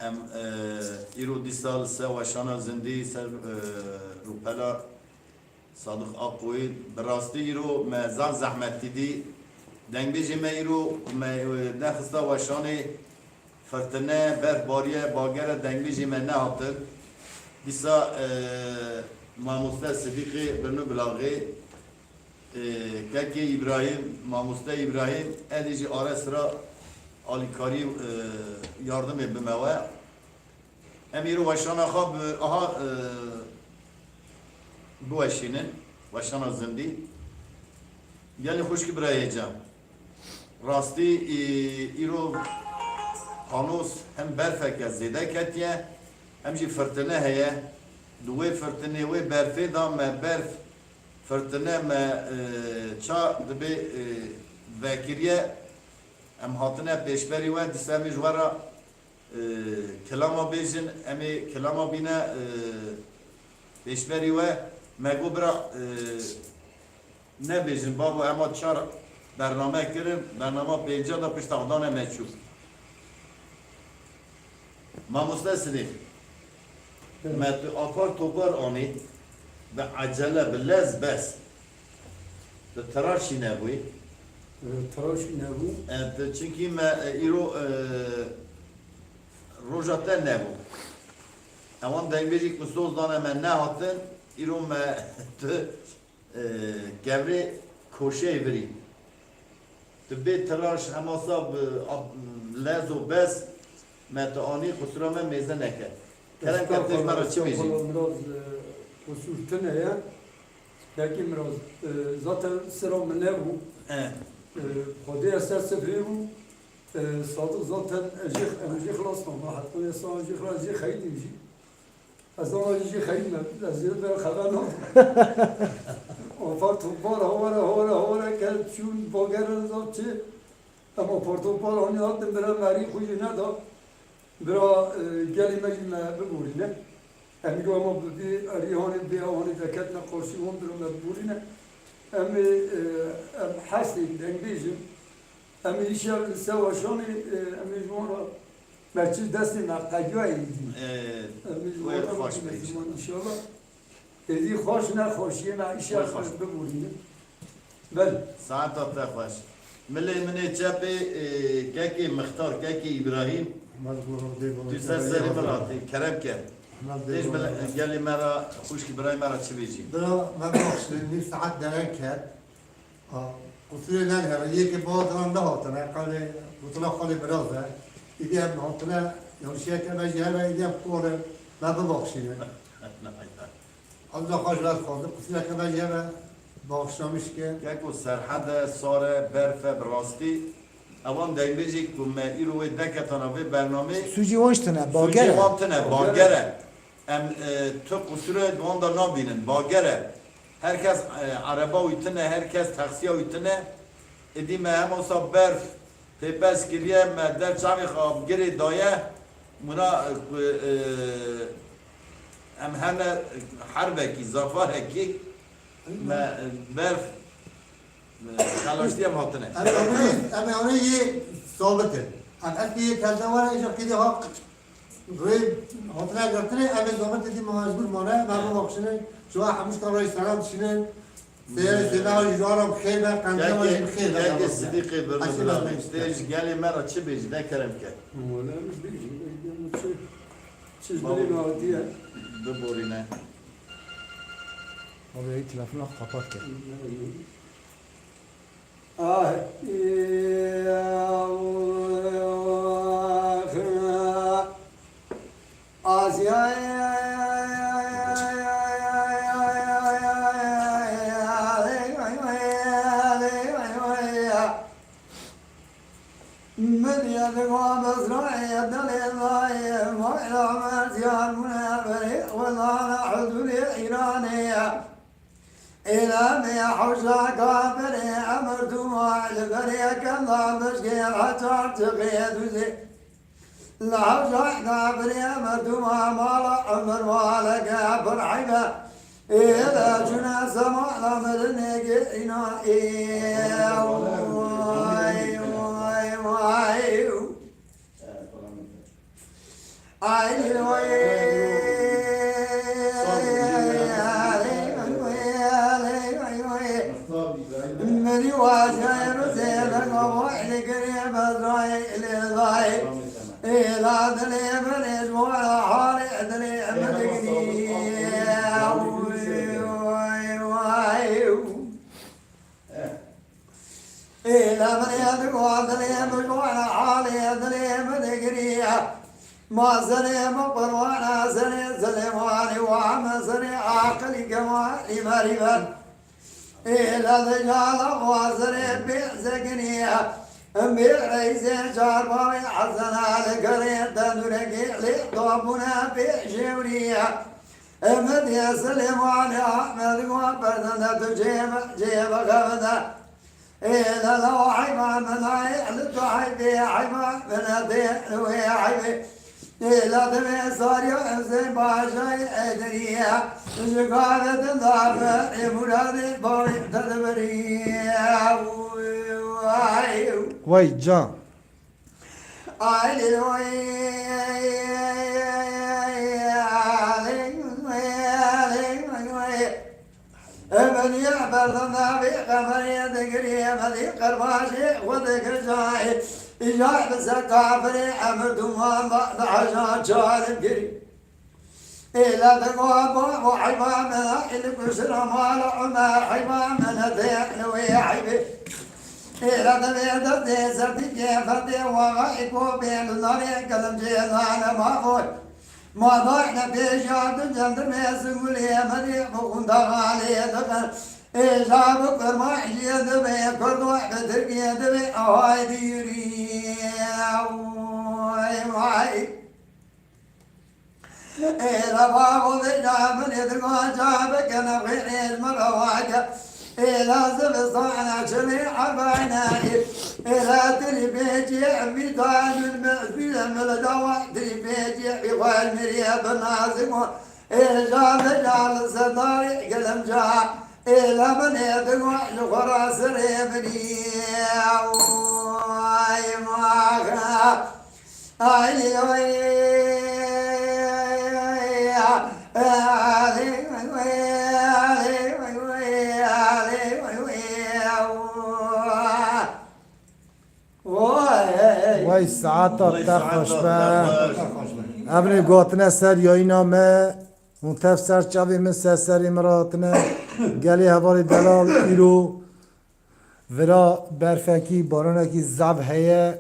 ام ایرو دی سال سه وشانا زندی سر روپلا صادق اقوی براستی ایرو مزان زحمتی دی دنگ بیجی ما ایرو نخستا وشانی فرتنه برفباریه باگر دنگ بیجی ما نه هاتر دیسا ماموسته صدیقی برنو بلاغی که İbrahim, Mamusta İbrahim edici ara sıra alikari yardım etmeye emiru başana aha bu eşinin başana zindi yani hoş ki buraya yiyeceğim rasti iro hanus hem berfek zede ketiye hem ji fırtına heye duve fırtına ve berfe da me berf fırtına me ça dibe vekiriye em hatine peşberi ve disemi jwara kelama bejin emi kelama bine peşberi ve megubra ne bejin baba ama çar bername kirin bername peyca da piştağdan meçhul mamusta sidi met apar topar ani ve acele billez bes de teraşi ne bu تراشی نبود çünkü me iro rojata ne bu avan dengbecik mustoz dana men ne hatın iro me gevre koşe evri de be teraş hamasa lezo bes me te ani kusura me meze neke kerem kapteş mara çi bejik biraz usultene ya belki biraz zaten sıram ne bu خدای اثر سفری بود صادق ذاتن اجی خلاص ما حتی اصلا اجی خلاص اجی خیلی میشی اصلا اجی خیلی نبود از زیر در خبر نبود آفر توپار هواره کرد چون باگر نزاد چه اما پرتوپار هانی هاتم برای مری خوشی نداد برای گلی مجیم ببورینه امیگو اما بی اریهانی بی آهانی دکت نقاشی هم برای ببورینه امی حسی دنگیجیم امی ایشان سواشانی امی جوان بچه دستی نقیایی دیم امی جوان خوش بگیم انشالله ادی خوش نه خوشیه نه ایشان خوش ببوریم بله ساعت تا خوش ملی منی چپی که مختار که ابراهیم تو سری مراتی کرم کرد ليش قال لي مرة خوشك براي مرة تشبيجي برا ما بخش لي ساعات دران كات قلت له نهر يك بعض انا نهضنا قال لي قلت له خلي برازه اذا نهضنا يوم شيء كما جانا اذا طول ما بخش الله خرج لا خالد قلت له كما جانا بخشمش كان كاكو سرحد صار برفه براستي اوان دایبیجی که ما ایرو دکتانا به برنامه سوجی وانشتنه سوجی باگره وانتنه باگره ام تو قصور دوان دا نبینن باگره herkes araba uytene herkes taksiye uytene edime hem olsa berf tepes giriye medder çavi khab giri daya buna em hene harbeki zafareki berf kalaştiyem hatine انا اوري صوبته انا اكيد كالدوار ايش كده هاك غير هطلع قلت لي انا زوبته دي مجبور مانا ما بخشنه شو حمش كان رئيس سلام شنو سير سيداو يجارم خير قندم خير Gel Sıddık'ı böyle bulalım. İşte gel mera çi bej ne kerem ke. ولا مش بيجي چیز داریم عادیه Bu borine. Abi telefonu kapat ki. آه آسیا من يدعو مزرعي دليل وإلى مرزيان منابري ولا حدود إيرانية إلى ما حوشا كابري أمرتما لبريك الله مشكي حتى تغيث لا حوشا كابري أمرتما مالا عمر والك فرحبا إذا جنا سمع لمرنك إنا من يواجه زين وضوح لقريب ازرايل ازرايل لا دلي من اسبوع حالي دلي من لا من يدقوا دلي مجموع حالي دلي من قريب ما سلم قروانا سليماني وعم سلي عاقلي كمالي مريبا إلى الرجال وزري بيزقنيا بيعيزين شارباوي حسنا لقريب تدرقي لطوبنا بيجوريا مدي سليمان أحمد وبردنا تجيب غبدا إلى لو حيما من عيل تحبي حيما من دين ويحبي إلى دمي صاريا زين باشاي أدريا شقادة ضعف مراد باي تدبريا وای جان من يعبر ذنبي قمر يدقري مذي قرباشي وذكر جاي إجاي بسكافري أمد وما بعد عشان شارب قري إلا تقوى وحيوان من الكسر مال عما حيوان من ذيحن ويحبي إلا تبيد الديسر تكيفتي وغيكو بين الناري كلم جيلان مافوي ما ضعنا بيشاد الجند ميسقول يا مريم وكنت غالي دقن إجاب كرما يد بي كردو بدرك يد بي أواي ديري واي إلا بابو ذي جاب يدقو جابك أنا غير المرواجة إلا زبصانا شريع بعناي إلا تربيجي عميدان المعزبيل ملدوا تربيجي بغير مريب النازم إلا مجال صداري قلم جاء إلا من يدقوا لغرا سريبني أي ماغا أي وای ساعتا تخش به ابنی گوتنه سر یای نامه اون تف سر چاوی من سری مراتنه گلی هواری دلال ایرو ورا برفکی بارانکی زب هیه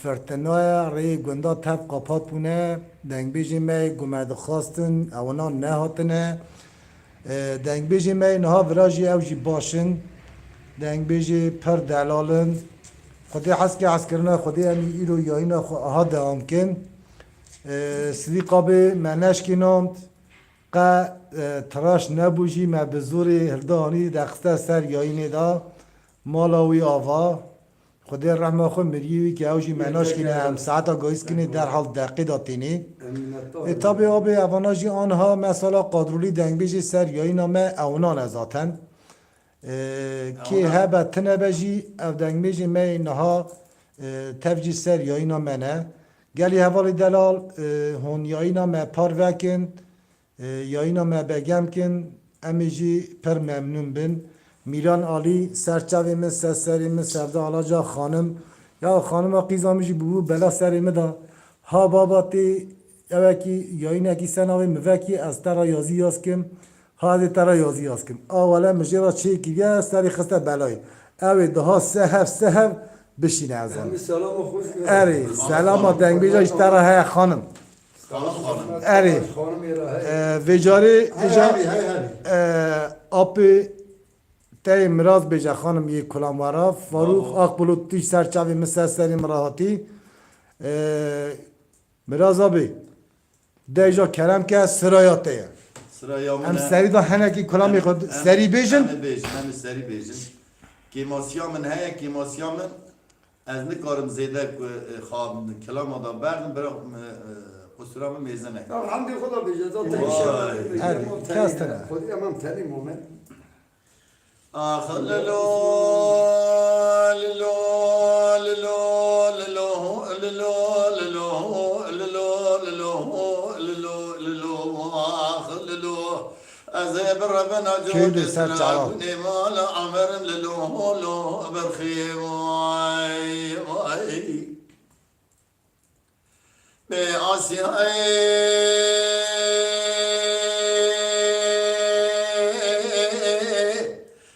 فرتنای ری گندا تف قاپات بونه دنگ بیجی می گمد خواستن اونا نه هاتنه دنگ بیجی می نها وراجی اوجی باشن دنگ بیجی پر دلالن خودی حس که حس کرنه خودی امی ایرو یا اینا ها دوام کن سلی قابه منش کنامد قا تراش نبوجی ما بزوری هردانی دخسته سر یا اینه دا مالاوی آوا خودی رحمه خود مریوی که اوجی مناش کنه هم ساعتا گایست کنه در حال دقیق داتینی اتابه آبه اواناجی آنها مثلا قادرولی دنگ بیجی سر یا اینا ما اونا نزاتن که هبه تنه بجی او دنگ بیجی می نها تفجی سر یا اینا منه گلی حوالی دلال هون یا اینا ما پار وکن یا اینا ما بگم کن امیجی پر ممنون بن میران عالی سرچاوی من سری من سرده حالا جا خانم یا خانم قیزامیجی بو بلا سری مدا ها باباتی اوکی یا اینکی سناوی موکی از ترا یازی یاز کم هذه ترى يازياسكم اولا مجرى شيء كيا ساري خسته بلاي اوي ده سهف بشين عزام سلام خوش اري سلام دنگ بيجا ترى هي خانم اري وجاري اپ تای مراز بيجا خانم یک کلام ورا فاروق اقبلو تیش سرچاوی مسسری مراحتی مراز ابي دیجا کرم که سرایاته هم سری دا هنه که کلامی خود سری بیجن؟ هم سری بیجن کیماسیا من هیا کیماسیا من از نکارم زیده خواب کلام دا بردم برای قصرام میزنه الحمد خدا بجزا کستنه خودی امام تنی مومن آخر للو للو للو للو للو للو للو أزيب ربنا كيلو جود سر جعرات. سراكني مال عمر للوهولو برخي واي واي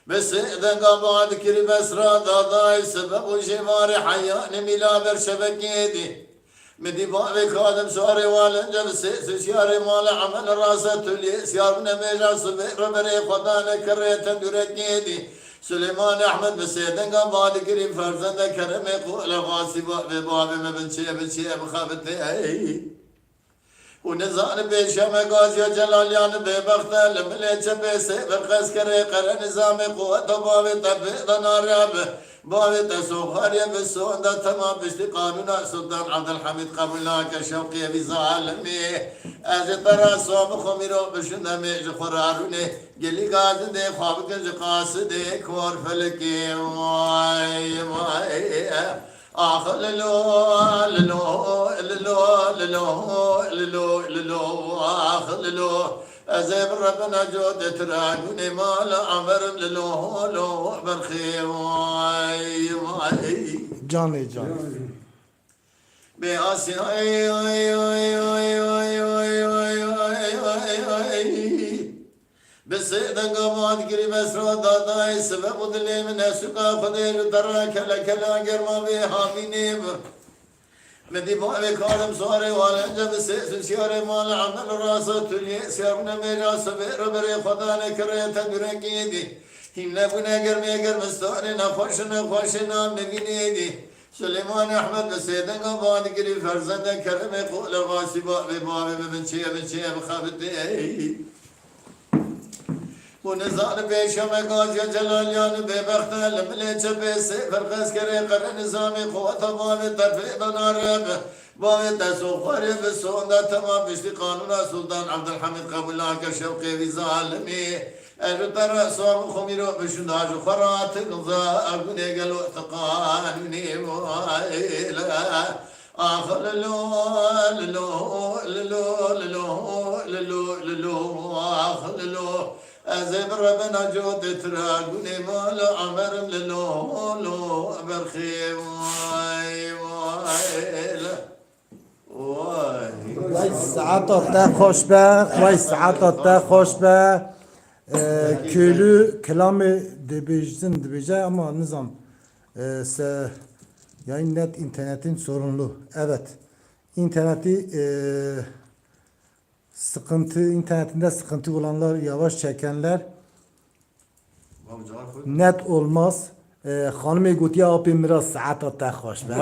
بس إذا قبعد كل بس رادا داي سبب وجماري حيان ملا برشبكيدي مدي بابي خادم سواري والنجا بس سياري مال عمل راسة تولي سيار من ميجا صبر ربري خدانا كريتا دركيدي سليمان احمد بسيدن قبعد كل فرزند كرمي قول غاسي بابي بابي ما بنشي بخابتي ونزان بيشم غازي جلال يان ببخت الملك بس برقص كري قر نظام قوة بابي تبيض نار بابي تسوخر يبسون ده تمام بشتي قانون سلطان عبد الحميد قبلناك شوقي بظالمي از ترى صوم خميرو بشندمي جخراروني قلي قاعد دي خوابك قاصدي كور فلكي واي واي آخ للو للو للو للو للو للو آخ للو أزيب ربنا جود تراجوني مال عمر للو لو برخي واي واي Canı can. بأسي أي أي أي أي أي أي أي أي بس إذا قامت قريب أسرى دادا سبب مدلي من أسقى خدير ترى كلا كلا قرما بها منيب مدي بابي كارم صاري والنجا بس سياري مال عمل راسه تلي سيارنا ميرا سبير بري خدانا كريتا دركيدي هم لبنا قرمي قرم استوري نخوشنا مبينيدي سليمان احمد بسيدن قامت قريب فرزند كرمي قول غاسي بابي بنشي بخابتي ونزار بيشم غازي جلال يان ببخت الملك بس فرقس كري قر نظامي قوة بابي ترفيد نارب بابي تسوخر بسون ده تمام بشتي قانون سلطان عبد الحميد قبلناك شوقي بظالمي أجو ترى صوم خميرو بشنداج خرات غزا أقني قلو تقانوني موائلا آخر للو للو للو للو للو للو آخر للو أزيب ربنا جود تراجوني مال عمر للو لو برخي واي واي واي وای ساعت تا خوش به وای ساعت تا خوش به köylü kelamı debije ama nizam yani net internetin sorunlu. Evet. İnterneti internetinde sıkıntı olanlar, yavaş çekenler net olmaz. Hanımı gotiye apim biraz saat ta hoş be.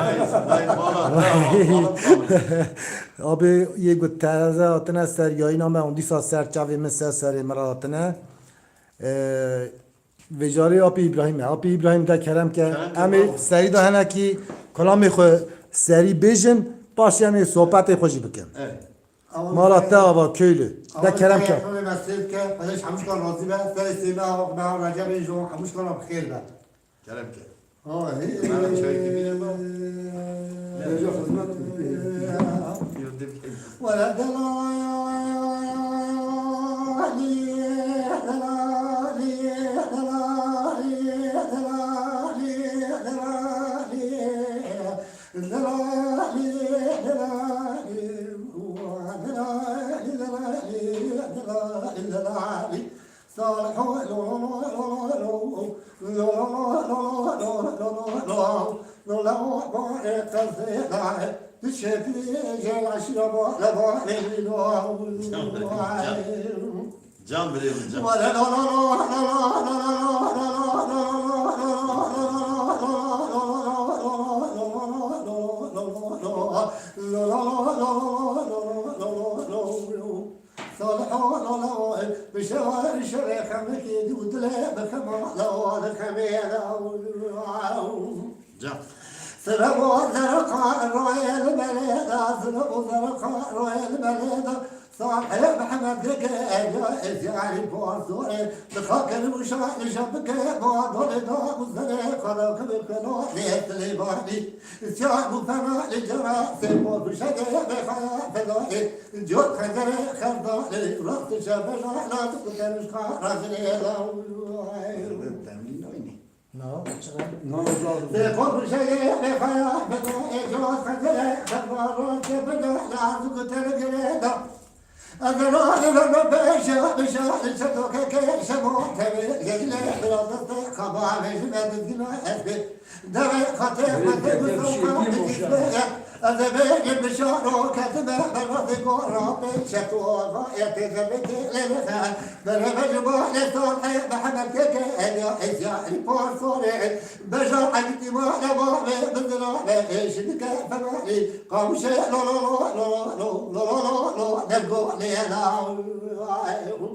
Abi ye gut taze atına ser yayınama on disa ser çavi mesela ser emiratına. Vecari abi İbrahim. Abi İbrahim de kerem ke ami seri de hene ki kalamı xo seri bejin başyami sohbet xoşi bikin. Evet. Malatta ava köylü. De kerem ke. مسجد که خودش همش کار راضی به سر سیما و به رجب جو همش کار بخیر به Kerem ki. آه Ben çay kimine bak. Recep hizmet Yurdim ki. ولا دلالي دلالي دلالي دلالي دلالي دلالي صالح Can veriyorum can. بشوار شريك مكيد ودلا بكما لو كمينا Can. سلبوا زرقاء الرؤيا البليدة سلبوا زرقاء الرؤيا البليدة صاحب محمد لقى يعني بوصوري بخاك المشاعر شبك بعض الدار والزرق خلق بالقناة ليت ليباني سيار مفنا للجراء سيبوا بشدة بخيات دای جو خدره خردای رفت شب جهان کترش خارجه نه چقدر نامزاد به خود شیء بخیا بدو جو خدره خردای که بدو لازم کتر گره أدرى لما بشا شتوك كشمو تبي يجلي برادت خبار مجمع الدنيا أثبت دمي خطير أدبي بشارو كتبه براد قراب شتوه يتجبت لنفع برمج بولتون محمد كك أنا إجاني بورفوري بجا عندي ما نبغى بدنا شدك فمالي قام شيء لا لا لا لا لا لا نرجو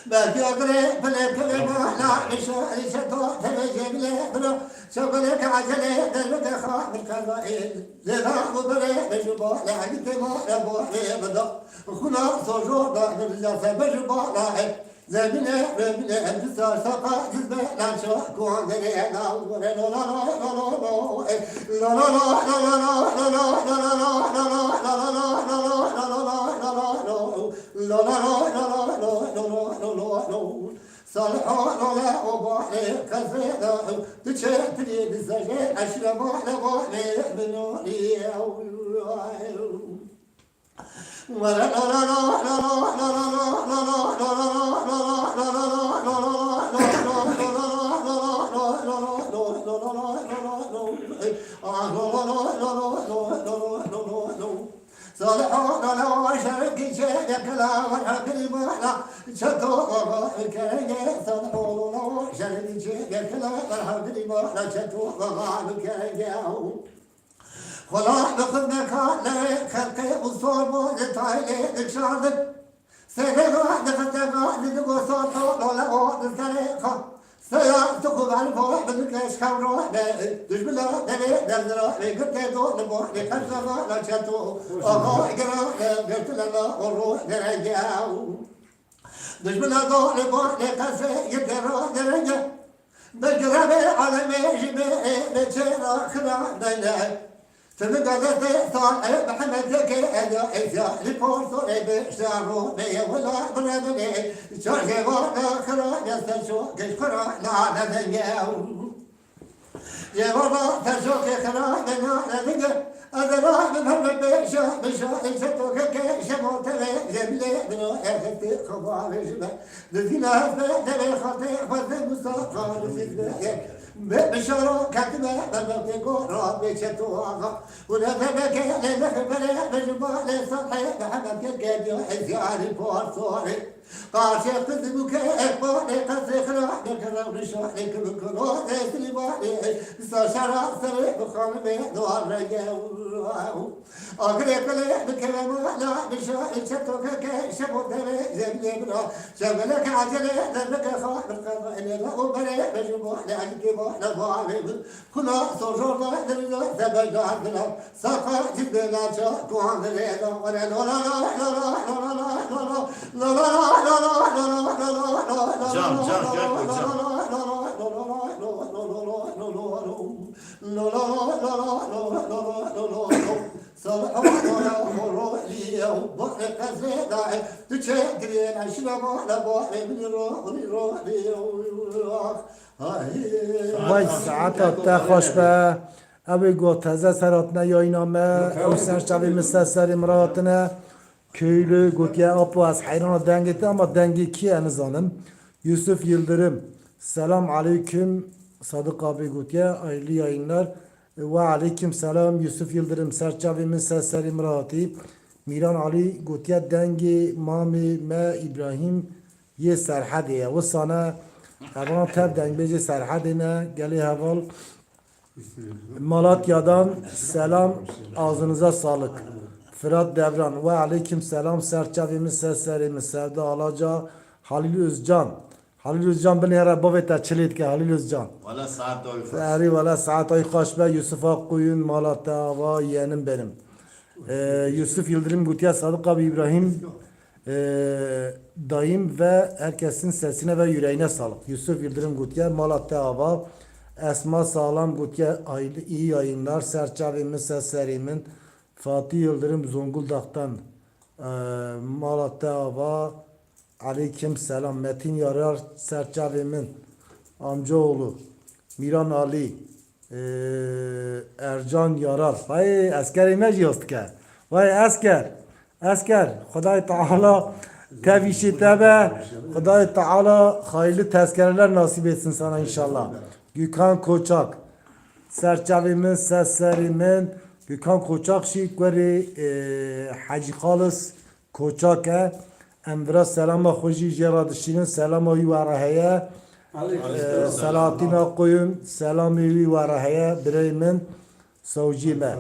باقي أقرأ بلاد كلمة لا إيش تو تبي بلا بلا شغلك عجلة دلك خاف الكذائين لذا خبرة بجبا لا عندك ما نبغى بدا خلاص صجور بعد الجلسة بجبا لا زمنا رمنا بسا سقا جزبة لا شكون درينا ولا لا لا لا لا لا لا لا لا صالحون لا أبالي كفيدا تشتري بزجاج أشرب على بالي بنوري ولا لا لا لا لا صالحون لا شرك شيء كلا ولا كلمة شتو كريه صالحون لا شرك شيء كلا ولا كلمة شتو كريه خلاص بخدنا كان خلقي وصول لتايلي الشعب سيدنا دفتنا ندوسون ولا نذكر سيارتكم على الفوق بدك شكاورو دش بلا دلي دلرا قلت دو نبو لكذا لا شتو اهو اقرا قلت لنا وروح نرجعو دش بلا دو نبو لكذا يقرا درجه بالقرب على ميجي بتشرا خنا دنا تنقذت صار محمد زكي أنا إذا لبورتو بشارو بي ولا بنبني شرقي وانا خرا يستشو كش خرا لا ندنياو يا بابا تشوك خرا لنا ندنيا أدرا محمد بشا إنشتو كي شمو تبي جملي بنو أخذت خبار جبا نزينا هفا تبي خطي خطي مستقى نزينا بشارو كاتبة بمبتكو رابي شتوها ونفبك لنك بلا بجمع لصحي محمد كالكاديو حزياني بورصوري قاشي قدمك اقبالي قصي خلاح نكرم نشوحي كبكرو تسلي بالي ساشرا سريع بخانبي دوار رجاو أقريب لي بكلام لا بشوحي شتوك كي شبو دمي زمني بنا شغلك عجلي ذنبك خاح بالقضاء إني لا أبري بجمع لأنك نبالي كنا صجورنا دلنا زبجنا عندنا ساقا جدنا شاكوان دلنا ولا لا لا لا لا لا وای ساعتا تا خوش به اوی گوتزه سراتنا یا اینامه او سرشتوی مستسر امراتنا köylü Gutya Apo az hayran dengeti ama dengi ki anızanım. Yusuf Yıldırım. Selam aleyküm Sadık abi Gutya. Hayırlı yayınlar. Ve aleyküm selam Yusuf Yıldırım. Serçavimin sesleri mırati. Miran Ali Gutya dengi Mami Me İbrahim ye serhadiye. Ve sana hevan tab dengbeci serhadine geli heval. Malatya'dan selam ağzınıza sağlık. Fırat Devran ve aleyküm selam serçavimiz seslerimiz Sevda Alaca Halil Özcan. Halil Özcan beni her babeta çelit ki Halil Özcan. Valla saat doyur. Sehri valla saat ay kaç be Yusuf Akkuyun Malatya ve yeğenim benim. Yusuf Yıldırım Gutya Sadık abi İbrahim dayım ve herkesin sesine ve yüreğine sağlık. Yusuf Yıldırım Gutya Malatya Hava Esma Sağlam Gutya iyi yayınlar serçavimiz seslerimin Fatih Yıldırım Zonguldak'tan Malatya Ava Aleyküm selam. Metin Yarar Serçavimin amcaoğlu Miran Ali Ercan Yarar. Vay asker imaj yastıke. Vay asker. Khuday Teala tevişi tebe. Khuday Teala hayırlı tezkereler nasip etsin sana inşallah. Gökhan Koçak Serçavimin seslerimin Gökhan Koçak şikweri Hacı Halis Koçak'e Emvira selama hoji jeradışinin selama yuvarahaya Selahattin Akkoyun selamı yuvarahaya bireyimin savcime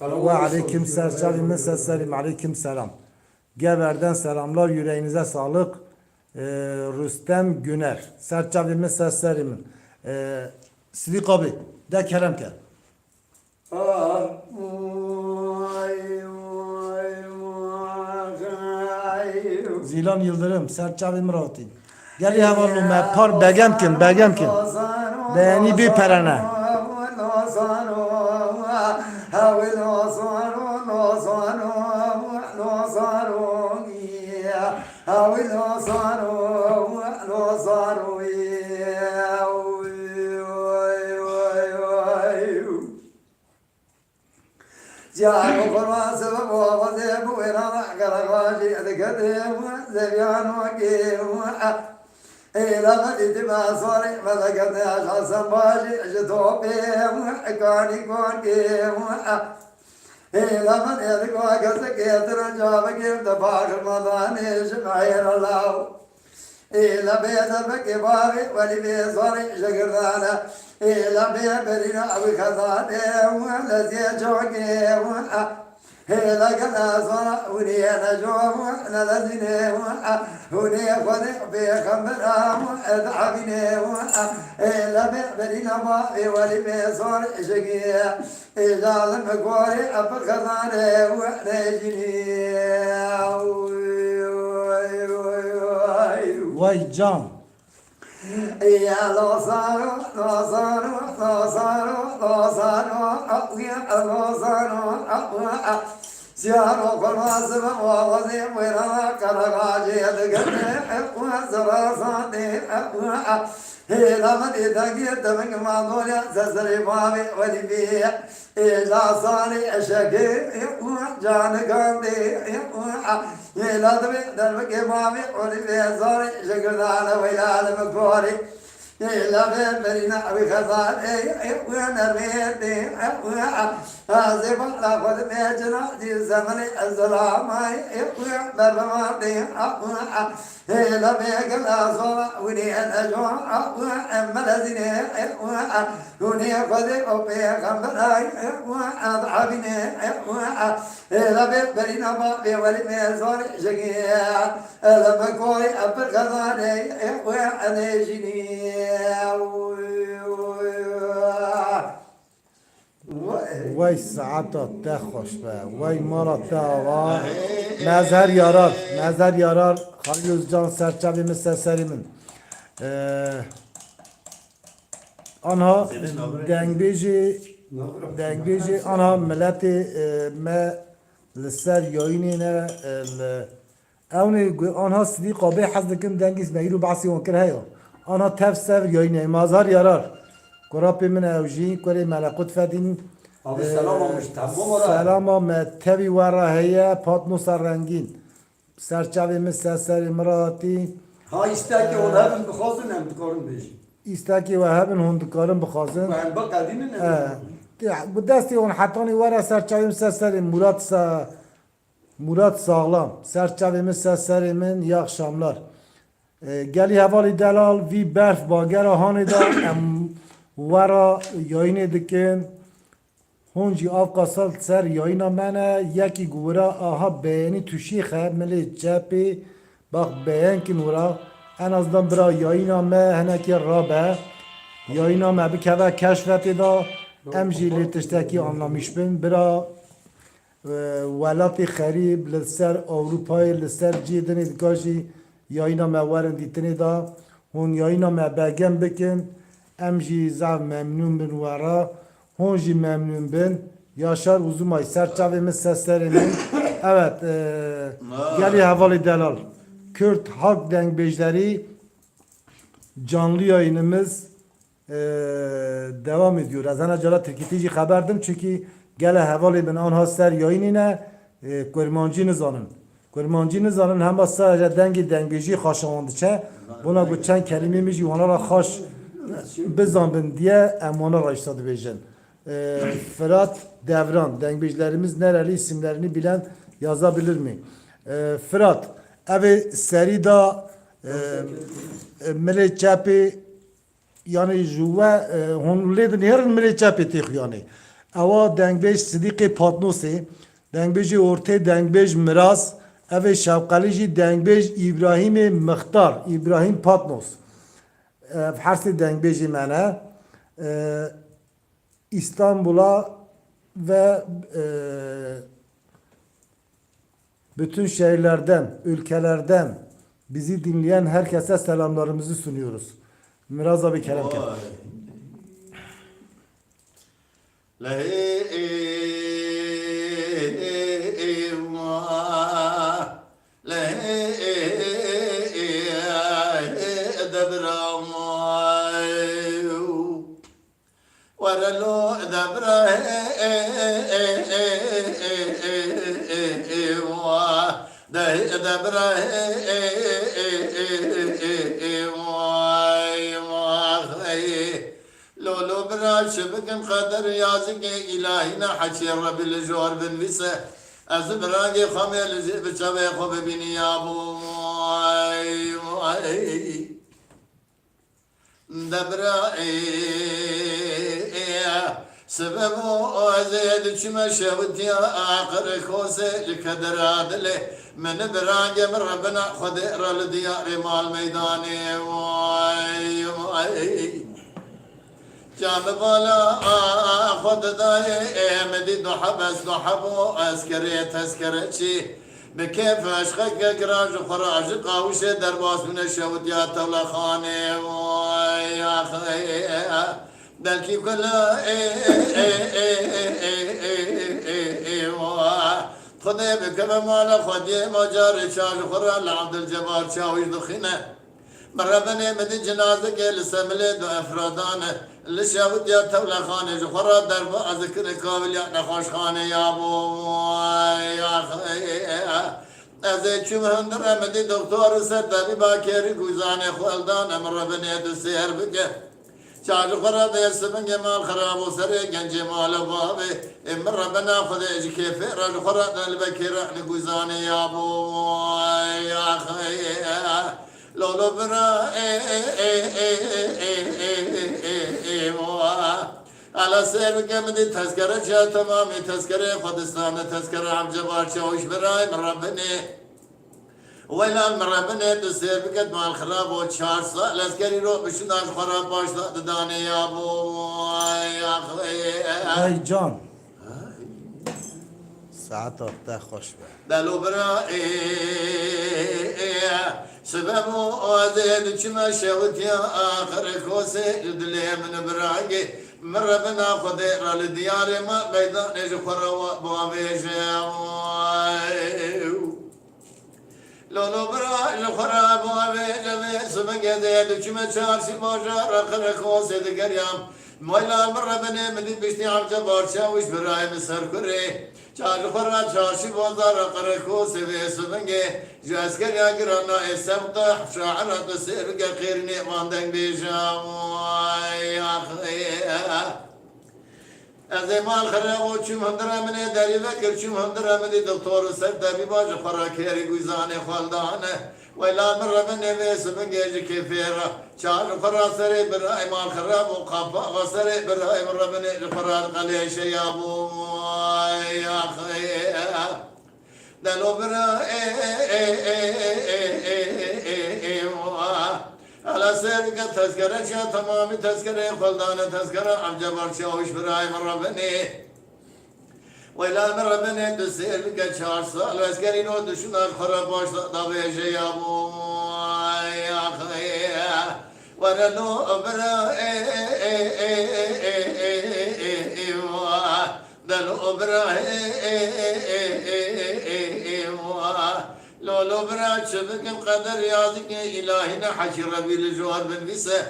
ve aleyküm serçavimin seslerim aleyküm selam. Geber'den selamlar yüreğinize sağlık. Rüstem Güner serçavimin seslerimin Sıdık abi de kerem ker. Zilan Yıldırım, Serçavi Mıratin. Gel ya varlı me par begemkin. Beğeni bir perene. جاء فرما سبب وغزيب وإرانا كرغاشي ذكرهم زبيان وكيم إلى مدد ما صاري فذكرني أشخاصا باشي أجتوبهم كاني كونكيم إلى من يذكوا كسكيت رجابك دفاق المضاني شمعير الله إلى بيت بكباري ولبي صاري شكرنا إلى بيبرنا بخزاني والذي جوكي إلى كنا صرا وني نجوم نلزني وني خذ بخمرا ادعبني إلى بيبرنا بابي ولبي صاري شكي إلى المقوري بخزاني ونجني Vay can. يا لوزانو لوزانو لوزانو لوزانو أقويا لوزانو أقويا سيارو كراسب وغزي ويرا كرغاجي دقني أقويا زراساني أقويا إلى من إدقيت من ما دولي سسري بابي ولبي إلى صالي أشكي أقويا جان قندي أقويا إلى دبي دربك بابي ولبي صالي شكرنا ويا المكوري إلى بيبرنا بخزاني أقويا نرميتي أقويا هازف لأخذ بيجنا دي زمن الظلام أقويا برماتي أقويا إلى بيك الأصول وني الأجوع أقويا أملزني أقويا وني خذي أبيك أمبراي أقويا أضعبني أقويا إلى بيبرنا بابي ولمي صوري شقيا إلى مكوري أبرخزاني أقويا أنيجني Vay saata te hoş be. Vay Malatya Ava. Mezher yarar. Halil Özcan Serçavimin seslerimin. Ana dengbeci ana milleti me لسر يوينينا اوني انا صديق ابي حزدكم دنگيس ميرو بعسي وكر هيو انا تفسر يويني مازار يرار قرابي من اوجي كوري ملكوت فدين Abi selam olmuş tamam Selama mettebi vara heye patnosar rengin serçavimiz sesleri mırati Ha isteki onu hem bıkhazın hem tıkarın beşi. istaki ve hebin hundukarın bıkhazın Ben bak adinin bu desti on hatani vara serçavimiz sesleri Murat sağlam serçavimiz seslerimin iyi akşamlar geli havali delal vi berf bagera hanida vara yayını dikin هونجی آفقاسال سر یاینا منه یکی گورا آها بیانی توشیخه ملی چپی باق بیان که نورا en azından bira yayına me heneki rabe yayına me bir keve keşfeti da emji litişteki anlamış bin bira velati xerib lisser Avrupa'yı lisser cidini dikaji yayına me varin ditini da hun yayına me begen bikin emji zav memnun bin vara Honji memnun bin Yaşar Uzumay serçavemiz seslerinin evet geli havalı delal Kürt halk dengbejleri canlı yayınımız devam ediyor. Az ana cala tirkitici haberdim çünkü gele havalı ben anha ser yayınına kurmancı nizanın. Kurmancı nizanın hem sadece dengi dengbeji haşavandıça buna bu çen kelimemiz yuhanara haş bizanbın diye emana raştadı bejin. Fırat Devran dengbejlerimiz nereli isimlerini bilen yazabilir mi? Fırat evi serida millet çapi yani juva hon ledin herin millet çapi tih yani. Ava dengbej Siddiqi Patnosi dengbej orta dengbej Miras evi şapkalici dengbej İbrahim Mıhtar İbrahim Patnos Harsi dengbej'i mene İstanbul'a ve bütün şehirlerden, ülkelerden bizi dinleyen herkese selamlarımızı sunuyoruz. Miraz abi kelam kelam. ورلو دبره دبره لولو براش بكم قدر يازك إلهنا حكي رب الجوار بن بسه از براغي خميل بچوي خوب بني يا ابو دبره سبب زيد شما شوت يا آخر كوسه لكدر عدله من براغ من ربنا خد رل ديار مال ميداني واي واي جام بالا خد داي مدي دحبس دحبو اسكري تسكرتشي بكيف اشخك قراج وخراج قاوش درباس من الشوت يا طول خاني واي يا اخي بلكي كلها خذي بكم مالا خذي مجاري شاج خرا لعبد الجبار شاوي دخينه مرة بني مدي جنازك لسملي دو افرادانه اللي شاوت يا تولا خاني جخرا درب اذكر كابل يا نخوش خاني يا ابو يا اخي ازي چوم هندر مدي دكتور سردبي باكيري گوزانه خلدان مرة بني دو سير بكه شاج خراب يسبن جمال خراب وسري جن جمال بابي ام ربنا خذ كيف رج خراب البكر نقزاني يا ابو يا اخي لولو برا على سير كمدي تذكرة شا تمامي تذكرة خدستان تذكرة عم جبار شاوش براي من ربني ولا المربنة تسير بقد مع الخراب وتشار صار لسكري روح بشناش خراب باش داني يا ابو يا اخي Ay can. Saat orta hoş be. دلو برا سببو ازيد چما شوت يا اخر كوسه دلي من براغي مربنا خدي رال ديار ما ميدان جخرا بوابيش لولو برا الخراب وابي سبق يدي كما شارسي باجا رخر كوسه دغريام مولا مره بني مدي بشتي عم جبار شاوش براي مسر كري چار خرا چارشي بازار رخر كوسه سبق جاسكر يا غرانا اسمت شاعر تسير خيرني ماندن بيجام يا اخي ازمال خراب وچم هندرا من داري فكر چم هندرا من دكتور سرد بيباج خراكيري گوزانه خالدانه ولا مره من نفس بنجي كفيره شال فراسري براي مال خراب وقفا غسري براي مره من الفرار قليش يا ابو يا اخي دلو برا على سيرك تذكرة شا تمام تذكرة خلدانة تذكرة عم جبر شاوش براي من ربني ولا من ربني تسيرك شار صال واسكري نو دشنا الخراب باش ضبيش يا ابو يا اخي ورلو برا دلو برا لولو برا شبكم قدر يازك إلهنا حشر بالجوار بالبسة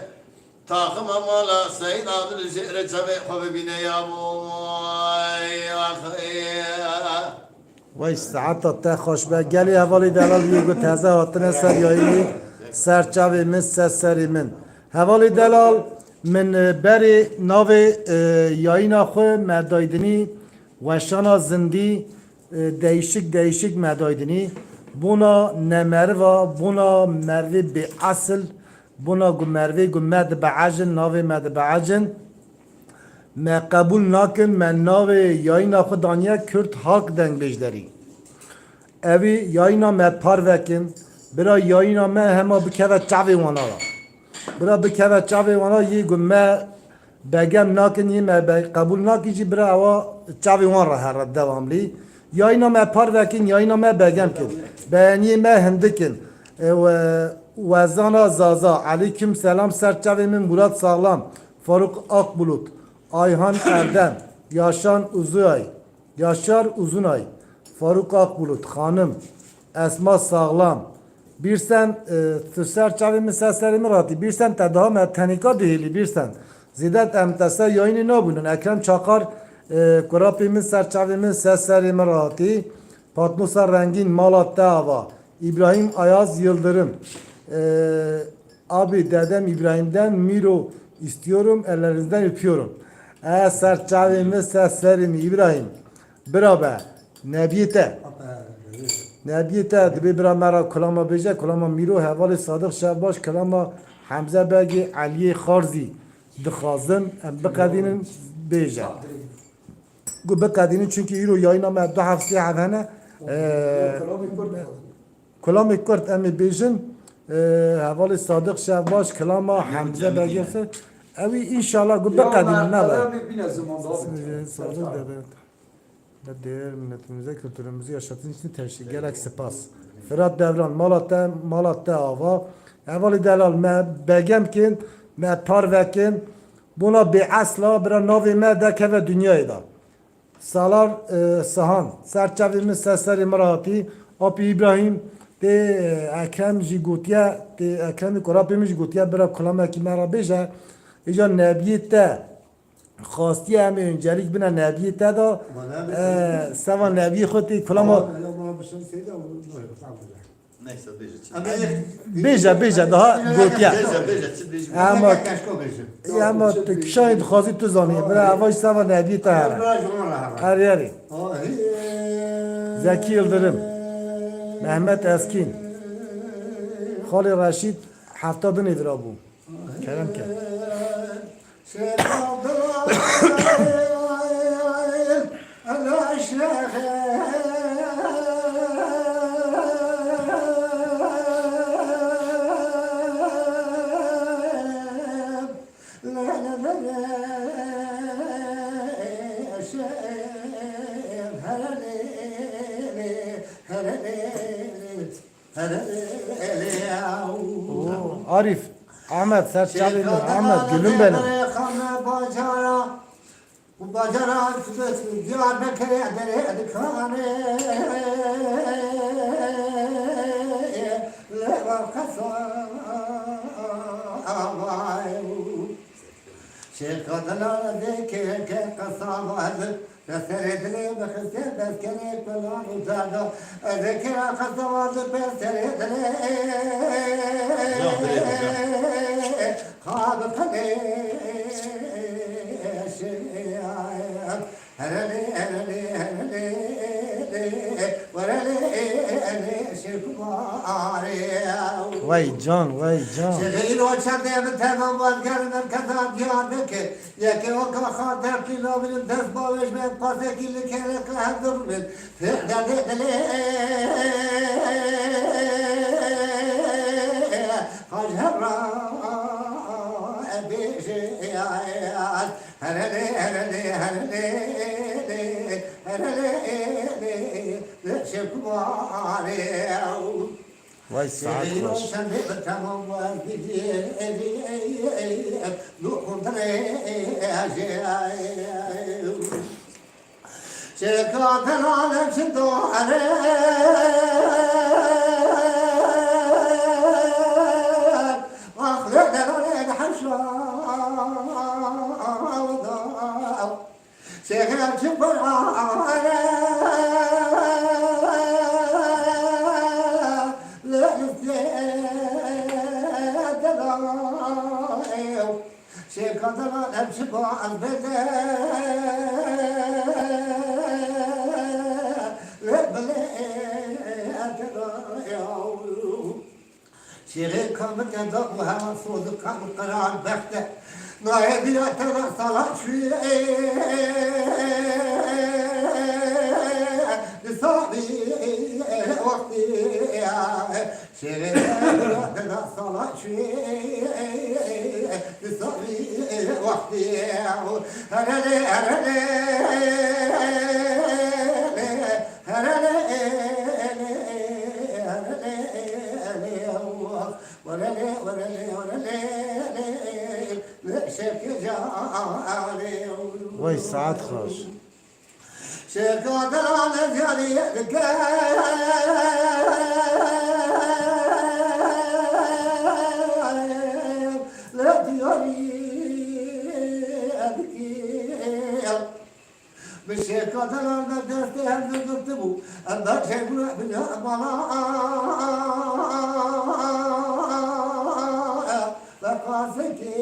تاخم مالا سيد عبد الشعر شبه حبيبنا يا موي وای ساعت تا خوش به گلی حوالی دلال یگو تازه هاتنه سر یایی سرچاوی من سری من حوالی دلال من بری ناو یایی ناخو مدایدنی وشانا زندی değişik مدایدنی بونا نمروا بونا مروی به اصل بونا گو مروی گو مد بعجن ناوی مد بعجن ما قبول نکن من ناو یاینا خدانیه کرد حق دنگ بجدری اوی یاینا ما پر وکن برا یاینا ما هما بکوه چاوی وانا را برا بکوه چاوی وانا یه گو ما بگم نکن یه ما قبول نکی جی برا اوا چاوی وان را هر دوام لی یاینا ما پر وکن یاینا ما بگم کن بیانی ما هندکن وزانا زازا علیکم سلام سرچاوی من مراد ساغلام فاروق akbulut Ayhan Erdem, Yaşar Uzunay, Yaşar Uzunay, Faruk Akbulut, Hanım, Esma Sağlam, bir sen tüser çavimi seslerimi rati, bir sen tedahım tenika değili, bir sen zidet emtese yayını ne bunun, Ekrem Çakar, kurapimiz serçavimiz seslerimi rati, Patmusa Rengin Malatya Ava, İbrahim Ayaz Yıldırım, abi dedem İbrahim'den Miro istiyorum, ellerinizden öpüyorum. Serçavimiz seslerimi İbrahim. Beraber. Nebiyete. Nebiyete. Dibi bera mera kulama beje. Kulama Miro Hevali Sadık Şehbaş. Kulama Hamza Begi Aliye Kharzi. Dixazim. Bikadinin beje. Bu bikadinin çünkü Euro yayına me 2 hafta havane. Kulama Kurt emi bejin. Hevali Sadık Şehbaş. Kulama Hamza Begi. Evi inşallah bu bikadinin ne var? Sağlık devlet. Ve değer milletimize, kültürümüzü yaşatın için teşekkür gerek spas. Fırat Devran, Malatya Ava. Evveli delal me begemkin, me parvekin. Buna bir asla bir navi me deke ve dünyayı da. Salar sahan, serçevimiz sesleri Mırati, Api İbrahim, de Ekrem Jigutiye, de Ekrem Korapimiz Jigutiye bir kulama ki merabeje. İca nebiyette خاصی همه öncelik bina nebiyete da seva nebiy xoti kulama Neyse beje. beje daha gotiya Beje beje. ama kişayet xazi tu zani bira avaş seva nebiyete her yeri Zeki Yıldırım Mehmet Eskin Khali Raşid haftadın evra bu Kerem ke Arif Ahmet Serçaveli Ahmet gülüm benim. Bu bacana Diyarbakır'a dere dikane leva kasa şekadana deke kasamadı Seredile bakısı beskene falan uzadı Zekera kasamadı seredile Kadı kale Vay can, vay can. Şehir o çadırı tamam vazgeçmem kadar diyandı ki ya ki o kadar dertli olabilir ders bağış ben pasekilli kere kahdır ben fedele hacra ebişiyat Vay saat baş. شيكات العالم شدوا عليه واخلد العين حشا شيخنا شبر شيكات العالم شدوا شيخي كامل يدق وهوا صوت كامل قرار بخته نايب يا ترى صلاة شوي لصابي وقتي شيخي يا ترى صلاة شوي لصابي وقتي هرلي هرلي هرلي وای ساعت خوش شكوت العالم جاري لا دياري بشكوت العالم دستي هم نكتبو أما شكوت بنا لقاسكي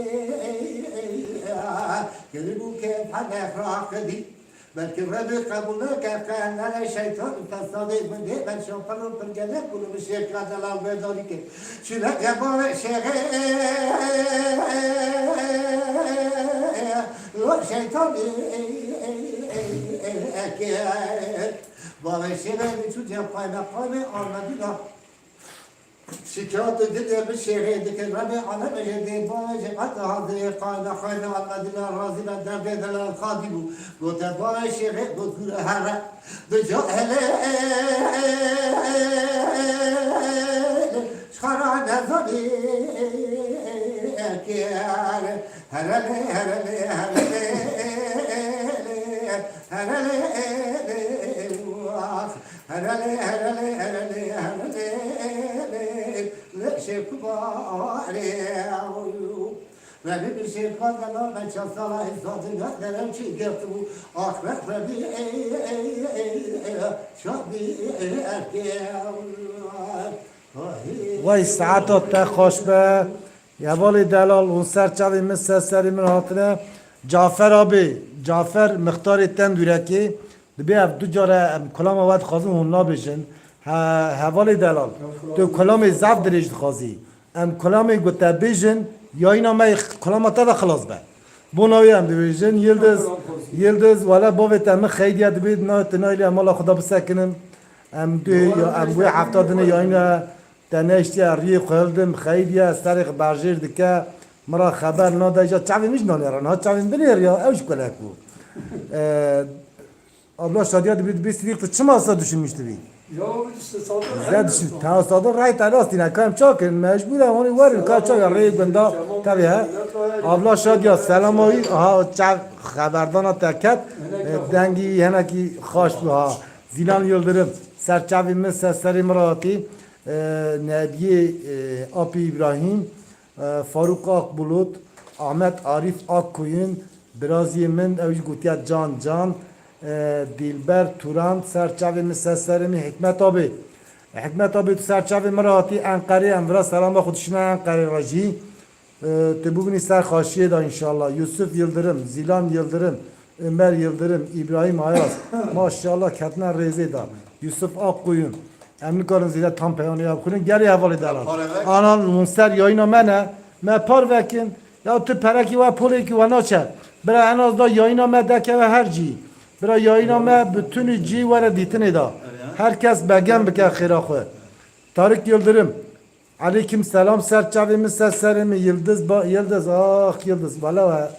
كلمو كيف حدا راقدي بلكي ربي قبولك كان انا شيطان تصدق من دي بل شوفنا بالجنة كله بشيك هذا لا بيدوريك شنو جابوا شيخ شيطان اكيد بابا شيخ شو جاب قايمه آمدنا شكاية دنيا بالشيخ ذكر ربي على مجدي باج قد هذه قايمة خيمة المدينة الرازلة دربي دل الخادم قلت باج شيخ قلت هذا بجهل شخرا نظري كيار هللي هللي هللي هللي هللي هللي هللي هللي شيخ باري ما بيشيخ هذا لا ما شاء الله الصادق هذا لو شيء قلتو أخبر ربي شابي وای ساعت تا خوش به یا والی دلال اون سر چاوی مثل سری من هاتنه جعفر آبی جعفر مختار تن دوره دبی اف دو جاره کلام آود خواهیم اون نابشن حوالی دلال تو کلام زفت درشت خوازی ام کلام گوته بیجن یا اینا ما کلام تا خلاص به بوناوی هم بیجن یلدز ولی باوی تمه خیلی دبید نه تنایلی امالا خدا بسکنم ام دو یا ام بوی هفتادنه یا اینا تنشتی ری خلدم خیلی سرخ برجیر دکه مرا خبر ناده جا چاوی میش نانیران ها چاوی بلیر یا اوش کله کو abla şadiye de bir sürü çım asla düşünmüştü bir. Ya işte saldır. Zed düşün. Ta sadır ray talas dine kam çakın mecbur onu var ka çak ray benda tabi ha. Abla şadiye selam oy ha çak haberdana takat dengi yana ki hoş bu ha. Zilan Yıldırım serçavimiz sesleri Murati Nebiye Api İbrahim Faruk Akbulut Ahmet Arif Akkuyun biraz yemin evci gutiyat can Dilber Turan serçavimiz seslerimi Hikmet abi Hikmet abi serçavi Murati Ankara Emra selam khudşina Ankara raji te bugün ister haşiye da inşallah Yusuf Yıldırım Zilan Yıldırım Ömer Yıldırım İbrahim Ayaz maşallah katna rezeda Yusuf Akkuyun emin karın zile tam peyonu yapkının geri havalı dalan anan monster yayına mene me par vekin ya tu pereki ve poleki ve naçe bira en az da yayına me deke ve herci bira yayına me bütün ci ve ditini da herkes begen bike khirakhı Tarık Yıldırım Aleyküm selam serçavimiz seslerimi Yıldız ah Yıldız valla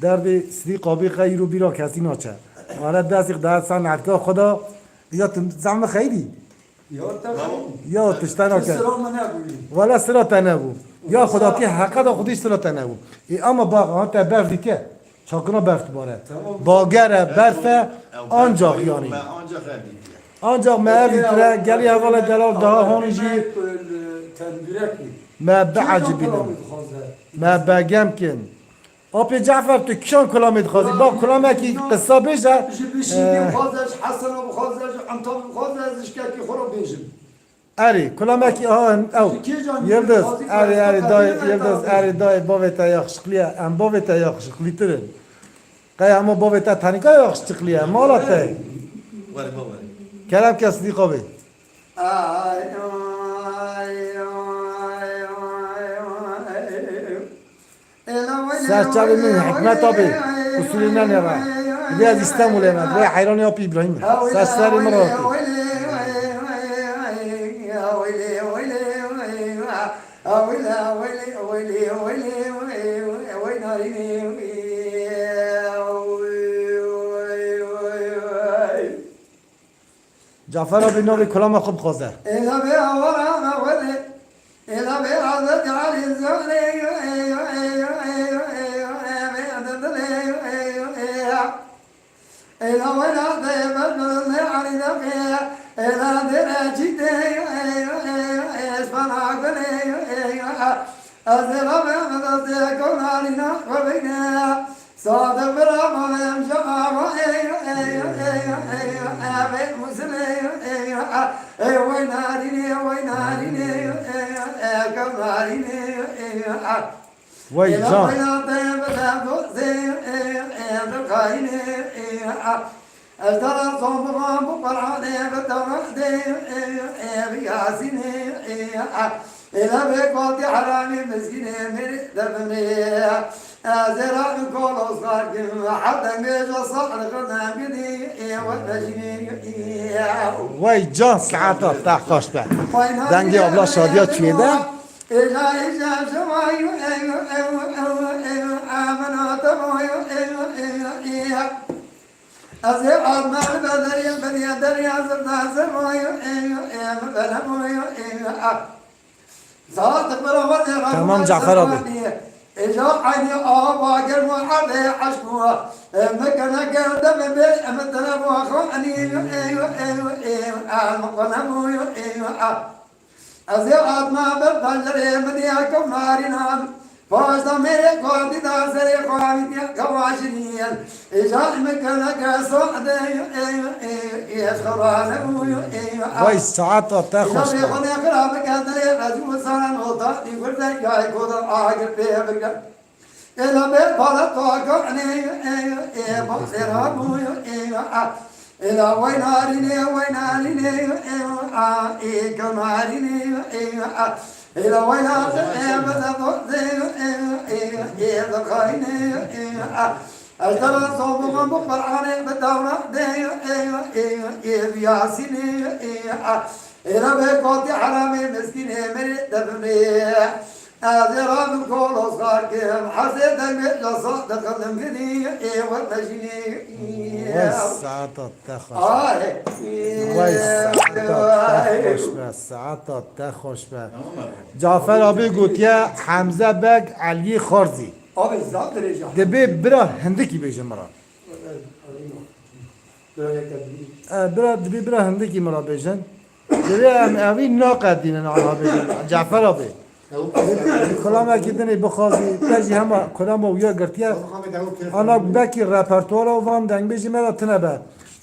derdi Sidik abi khayru bira kesi naçe ولا داسك ده صنعت خدا یا زعما خیلی یا تشتنا کرد ولا سرات نبو یا خدا کی حق دا خودش سرات نبو ای اما باغ ها تا بردی که Çakına berf bare. Tamam. Bagere berfe ancak yani. Ben ancak evliyim. Ancak me evitire geli havalı delal daha honici Tendürek mi? me beacı bilim. Me begem kin. Abi Cafer tu kişan kulamet khazi. Bak kulameki kısa beja. Bir şey خازش حسن ابو خازش انطب خازش اشكاكي خرب بيجم Eri kulameki aha ev. Yıldız eri dayı yıldız eri dayı baveta yakışıklıya. Em baveta yakışıklıtırın. Kaya ama baveta tanika yakışıklıya. Malata. Var baba. Kerem kesdi kabi. Ses çalımın hikmet abi. Usulünden ya var. Biraz İstanbul'a hemen. Ve hayran yapı İbrahim. Sesleri merak. Cafer abi navi kulama khub khaza. صادق برام يمشى مسلم ويناريني كماريني Vay can. أجدر صوبها بقرعاني بتوحدي بياسيني إلى بيقوتي حرامي مسكيني من دفني أزرع من كل أصغر حتى ميجا صقر قدام قدي والنجمي Vay can saata tahtaş be. Dengi abla şadiya çüyede. إجا شمايو آمنا تمايو أزير أضمع بدريا بدريا دريا زرنا زرمايو مبلمايو صادق برافض Tamam Cafer abi. إجا عيني باقر محرد عشقوا مكانا قردم بي أمتنا بوخواني مقنمو أزياد ما بالفجر مدياكم نارنا فاجد ميري قادي داسري قوامي كواشنيا إجا مكانا كسوعد يشخرانو Vay saata tahtaş be. خلي خرابك هذا رجل سنة نوطا يقول لك يا يقول آخر بيبك إلا بالبلد توقعني بصيرامو إلا ويناريني كناريني إلا ويناريني بدخيني أجدر صوبهم بقرعاني بدورة بياسيني إلا بيقوتي حرامي مسكيني مريد دفني أزرع من كل أصغر كم حسيت المثل صدق الدمكني والنجني Vay saata tahtaş. Vay saata tahtaş be. Saata tahtaş be. Cafer abi gotiye Hamza Beg Ali Kharzi. Abi zat derece. Debe bira hindiki bejim mara. Bira debe bira hindiki mara bejin. Debe evi naqadinen ala bejin. Cafer abi. Kulama gideni bixazi tezi hema kulama uya girtiye ana beki repertuara van deng beji mera tine be.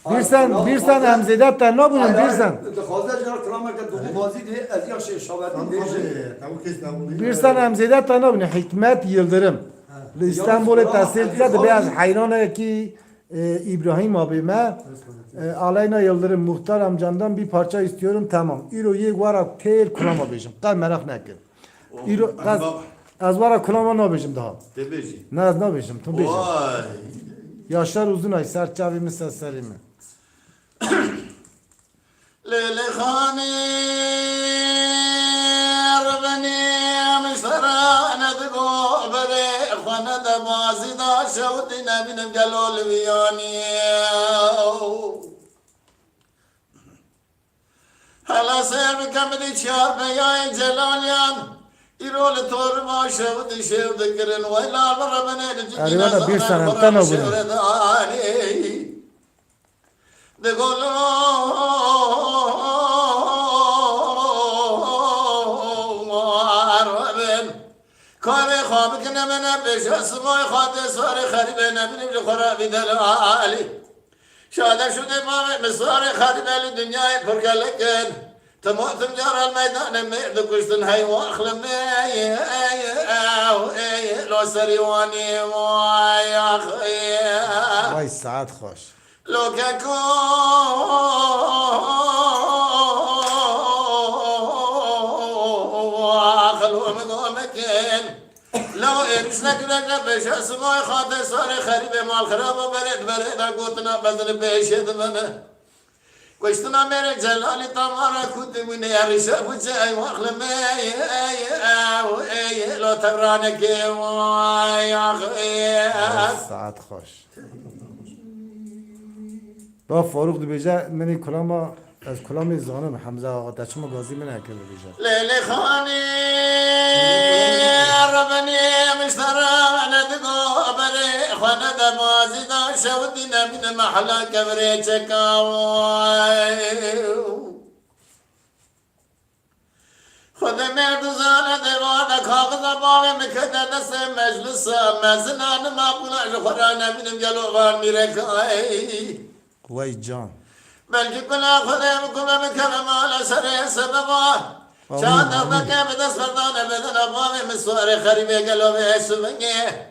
Bir sen emzedat da ne bunun bir sen. Dixwaze jar klama ke du bazî de ez ya şey şabatin de. Bir sen emzedat da ne bunun Hikmet Yıldırım. İstanbul'e tahsil kıldı beyaz hayrana ki İbrahim abime Aleyna Yıldırım muhtar amcamdan bir parça istiyorum tamam. İro ye varak tel kulama bejim. Kal merak ne kır. İro az varak kulama ne bejim daha. Tebeci. Ne bejim tu bejim. Vay. Yaşlar uzun ay serçavimi seslerimi. Lele khani Rabbani mishara nadgo bere khana da bazida shawdina binim galol viyani Hala sev kamdi çar beyay celalyan İrol tor başevdi şevdi girin vayla bara beni Arivada bir sanattan o bunu. De golo arben kare khab kene mena beş smoy khade sare kharibe ne bin kharabi dalali şada şu de ma mesare kharibe dünyayı pergeleken تموت جار الميدان ميد كشتن هاي واخلم لو سريواني ويا اخي وای ساعت خوش لو كاكو خلو مقامكين لو ارسلك لك بش اسماء خاطر صار خريب مال خراب برد قوتنا بدل بيشد منه كشتنا ميرك جلالي طمارا كنت من يارشا بجاي واخلم لو تبرانك يا اخي ساعت خوش با فاروق دو بیجه منی کلاما از کلامی زانم حمزه آقا دچما گازی من اکل بیجه ليلي خاني ربني مشترى ندقو بري خوانا دمازي دا شودنا من محلا كبري چكاوي خود مرد زانه دوانا کاغذ باوی مکده دست مجلس مزنان ما بولا جخورانه منم جلوان میرکای وای جان بلکه کلا خودم کنم کلم آل سر سببا شاید که به دست بردانه بدن باوی مسوار خریبه گلوه سوینگه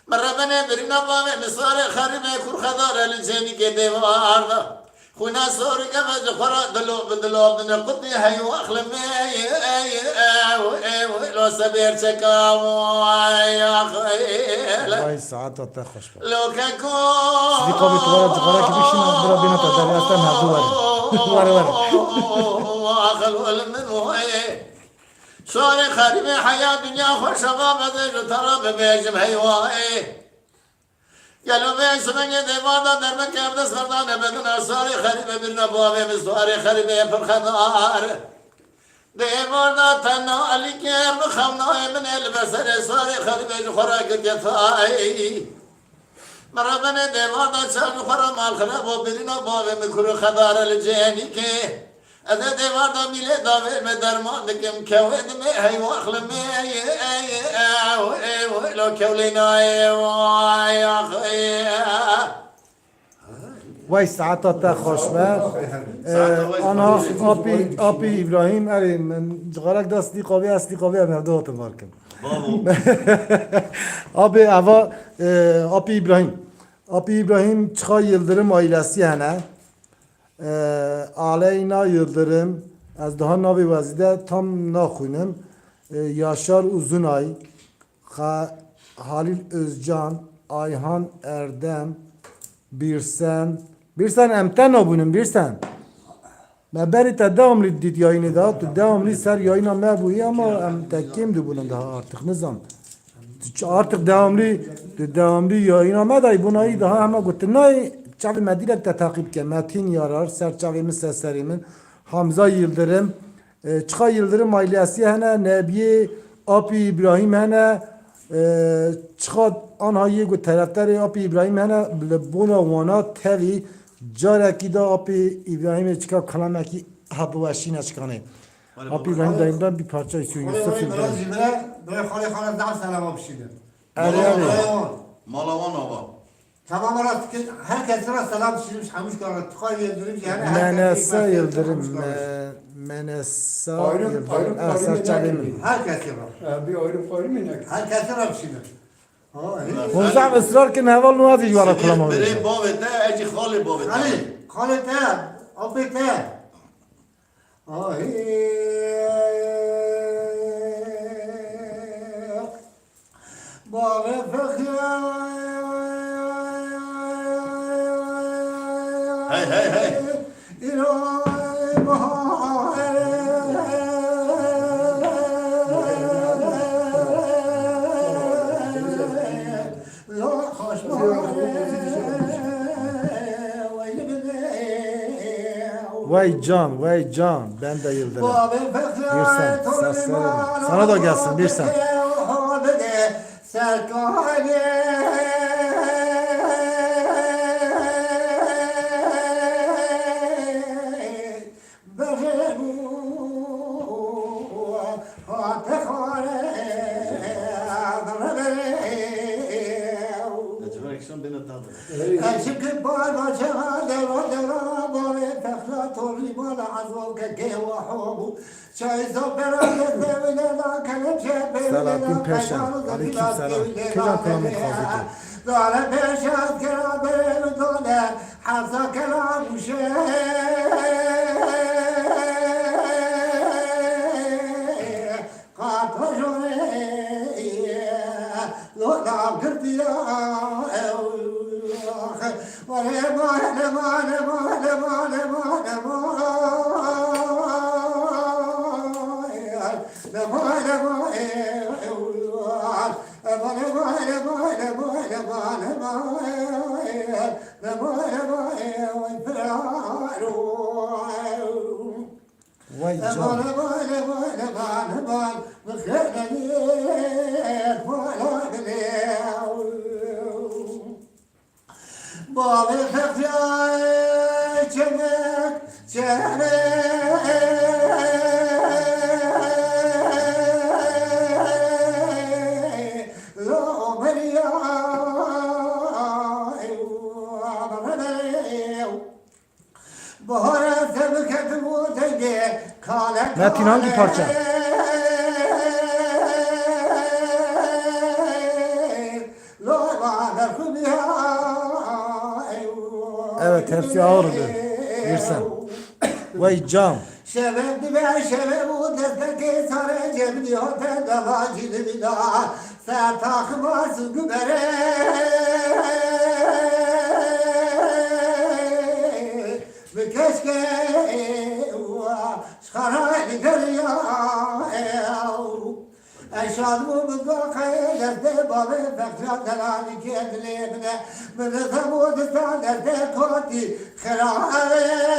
مرا بنه برین باوی مسوار خریبه کرخدار لجنی که دیوار دا خونا سوری که مجد خورا دلو بدن قدی هیو اخلم لو سبیر چکاو وای ساعت تا خوش با لو ککو صدیقا بی توارا جغارا که بشین برا بینا تا داری هستن هدو وره خلول من وهي صار خريب حياة دنيا خوش غابة ترى ببيجم هيواي قالوا بيش من يدفادا در مكاب دس فردان بدنا صار خريب بالنبوة بصار خريب بالخضار دیواردا تنها علی کرد خمنای من البسر صار خريب الخراق الجفاي مرا من دیواردا چند خورا مال خراب و برینا باوی مکرو خدار الجانی که اده دیواردا میله داوی میں درمان دکم کوید میں هی واخل میں لو کولینا وای اخی وای ساعت تا خوش با آنها آپی ابراهیم اری من جغارک دا صدیقاوی هم هفته هاتم بارکم آپی ابراهیم چخا یلدرم آیلسی هنه علینا یلدرم از daha navi vazide tam naxunim Yaşar Uzunay Halil Özcan Ayhan Erdem Birsen emten abunum Birsen ben beri te devamlı dit yayını da devamlı ser yayına mebuyi ama em tekimdi bunun daha artık nizam artık devamlı yayına meday bunayı daha ama guttunay çavi medirek de takip ke Metin Yarar serçavimiz seslerimin Hamza Yıldırım Çıka Yıldırım ailesi hene Nebiye Api İbrahim hene çıka anhayı gu taraftarı Api İbrahim hene buna wana tevi careki da Api İbrahim'e çıka kalamaki habuvaşine çıkanı Api İbrahim dayımdan bir parça istiyor Yusuf İbrahim برای خاله خاله دعم سلام بشیده مالوان آقا تمام را که هر کسی را سلام بشیدیم همش کار تخای یلدریم yani Menesa Yıldırım Menesa Yıldırım Eser Çalim her kesi را bir ayrım ne? her kesi را بشیده Muzam ısrar ki neval nuhati jvara kulama بری باوته اجی خالی باوته خاله خاله تا آبی تا بابا فخر هی Vay can ben de Yıldırım. Birsen, seslerim. Sana da gelsin, Birsen. Ecvar akşam beni tadı. Çünkü bana çağır devra böyle fekla torli bana azval ke vahubu çay zobera devle la kalem Selahattin Perşem. Aleyküm selam. Kıcan Kılam'ın hazreti. Dale peşat kera benim dole hafza kelam Vay can. Baba fekya çemek çemek lo meriya bahara sebket bu denge kale Metin hangi parça? Evet hepsi ağırdı. Birsen. Vay can. Şevem be şevem desteki sare cebni hotel davacili bila sen takmasın gübere ve keşke şkaraylı derya Eşadımı mızrakayelerde balı fekra delali kendilebine Mınızam o dizalerde koti khirare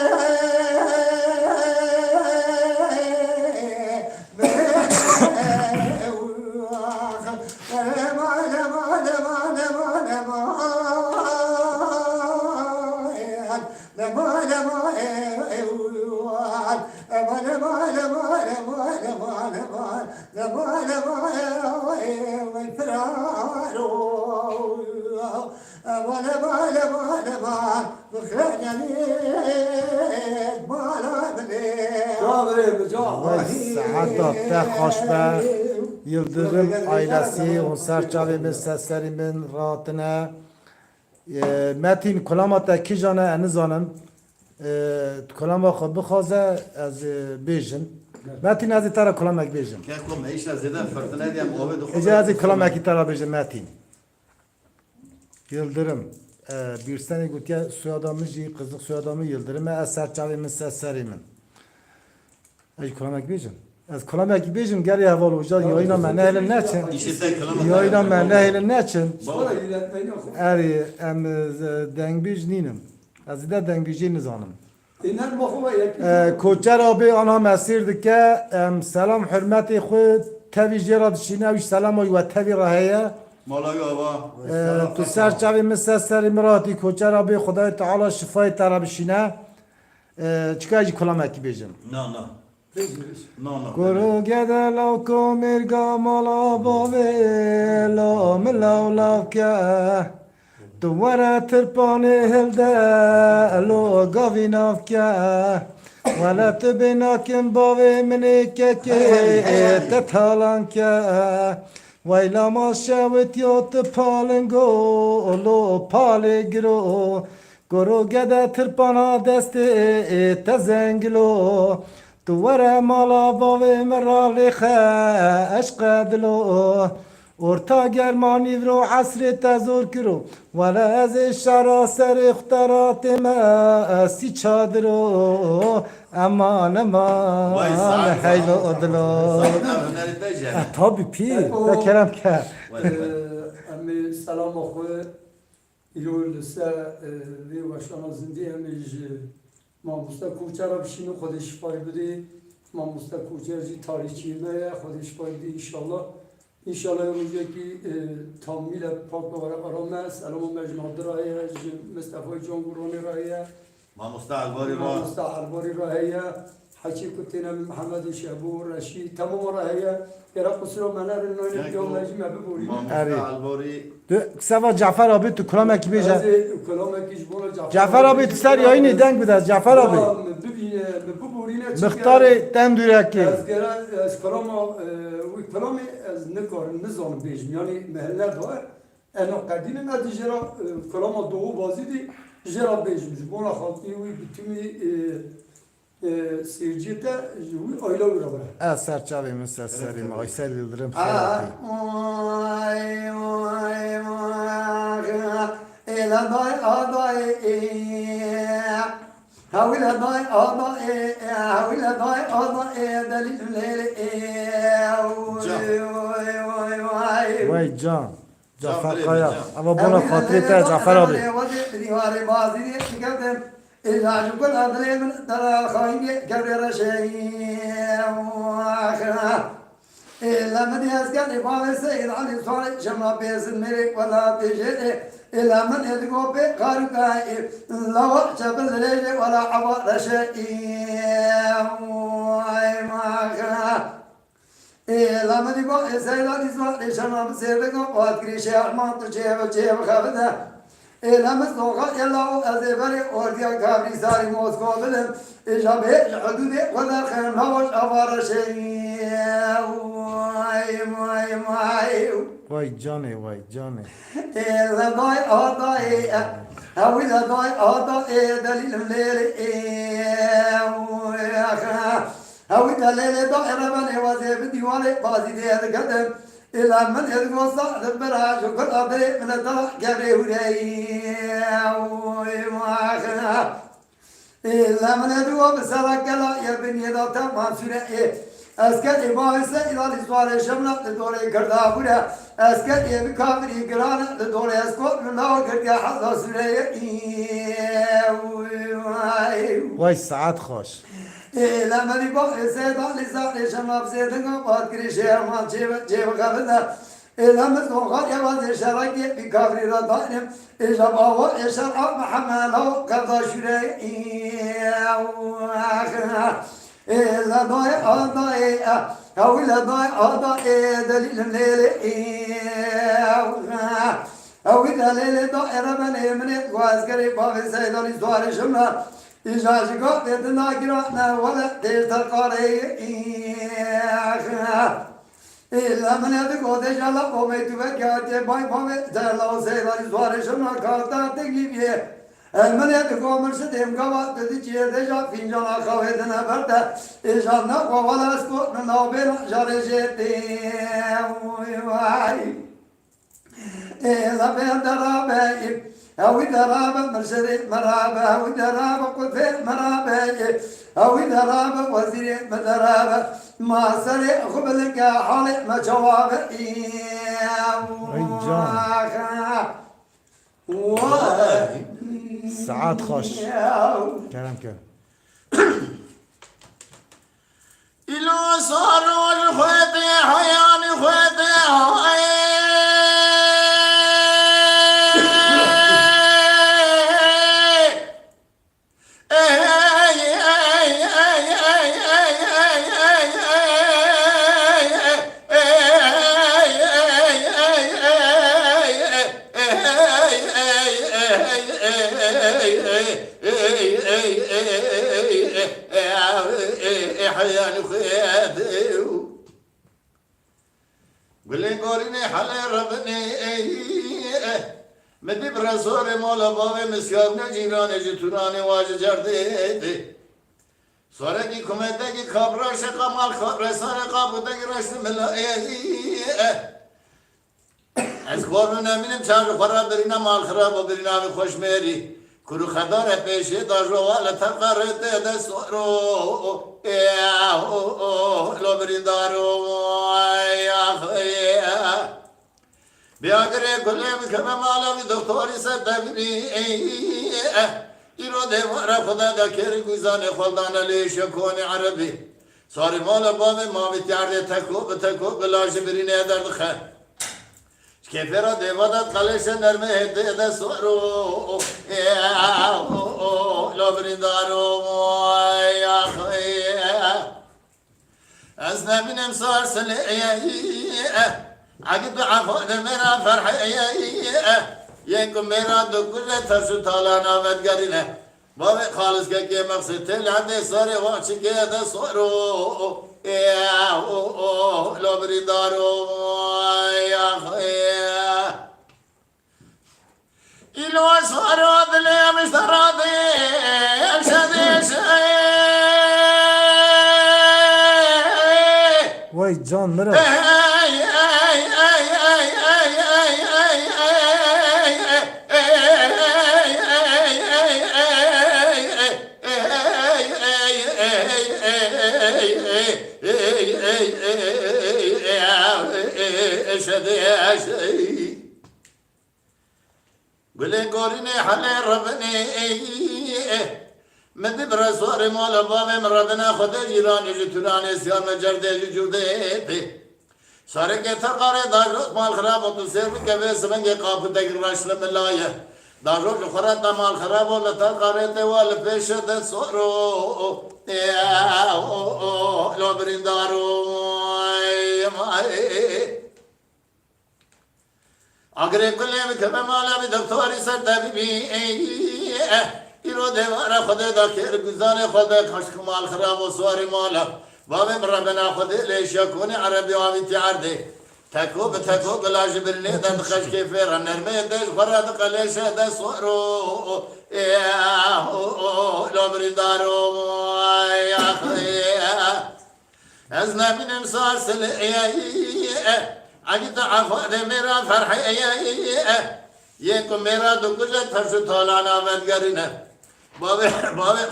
Vay saatte hoşbe. Yıldırım ailesi, on serçavimiz, seslerimin rahatına. Metin kulamata ki jana enizanım. Kulama xo bixwaze ez bêjim. Metin ez tara kulamek bêjim. Kekom eşya zeden fırtına diyem ovi de Ece ez kulamekî tara bêjim Metin. Yıldırım. Bir sene gotiye soyadamı jî kızlık soyadamı Yıldırım. Ez serçavimiz, seslerimin. Ez kulamek bêjim. Ez kulamek bêjim geriye heval hoca yayına me nehelin neçin. İşte kılama. Yayına me nehelin neçin. Sonra iletmeyin yok. Eri em dengbêj nînim. Ez de dengbêjî nizanım. İner bakıma yek. Koçer abi ana mesir dike selam hürmeti xwe tevî jêra dişîne ew selam ve tevî raheye Malay ava. tu serçavê min serserî miratî koçer abi Xudayê Teala şifayê te re bişîne çika jî kulamekî bêjim. Na na. Na na. Guru gede lav ko mirga mala bavê la milav lav ke tu were tirpanê hilde lo gavî nav ke wele tu bênakin bavê minê kekê te talan ke weyla ma şewitiya tu palingo lo palê giro guru gede tirpana destê te zengilo tu were mala bavê min ralêxe eşqe dilo Orta Germani vro asrê te zor kiro Wele ez ê şera serê xteratê me sî çadiro Eman eman heylo dilo Hüneri becer. Tabii pîr te kerem ke Emi selam oku. İlol se ve başlama zindi emi مامۆستا کوچەرە بشینە خودی شفای بدێ مامۆستا کوچەرجی تاریخچیمەیە خودی شفای بدێ ئینشاءالله ئینشاءالله ڕۆژێکی تامیلە پاک ئارامە سەلام و مەجموعە درایە مستەفای جۆن گوڕۆنی ڕایە مامۆستا ئەلباری ڕا مامۆستا ئەلباری ڕایە حەچی کوتێنە محەممەدی شەبوو ڕەشید تەمام ڕایە ئێرە قوسرۆ مەنەرن نۆنی پیاو مەجمە ببووری مامۆستا ئەلباری سوا جعفر آبی تو کلامکی بیجه کلامێکیش بۆڵە جعفر آبی تو سر یاینی دنگ بده جعفر آبی ببینە ببوورینە مختار دم دوریکی از کلامی از نکارم نزانم بیشم یعنی محله داره انا قدیم ندی جرا کلام دو بازی دی جرا بیشم جبونا خاطی وی بتومی سیرجیته جوی آیلا رو بره از سرچاوی من سرسریم آقای سر یلدرم خیراتی هاولا باي آبا هاولا باي آبا دلیل لیل وای جان جعفر قایا اما بنا خاطری تا جعفر آبی دیوار بازی کردم إذا شكل أدري من ترى خايني كبر شيء إلا من يسكن إمام السيد علي صالح شما بيس الملك ولا تجري إلا من يدقو بقارقا لو شبل ليش ولا عبر شيء إلا من يقول السيد علي صالح شما بسيرقو واتكري شيء أحمد تجيب خبده إلا مصدوقا يلا أزبري أورجا كابري ساري موسكو بلم إجابة حدود وذا خيم هوش أفار شيء وای جانه وای جانه إلا ضاي أضاي أولا ضاي أضاي دليل الليل أولا الليل ضاي ربني وزيب ديوالي بازي دي القدم إلا من يدقو صاحب برا شكر أبري من الدرع قبري وري إلا من يدقو بسرق لا يبني ذا تمام سورة أسكت إمام سيد الإسوار شمنا لدوري كردا برا أسكت إمام كامري قرانا لدوري أسكت من الله كردا حظا سورة وای ساعت خوش لما يبغى يزيد على زاد شمال زيدنا بعد كل شيء ما جيب قبلنا لما تقول يا ولد شرقي بكافر ردانم إذا بابا يشرع محمد لو قضى شرعي إلا ضايع ضايع أو إلا ضايع ضايع دليل الليل أو إذا ليل ضايع ربنا من واسكري باب سيد الإسوار شمال إجازة بدنا قرأنا ولا تلقاري إلا من يدقو دجالا قومي توكيات باي باي دلو سيداري زوارشنا كارتا تقليبيه من يدقو مرشدهم قوات تدجي دجا فينجانا خويدنا بردا إجانا ولا اسكوت من لو بين جارجيتي إلا بين درابي أو درابة مرشد مرابة أو درابة قدر مرابة أو درابة وزير مدرابة ما سرع قبلك حالي ما جواب ساعات خوش كلام كلام إلو صاروا الخوتي حياني خوتي حياني خيادو قولي قوليني حالي ربني مدي برسول مولا بابي مسيابنا جيراني جتوراني واجه جردي سوركي كوميتاكي خبرا شقا مال خبرا سارا قابوتاكي رشت ملائي از قولنا منم چاق خراب برينا مال خراب و برينا بخوش ميري کرو خدار پیشه داجوال تقرد دستورو لو بریندارو بیا گره گلم کم مالم دکتری سدبری ایرو دیوارا خدا دا کری گوزان خلدان لیش کونی عربی ساری مالا باب ما بیتیارده تکو بلاش برینه درد خیر کفرا دیوادات قلش نرمه هده ده سوارو لابریندارو یا خیر از نبینم سار سلیه عقب عفاد میرا فرحیه یکم میرا دو کله ترشو تالا نامدگرینه باب خالص که مقصد تلعده ساری واچی که ده سوارو لابریندارو یا خیر ایلو سوارو دلی مشتراده امشده وای جان مرا قولي قوليني حلي ربني مدي برسوار مال بابي مرادنا خد جيران جتران سيار مجرد جودي ساري کے تقاري داروت مال خراب وتو سير كبه سمنگي قاف دك راشل ملايه داروت خرات مال خراب ولا تقاري توال پیش د سورو لو بريندارو اگر کلی میں کبه مالا بھی دکتوری سر طبیبی ایرو دیوارا خدا دا خیر گزان خدا خشک مال خراب و سواری مالا بابم ربنا خدا لیش یکونی عربی و آمیتی عرده تکو بتکو گلاش برنی دند خشک فیرا نرمه دیش خراد قلیش دا سوارو لو بریدارو یا خیر از نبینم سار سلیه عقد عفاد میرا فرحیه یکم میرا دو کجا ترشو تالانا مدگرینه بابی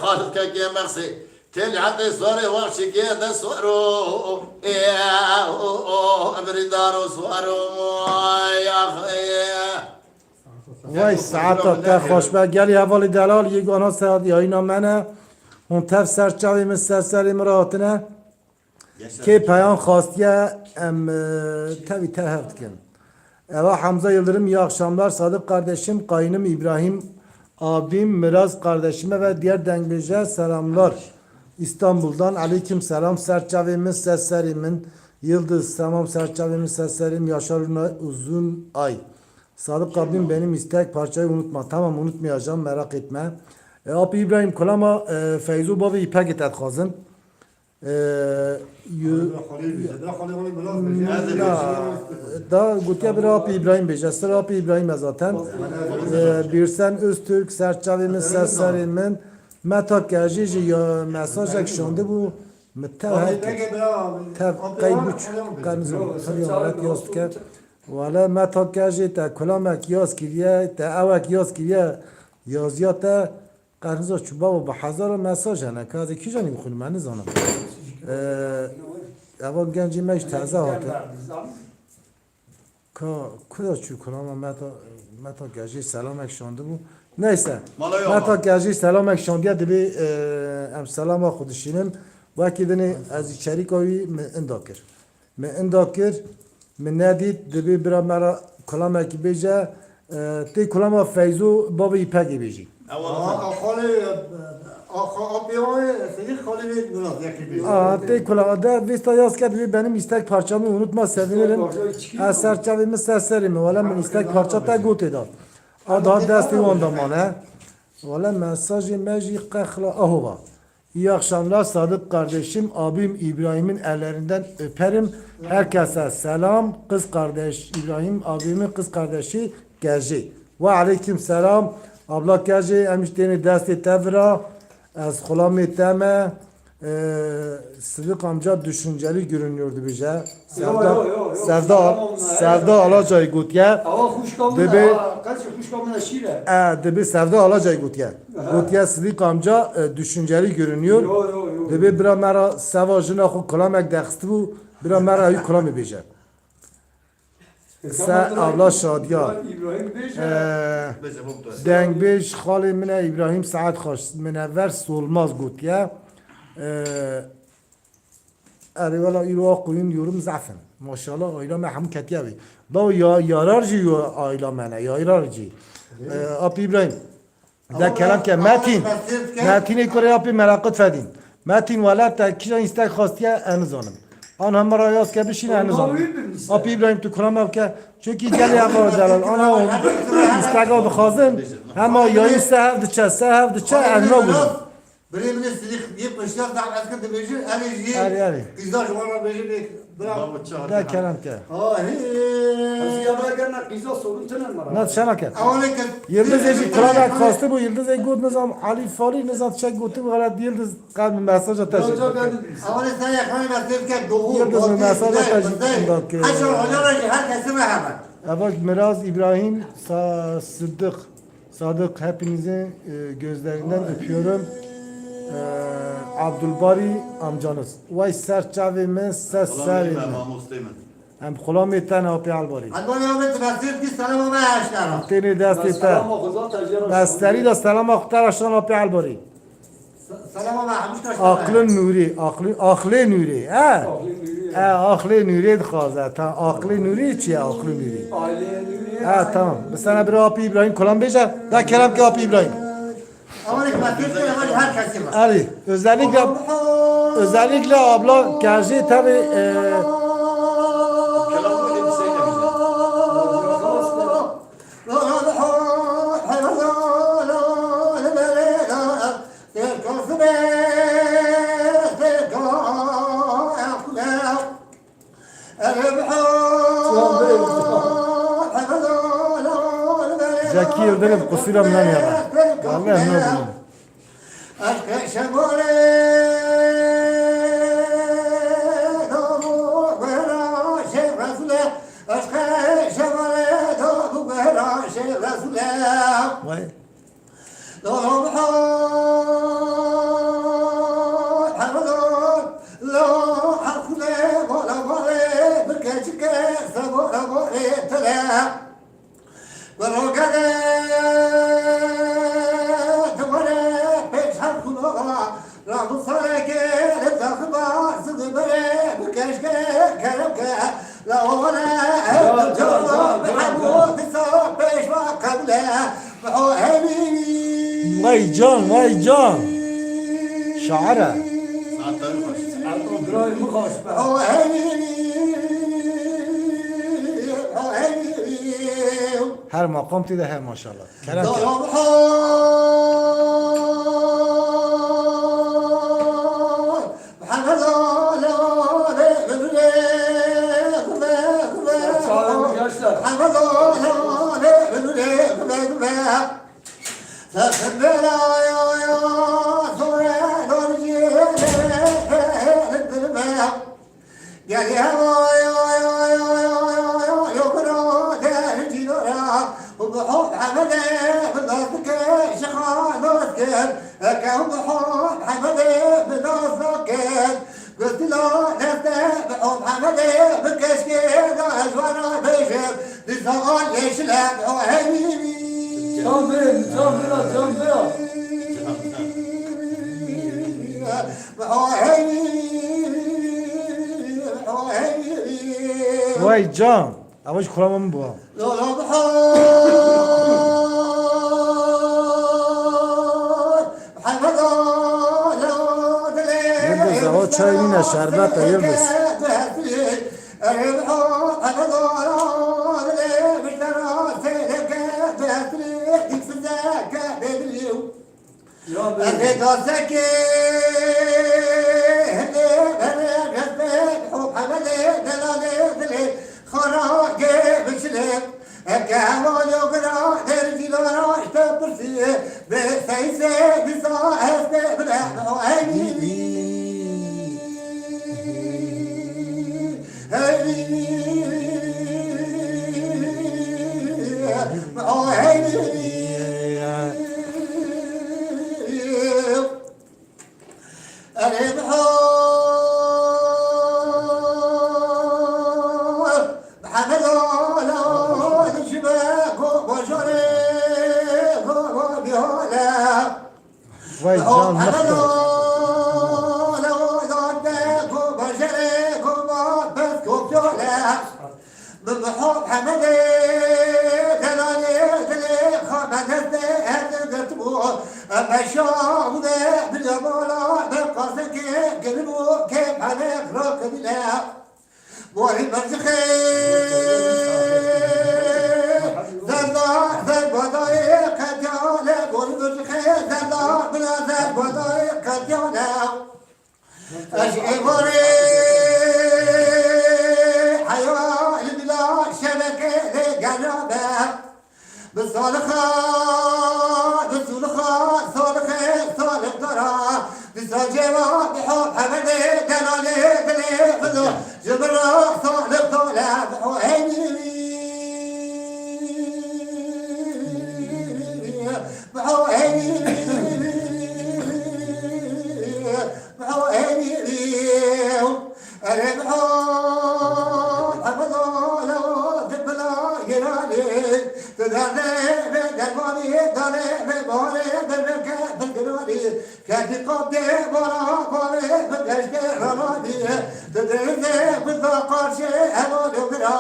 خالد که مقصی تل حتی سواری وقشی که ده سوارو امریدارو سوارو یا خیه وای ساعتا تا خوشبه گلی حوالی دلال یگانا ساعت یاینا منه اون تف سرچاوی مستسری مراتنه که پیان خواستیه ام tabi heft kim. Eva Hamza Yıldırım iyi akşamlar. Sadık kardeşim, kayınım İbrahim, abim Miraz kardeşime ve diğer dengbece selamlar. İstanbul'dan aleyküm selam. Serçavimin seslerimin Yıldız tamam serçavimin seslerim Yaşar Uzun Ay. Sadık abim benim istek parçayı unutma. Tamam unutmayacağım merak etme. Abi İbrahim kulama Feyzu baba ipek etet khazın. Da gutiya bir Rapi İbrahim becer. Rapi İbrahim zaten. Bir sen Öztürk serçavimin seslerimin meta kerjici ya mesajek şonde bu metahet kaybuç kanzo tabiat yostke wala meta kerji ta kulamak yos kiriye ta avak yos kiriye yaziyata kanzo çuba bu hazar mesaj ana kaze ki jani bkhun mani zanam اول گنجی میش تازه هاته که کدا چی کنم متا گنجی سلام اکشانده بود نیسته متا گنجی سلام اکشاندیه دبی ام سلام خودشینم و اکی دنی از شریکایی من انداکر من ندید دبی برا مرا کلام اکی بیجه تی کلام فیزو بابی پگی بیجی tek kulağında vista yaz ki benim istek parçamı unutma sevinirim. Serçavimi seslerimi valla ben istek parça da gut eder. Daha desti ondan bana. Valla mesajı meci kahla ahova. İyi akşamlar Sadık kardeşim, abim İbrahim'in ellerinden öperim. Herkese selam. Kız kardeş İbrahim, abimin kız kardeşi Gerci. Ve aleyküm selam. Abla Gerci, emişteni desti tevra. Az kulağımı teme Sıdık amca düşünceli görünüyordu bize. Sevda alacay gutye. Debi Sevda alacay gutye. Gutye Sıdık amca düşünceli görünüyor. Debi bira mera seva jina xu kulamek dexsti bu bira mera yu kulamı bize. سه اولاد شادیا İbrahim Beş. Bece bu da. دنگ بیش خالی منه ابراهیم سعد خوش منه ور سولماز گوت یا اره والا ایرو قوین یورم زعفن ماشاءالله آیلا من همون کتیه بی با یا یارار جی یا آیلا منه یا یارار جی آپ ابراهیم ده کلام که متین کره آپی مراقت فدین متین ولد تا کجا اینستک خواستیه انزانم آن هم را یاد که بشین انزانم آپی ابراهیم تو کنم که چونکی گلی اقا جلال آن هم اینستک ها بخوازم همه یا این سه هفت چه انرا بودم بریم نستریخ یه پشتیار دعم از کرده بیشتر علی علی، علی. قیزدار شما را بیشتر برام ده کلام که Ya ben kıza sorun tenen var. نه شما که اولی که Yıldız Eci Kıranak خواسته bu Yıldız Eci گفت نظام علی فاری نظام چک گفته bu غلط Yıldız قبل مساج تشکر اولی سعی کنیم مسئله که دوغو Yıldız mesaj تشکر که هشت هزار هر کسی محمد Evvel Miraz İbrahim Sadık hepinizin gözlerinden öpüyorum. Abdülbari amcanız. Vay serçavimiz ses Ulan serimi. benim Mahmut Süleyman. Hem kulamet tane api albari. البانی آمد مسئله که سلام ما هشترا Teni desti te. Desteri de selam aktar aşan api albari. سلام ما همش کاشت Aklın nuri, aklı nuri. Ha? Aklı nuri dikhaze. Ta aklı nuri çiye aklı nuri. Ha tamam. Mesela bir api İbrahim kulan becer. Da kelam ki api İbrahim. اولی که مسئله که اولی هر کسی var Ali özellikle abla gerçi tabi Kelam bu dedi şey demişler. Zeki Yıldırım kusura mı lan ya? Vallahi ne bileyim. Aşk şemale doğu vera şev rasule aşk şemale doğu vera şev rasule Vay. doğu hamadon lo hakule bola bole bir keçike sabora bole tele Barokade duvare peşar kulağa Rabu sareke zakba sıdıbare bu keşke keremke la ona evcala behamu tisa peşva kable o hemi Vay can. Şaara. Saatleri başı. İbrahim hoş be. o hemi Her makam tide her maşallah. Kelam ki. Gel ya وبحب حمدي بنصك شخانك كم بحب حمدي بنصك قلت له نفسي بحب حمدي بكشكي أجوانا بشر لسان يشلب وهيني Can biraz. Vay can. Avaş kuramam bu. Yıldız o çayını şerbet de Yıldız. بالحب حمدي دلالي دلي خمدت هذا قلتبو أما الشعب ذا بالجمالة بالقصد قلبو كيف عليك روك بلا بوري مرزخي زلا زل بداي كتيانا بوري مرزخي زلا بلا زل بداي كتيانا أشعي بوري حياة البلا شبكة لقلبه بالصالخة بالصالخة صالخة صالخ درا بالسجوة بحب حمدي دلالي دلي خذو جبرا صالخ طالع بحويني بحويني بحويني الربحون حفظوا له دبلا يراني تدرني بدرباني داري بباري بالمكة بالقراني كاتي قبضي برا باري بالقشق رماني تدرني بالذاقار شيء أمون وقرا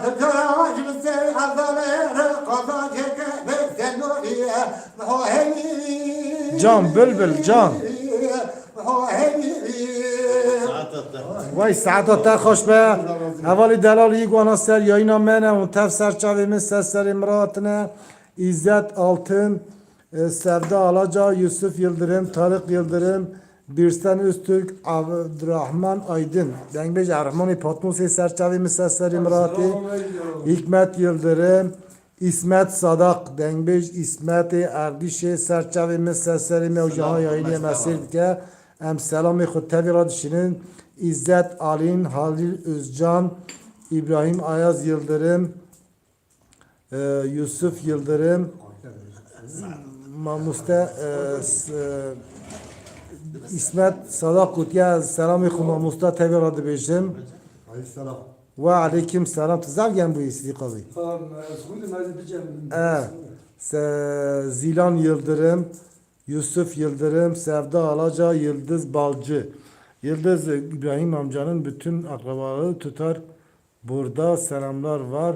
تدراج بالسي عبدالي رقضا جيك بالسنوني محوهي Can bülbül can. Vay saat ta خوش به حوالی دلالی گوانا سر یاینا منه و تف سرچاوی من سر امراتنه İzzet Altın, Sevda Alaca, Yusuf Yıldırım, Tarık Yıldırım, Birsen Öztürk, Abdurrahman Aydın. Dengbej Arhmani Patmusi Serçavi Misasser İmrati, Hikmet Yıldırım, İsmet Sadak, Dengbej İsmet Erdişe Serçavi Misasser İmrati yayını meselke. Em selamı xuttevi radişinin İzzet Alin, Halil Özcan, İbrahim Ayaz Yıldırım, Yusuf Yıldırım, Mamuste İsmet Sadak Kutya selamı xu Mamuste tevi radibejim Aleyhisselam. ve aleyküm selam. Tzav gen bu isli qavi. Zilan Yıldırım, Yusuf Yıldırım, Sevda Alaca, Yıldız Balcı. Yıldız İbrahim amcanın bütün akrabaları tutar. Burada selamlar var.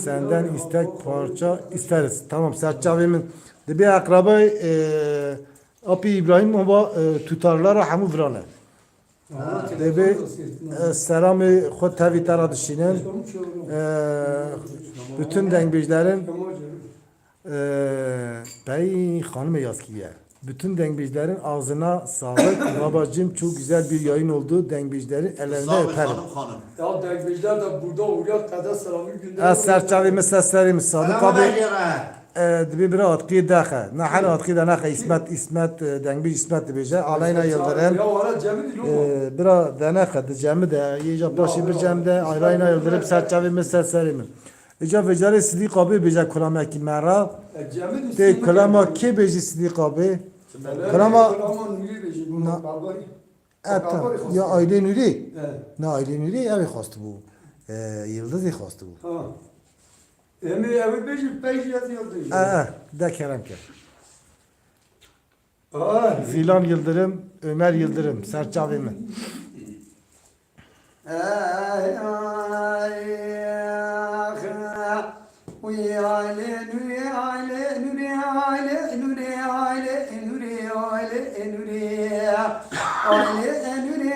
Senden istek parça isteriz. Tamam Serçavimin. De bir akraba Api İbrahim ama tutarlar hamu vrane. De bir selamı xod tevi tara dişinin. Bütün dengbejlerin bey hanım yazkiye. Bütün dengbejlerin ağzına sağlık. Babacığım çok güzel bir yayın oldu. Dengbejlerin ellerine Zahmet öperim. hanım. Ya denkbejler de burada uğrayıp kada selamı gönderiyor. Serçavi meseslerim Sadık Selam abi. aleyküm. Dibi bir atki daxe. Nahal atki da naxe İsmet Dengbej İsmet dibije. Alayna Yıldırım. Ya valla Cemil değil mi? Bira denexe de cemi de. Yeca başı bir cemde. Alayna Yıldırım Serçavi meseslerim. İca vecari Sidik abi bije kulamaki mera. Cemil De kulama ki beji Sidik abi. Kulama Etta ya aile nuri. Ne aile nuri evi xastı bu. Yıldızı xastı bu. Ha. Emi evi beş yazıyordu. De kerem ke. Ay. Zilan Yıldırım, Ömer Yıldırım, Serçavi mi? Ay ay Nuri aile Nuri aile Nuri aile Nuri aile Nuri aile Nuri aile Nuri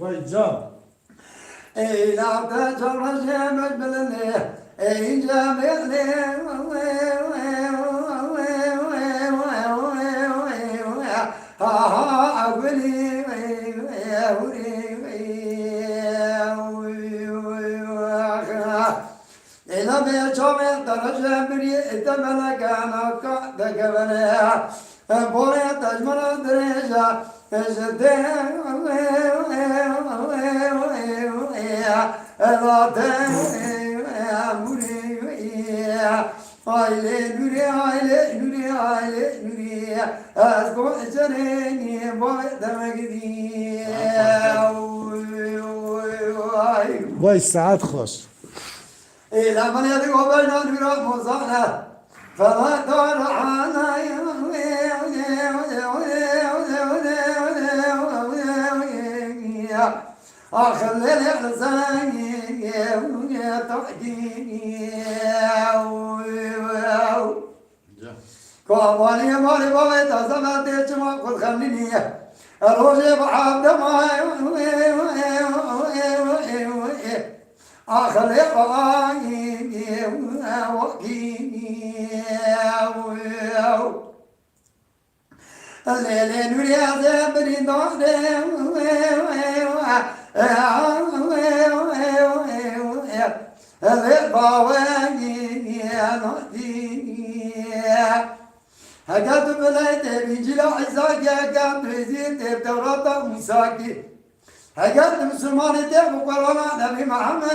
Vay can. Ey lafta çalışamaz bilene ey camiyle ha ha agli ela be çame tarajam bir etemela kana ka da gavana bore tajmana dereja ezde aile nuri aile nuri aile nuri az go ecreni boy demek diye Vay saat hoş. ela man yadı gobernan bir mozana فلا دار عنا آخر الليل عزاني كوالي مالي بابي تزمت تجمع كل خليني الوجه بحب دماي آخر يبغاني الليل نوري عذابني هكذا بلايت بيجلا عزاك يا كام بريزيت تورطة مساكي هكذا مسلمان تبو قرآن نبي محمد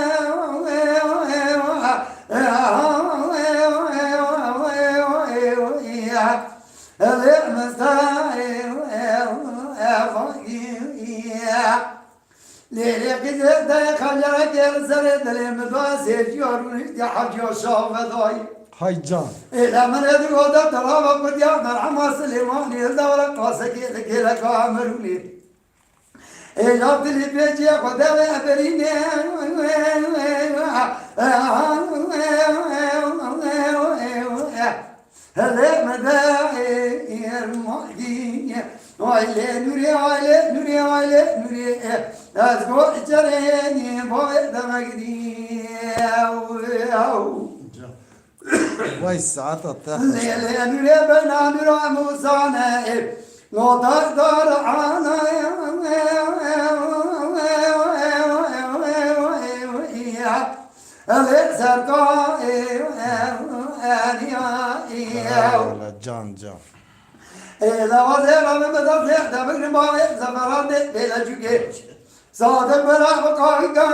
ليلي قزيت خجرت الزرد لمدواسي جورني يا حج وشوف ذوي Hay can. إذا من يدعو ترى وقد يعمل عما سليمان يدور قاسكي ذكي عمروني إذا تلي بيجي قدام أبريني هذا مداعي المعدي وعلي نوري وعلي نوري وعلي نوري أذكر جريني بوي دمجدي Vay saat atta. ليلي نوري بنا نورا موسانا لو دار عنا Can can. إذا وزير من بدر دمر ما زمران بلا جوجي صادق بلا بقايا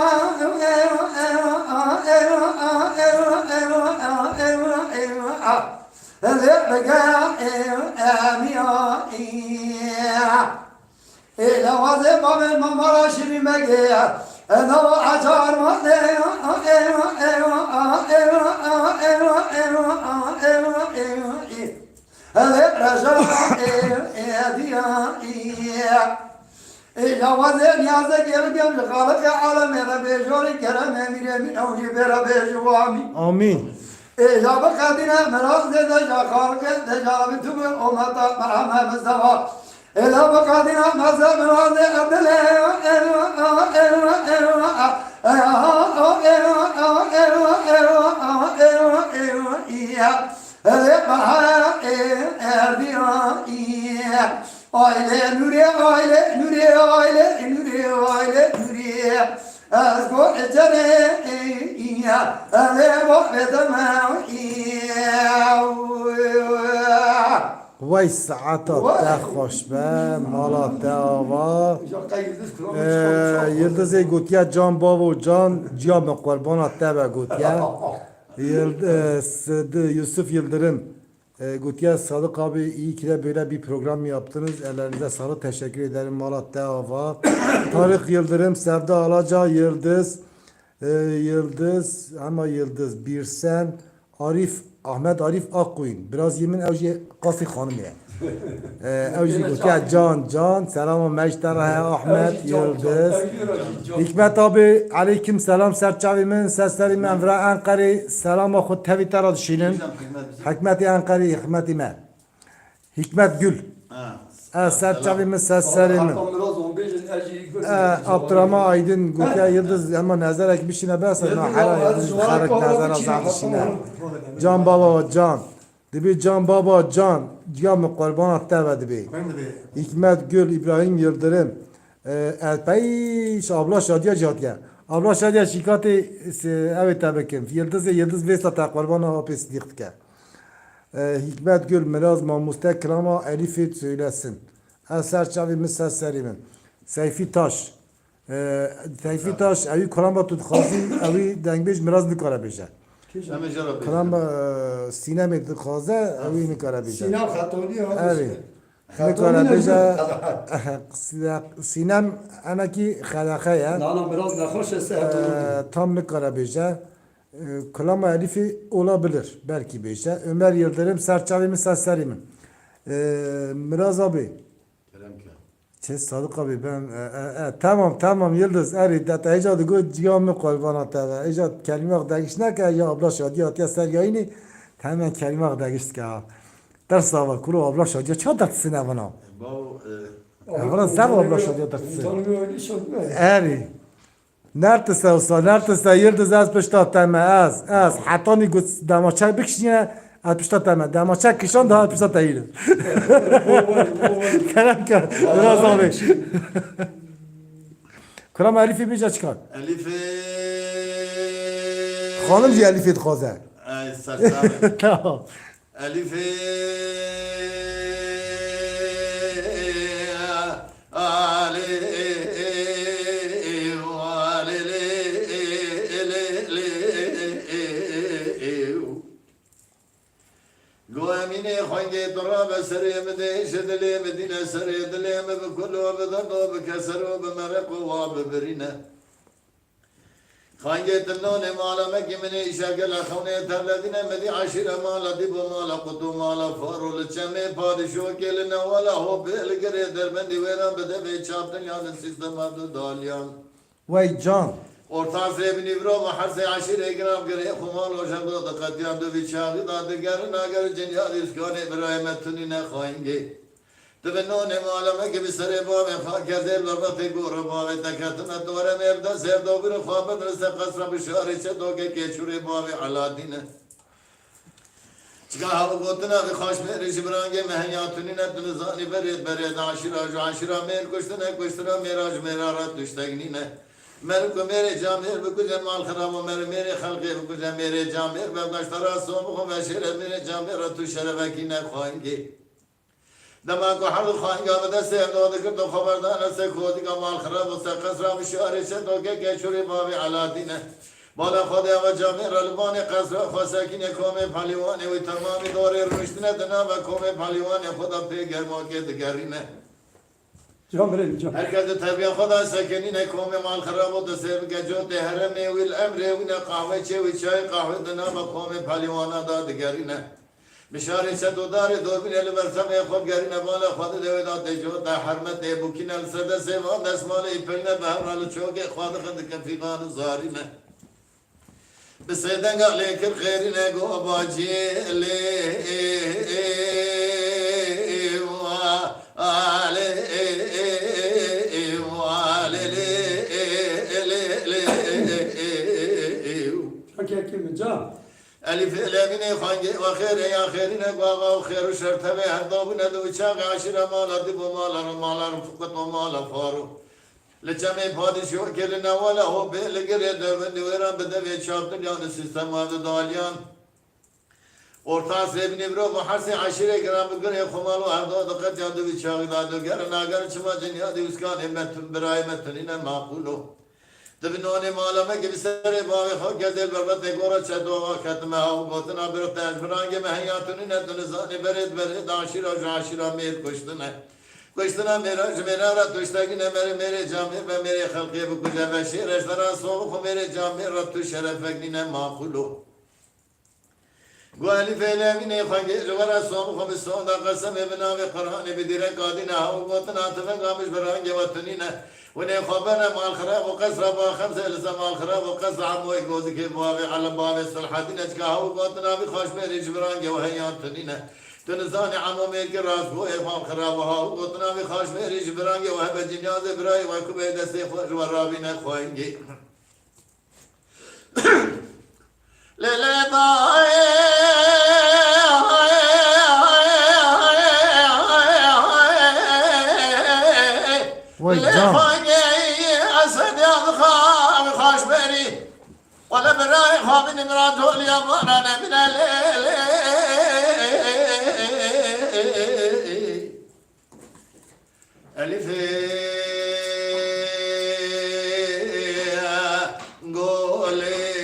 إذا وزير من مراشي مجيء أنا وعجار ما إذا وزن يا زكير قبل خالق عالم ربي جوري كرم أمير من أوجي بربي جوامي Amin. إذا بقدنا مراز دجا خالق دجا بتوب أمتا مرحمة مستوى إذا بقدنا مزا مراز عبدال Aile nuri aile nuri aile nuri aile nuri azgo ecere iya ale bo bedama Vay saat atta hoş be. Mala tava. Yıldız'ı gutiya can bavo can ciyam kurban tava gutiya. Yusuf Yıldırım Gutiya Sadık abi iyi ki de böyle bir program yaptınız. Ellerinize sağlık. Teşekkür ederim. Malatya Hava. Tarık Yıldırım, Sevda Alaca, Yıldız, Yıldız ama Yıldız, Birsen, Arif, Ahmet Arif Akkoyun. Biraz yemin evci Kasık Hanım ya. Evci Gutiya Can, selam Meşter Ahmet, Yıldız. Hikmet abi, aleyküm selam. Serçavimin seslerimi Envra Ankara. Selam akut teviter adışının. Hikmet-i Ankara, Hikmet-i Hikmet Gül. Serçavimin seslerimi. Abdurrahman Aydın, Gutiya Yıldız ama nazarek bir şeyine versen. Hala Yıldız yukarık nazar azadışına. Can Baba Can. Dibi Can Baba Can. Ciyam kurban hatta ve dibi. Hikmet Gül, İbrahim Yıldırım. Elpeyiş abla Şadiye Catiye. Abla Şadiye şikati evet tabii ki. Yıldız Vesata kurbanı hapis dikti. Hikmet Gül Miraz Mamuste Krama Elif'i söylesin. Eser Çavimiz seslerimin. Seyfi Taş. Seyfi Taş evi Kur'an'ba tut khazi evi dengbej Miraz nikara beje. Kur'an'ba sinemi tut khazi evi nikara beje. Sinem Hatoni ya. Evet. Nikara beje. Sinem anaki khalaka ya. Nana biraz nahoş ise. Tam nikara beje. Kulama Elif'i olabilir. Belki beşe. Ömer Yıldırım serçavimi seslerimi. Miraz abi. Kerem ki. Sadık abi ben tamam Yıldız eri data ecad go ciyamı kalbana tava ecad kelime değişne ki ya abla şadiya ya ser yayını hemen kelime değişti ki dersava kuru abla şadiya çat dertsine bana Bu Avran sen abla şadiya dertsine Tanımıyor öyle çok mu? eri nertese olsa nertese Yıldız az pişta teme az hatani gut damaçay bikşine az pişta teme damaçay kişan daha pişta teyir Kerem ki biraz abi Kur'an Elif'i bir çıkar. Elif'i... Hanım diye Elif'i txaze. Ay saçlarım. Tamam. Elif'i... Ali... Goemine hangi dora besrem de şedle medine sere dile me kullu bedado be keseru be merqu wa be berine hangi dillone malame kimine işagel khone terledine medi aşire mala dibu mala kutu mala farul çeme padişo keline wala ho bel gere derbendi vera bede be çaptın yani sistem adı dalyan Vay can. Orta sebin ibro ve harse aşire gram gere kumal o jando da katyan do biçağı da diğer nagar cenyal iskane İbrahim'tününe hangi Tevno ne malame gibi sere ba ve hakezel ve te goro ba ve takatna dore mevda sevdo bir khabet rse kasra bişare çe doge keçure ba ve aladine Çıka hava gotuna ve haşme rejibrange mehyatününe dünzani bered bered aşira mer kuştuna meraj merarat düştegnine Merko mere camir bu güzel mal kharam mere halqi bu güzel mere camir ve başlara sobu ve şere mere camir atu şerefekine khangi Dama ko halu khanga da se no de kto khabardan se khodi ka mal kharab se qasra mishare se to ke churi babi aladine Bala khode ve camir albani qasra khasakine kome paliwane ve tamam dore rüştine dana ve kome paliwane khuda pe germo ke digarine Can verelim can. Herkese tabiye Xuda sekenine kome mal kharabo da sev geco te hereme vil emre ve kahve çe ve çay kahve dana ve kome palivana da digarine Bişare se dodare do bin el versame khod garine bala khod de da dejo da harmet e bukin el sada sevan desmale ipelne behral çoge khod khad kefigan zarine Biseden galekir khairine go abaji le ale Hakiki mi can? Elif elemine hangi ve khire ya khirine gaga khairu şertebe her dabune de uçağı aşire maladı bu malar fakat o mala faru Lecame padişo geline wala o bel gire de veran bede ve çaptın yani sistem vardı dalyan Orta sebin ibro bu harse aşire gram gire khumalu arda da kat yandı bir çağda da gere nagar çıma dünya de uskan emmetun birayemetun ine maqulu Tebinone malame gibi sere bavi ha gezel berbat egora çedova katme ha gotna bir tecrange mehyatun ine dunzani bered aşira mer kuştuna merara tuştagine mere cami ve mere halqi bu kuca ve şereşlara soğuk mere cami rattu şerefekline maqulu Guali felemine hangi jvara soğuk ve sonda qasam ibna ve qur'an bi direk adina ha gotna atve gamış berange vatunine وني خبرنا مع الخراب وقصر با خمسة لسه مع الخراب وقصر عمو يقول كيف واقع على باب الصلحاتين اشكاه وقطنا بخش بير جبران وهيات تنينا تنزاني عمو ميك راس هو مع الخراب وقطنا بخش بير جبران وهب جنازة براي وكبي دسيف ورابين خوينجي لا Vay can. ولا براي خابن مراته اليوم انا من الف قولي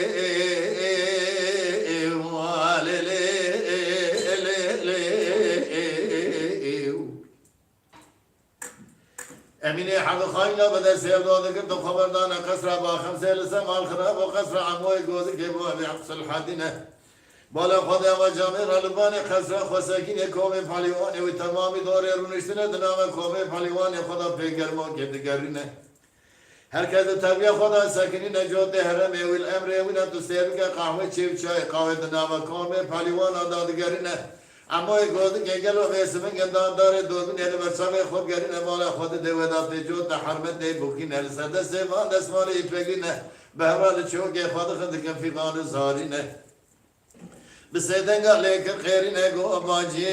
امینه حد خاینا بده سیب داده کرد و خبردان قصر با خمسه لسه مال خراب و قصر عموی گوزی که با ابی عقص الحدینه بالا خدا و جامعه رلبان قصر خسکین کوم پالیوان و تمامی دوره رونشتنه دنام کوم پالیوان خدا پیگرم و گدگرینه هرکس تربیه خدا سکنی نجات حرم و الامر و نتو سیب که قهوه چیب چای قهوه دنام کوم پالیوان دادگرینه اما گوزی که گلو ویسمن گندان داره دوبین یعنی برسامه خود گرینه بالا خود دیودات جو تحرمت دی بوکین السده سیمان دسمان ایپگینه به حوال چوک خود خود کفیقان زارینه بسیدنگا لیکن خیرینه گو باجی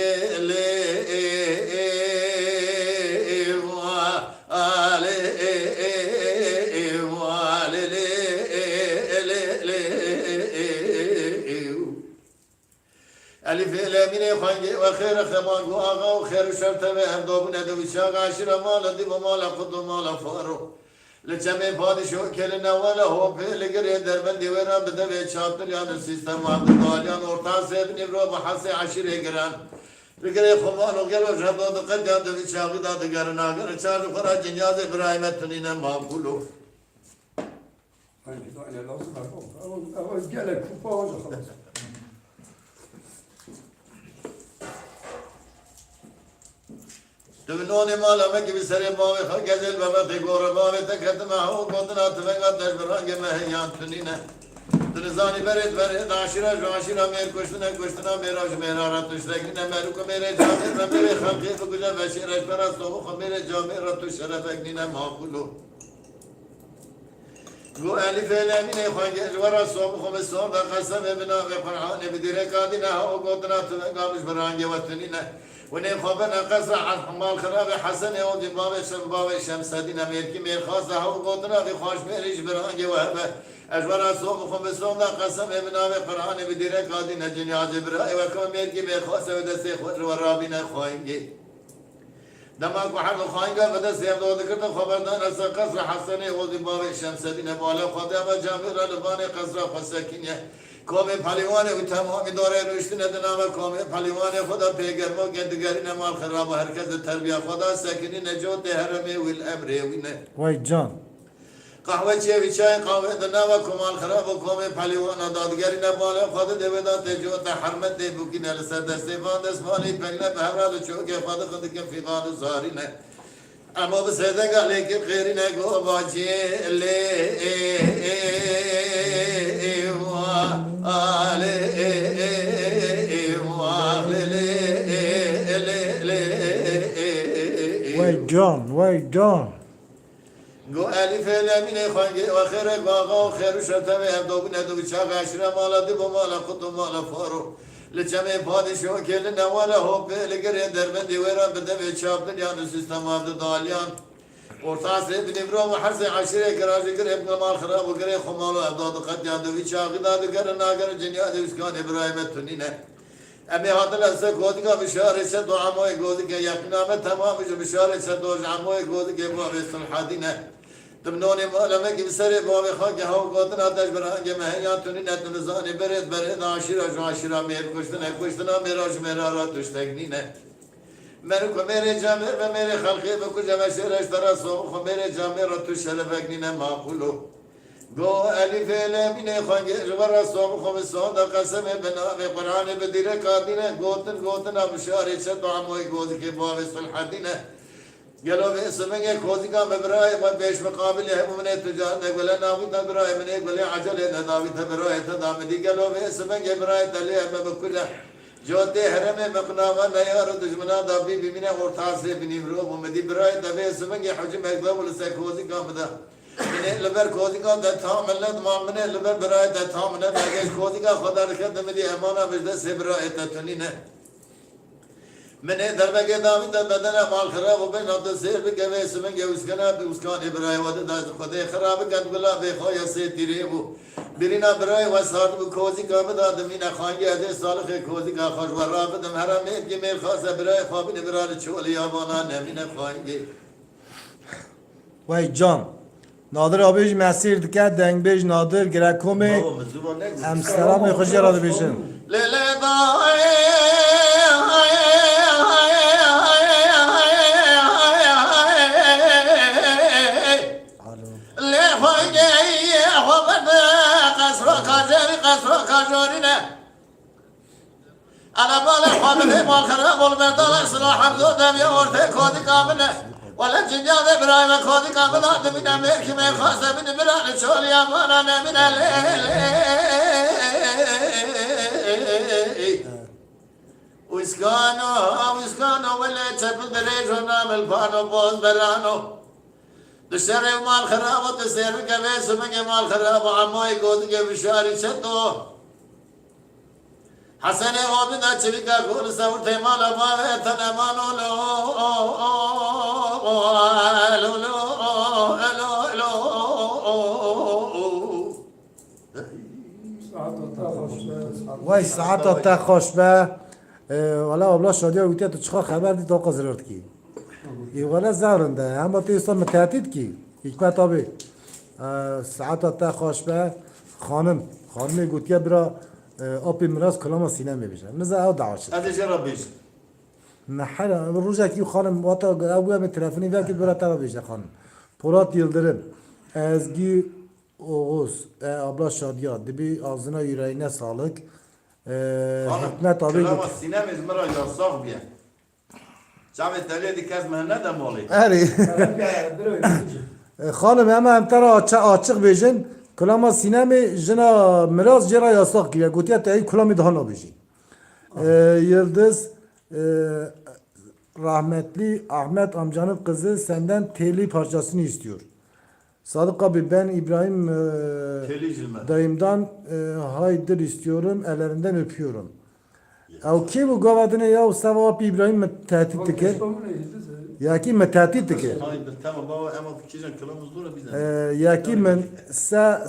الف الامين خانجي وخير خمان گو آغا و خیر شرط و هم دوبنه دو شاق عشر مال دی و مال خود و مال فارو لچمه پادشو کل نواله هو پیلگری دربندی ورا بده و چاپتر یان سیستم عبدالدالیان ارتا سیب نیبرو بحث عشیره گران بگره خمان و گلو شباد قد جاد و شاقی داد گرن آگر چار خورا جنیاز ابراهیم تنین مابولو اول گله کوپا خلاص تبنون مالا مكي بسري باوي خجل بمتي غور باوي تكت ما هو قدنا تفنغ تجبران مهيان تنينه تنزاني بريد عشرة مير كشتنا ميراج ميرارا تشركنا ملوك ميري جامير ميري خلقي فكجا بشير اشبرا صوبو خميري جامير تشرفكنينا معقولو گو الف الامین خانگی ورا صوب خمسون در قسم بنا و قرآن بدیره کادینا و قدنا تنگامش برانگی و تنینه و نه خبرنا قصر حمال خراب حسن و دباب شباب شمس دین امریکی میر خاصه و قدنا و خوش میریش برانگی و هبه اجورا صوب خمسون در قسم بنا و قرآن بدیره کادینا جنیاز برای و کم میرکی میر خاصه و دستی خود و رابین خواهنگی دماغ وحد خاينگا بده سيب دو ذكرت خبردان از قصر حسنه و دباب شمس دین بالا خدا و جامع رلبان قصر خسکینه کوم پلیوان و تمام دوره رشد ندنام کوم پلیوان خدا پیغمبر گندگرین مال خراب هرکس تربیه خدا سکنی نجات حرم و الامر وینه وای جان قهوه چه چای قهوه دنوا کمال خراب و کوم پلیوان دادگرین بالا خدا دیودات جو تحرمت دی بوکین السد استفاد اسمانی پگنه به همراه چوک خدا خود که فیقان زارینه اما بسیدنگا لیکن خیرینه گو باجی وای جان گو الف الامین خانگی و خیر باغا و خیر شرطه و هم دوبنه دو چاق عشره مالا دی و مالا خود و مالا فارو لچمه پادشو کل نواله هو پیلگری دربندی ورا بده و چاپتر یان سیستم عبدالدالیان ارتاس ابن ابراهیم حرس عشره کراجی گر ابن مال خراب و گر خمال و ابداد قد یاد و چاقی داد گر ناگر جنیاد اسکان ابراهیم تنینه امی حاضر است گودیگا بشاره شد و عموی گودی که یقینا تمامش بشاره شد و عموی گودی که با صلحادینه تمنون مالما کی بسر باب خاک ها گودن آتش برانگ مهیان تونی نتونزانی برید عاشرا میر کشتنا میراج میرارا تشتگنینه مرو کو میره جامر و میره خلقی بکو جمع شرش ترا صوب خو میره جامر را تو شرفگنینه معقولو گو الف الامین خانگی جبر صوب خو بسون دا قسم بنا و قرآن بدیره کادینه گوتن بشاره شد و عموی گودی که باب صلحادینه گلو به اسمنگ کوزی کا برای و بیش مقابل ہے من تجارت گله ناوی تا برای من گله عجل نداوی تا برای تا دامدی گلو به اسمنگ برای دلی میں بکل جوتے حرم مقناوا نیار دشمنا دابی بمینه ورتا سے بنی رو مدی برای دبی اسمنگ حجم اکبر سے کوزی کا مدا من لبر کوزی کا تام ملت مامن لبر برای تام نہ دگش کوزی کا خدا رکھت مدی امانہ بجد سے برای تنینه من دربگه داوید بدن مال خراب و بین عبد سیر بگه اسمن گه اسکنا به اسکان ابراهیم و داد خدا خراب کند گلا به خای سه تیره بو برینا برای و سات بو کوزی کا داد مینا خانگی از صالح کوزی کا خوش و رابط حرام کی میل خاص برای خوابین برای چولی یابانا نمینه خانگی وای جان نادر آبیش مسیر دکه دنگ بیش نادر گرکومه امسترام خوشی را بیشن لیلی جورینه انا بالي حاضر مال خراب والمردال اصلاح دودم يا ورثه كودي كامله ولا جنيا ابراهيم كودي كامله من امريكا ما خاصه من بران شولي امانه من الليل ويسكانو ولا تبل دريجنا بالبانو بوز برانو دشري مال خراب وتسير كبيس من مال خراب عموي كودي بشاري شتو حسن عابد چلیکا گور سور تیمال ماوه تنمانو لو لو لو لو وای ساعت تا خوش به ولی ابلا شادی اوتی تو چخار خبر دی تو قزرد کی ای ولی زارنده اما تو ایستان متحدید کی حکمت آبی ساعت تا خوش به خانمی گوتیه برا آبی مراز کلام سینه میبیشن نزا او دعوشت هذا جرب بيش نحن روزا کی خانم واتا ابویا می تلفنی وقتی برا تا بیشه خانم پولات یلدرم ازگی اوغوز ابلا شادیا دبی آزنا yüreğine sağlık حکمت آبی كلام السينما إزمرا يصاغ بيه شعب التالية دي كاز مهنة ده مولي اری خانم همه ترا açık بیشن کلام سینما جنا مراز جرا yasak ki گوتیا تایی کلامی daha نبیشی Yıldız rahmetli Ahmet amcanın kızı senden telli parçasını istiyor. Sadık abi ben İbrahim تالي جلمة dayımdan haydır istiyorum ellerinden öpüyorum. Ev ki bu gavadını ya sevap İbrahim mi tehdit dike? Ya ki mi tehdit dike? هاي بالتمام بابا أما كيجان كلام زورة بيزن Ya ki men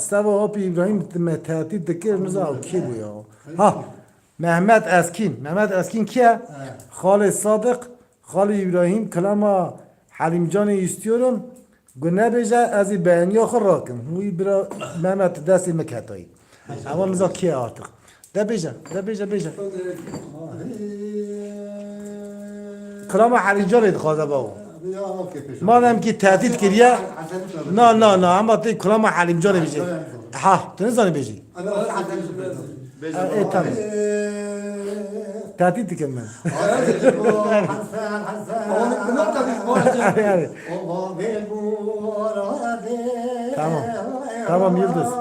sevap İbrahim mi tehdit dike? Nıza ev ki bu ya? Ha Mehmet Eskin kiye? Hali Sadık Hali İbrahim kelama Halim Can'ı istiyorum. Güne beje azı beğeni akır rakım. Bu bira Mehmet desti mekatayı. Ama nıza kiye artık? De beje. Kelama Halim Can'ı idkhaza bavu. Madem ki tehdit kiriye na ama te kelama Halim Can'ı beje. Ha, tınızanı beje. Tamam. Tehdit dikem ben. Yani. Tamam Yıldız.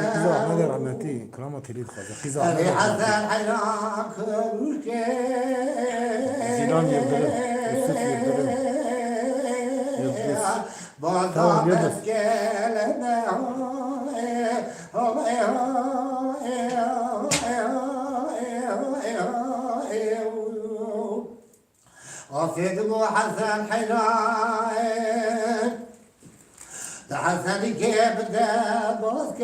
Ne kadar rahmetli krama telid kaza. Kıza. Zilan Yıldırım. Yusuf Yıldırım. Yıldız. Tamam Yıldız. وفيدم حسن حنان حسن كيف دابوسك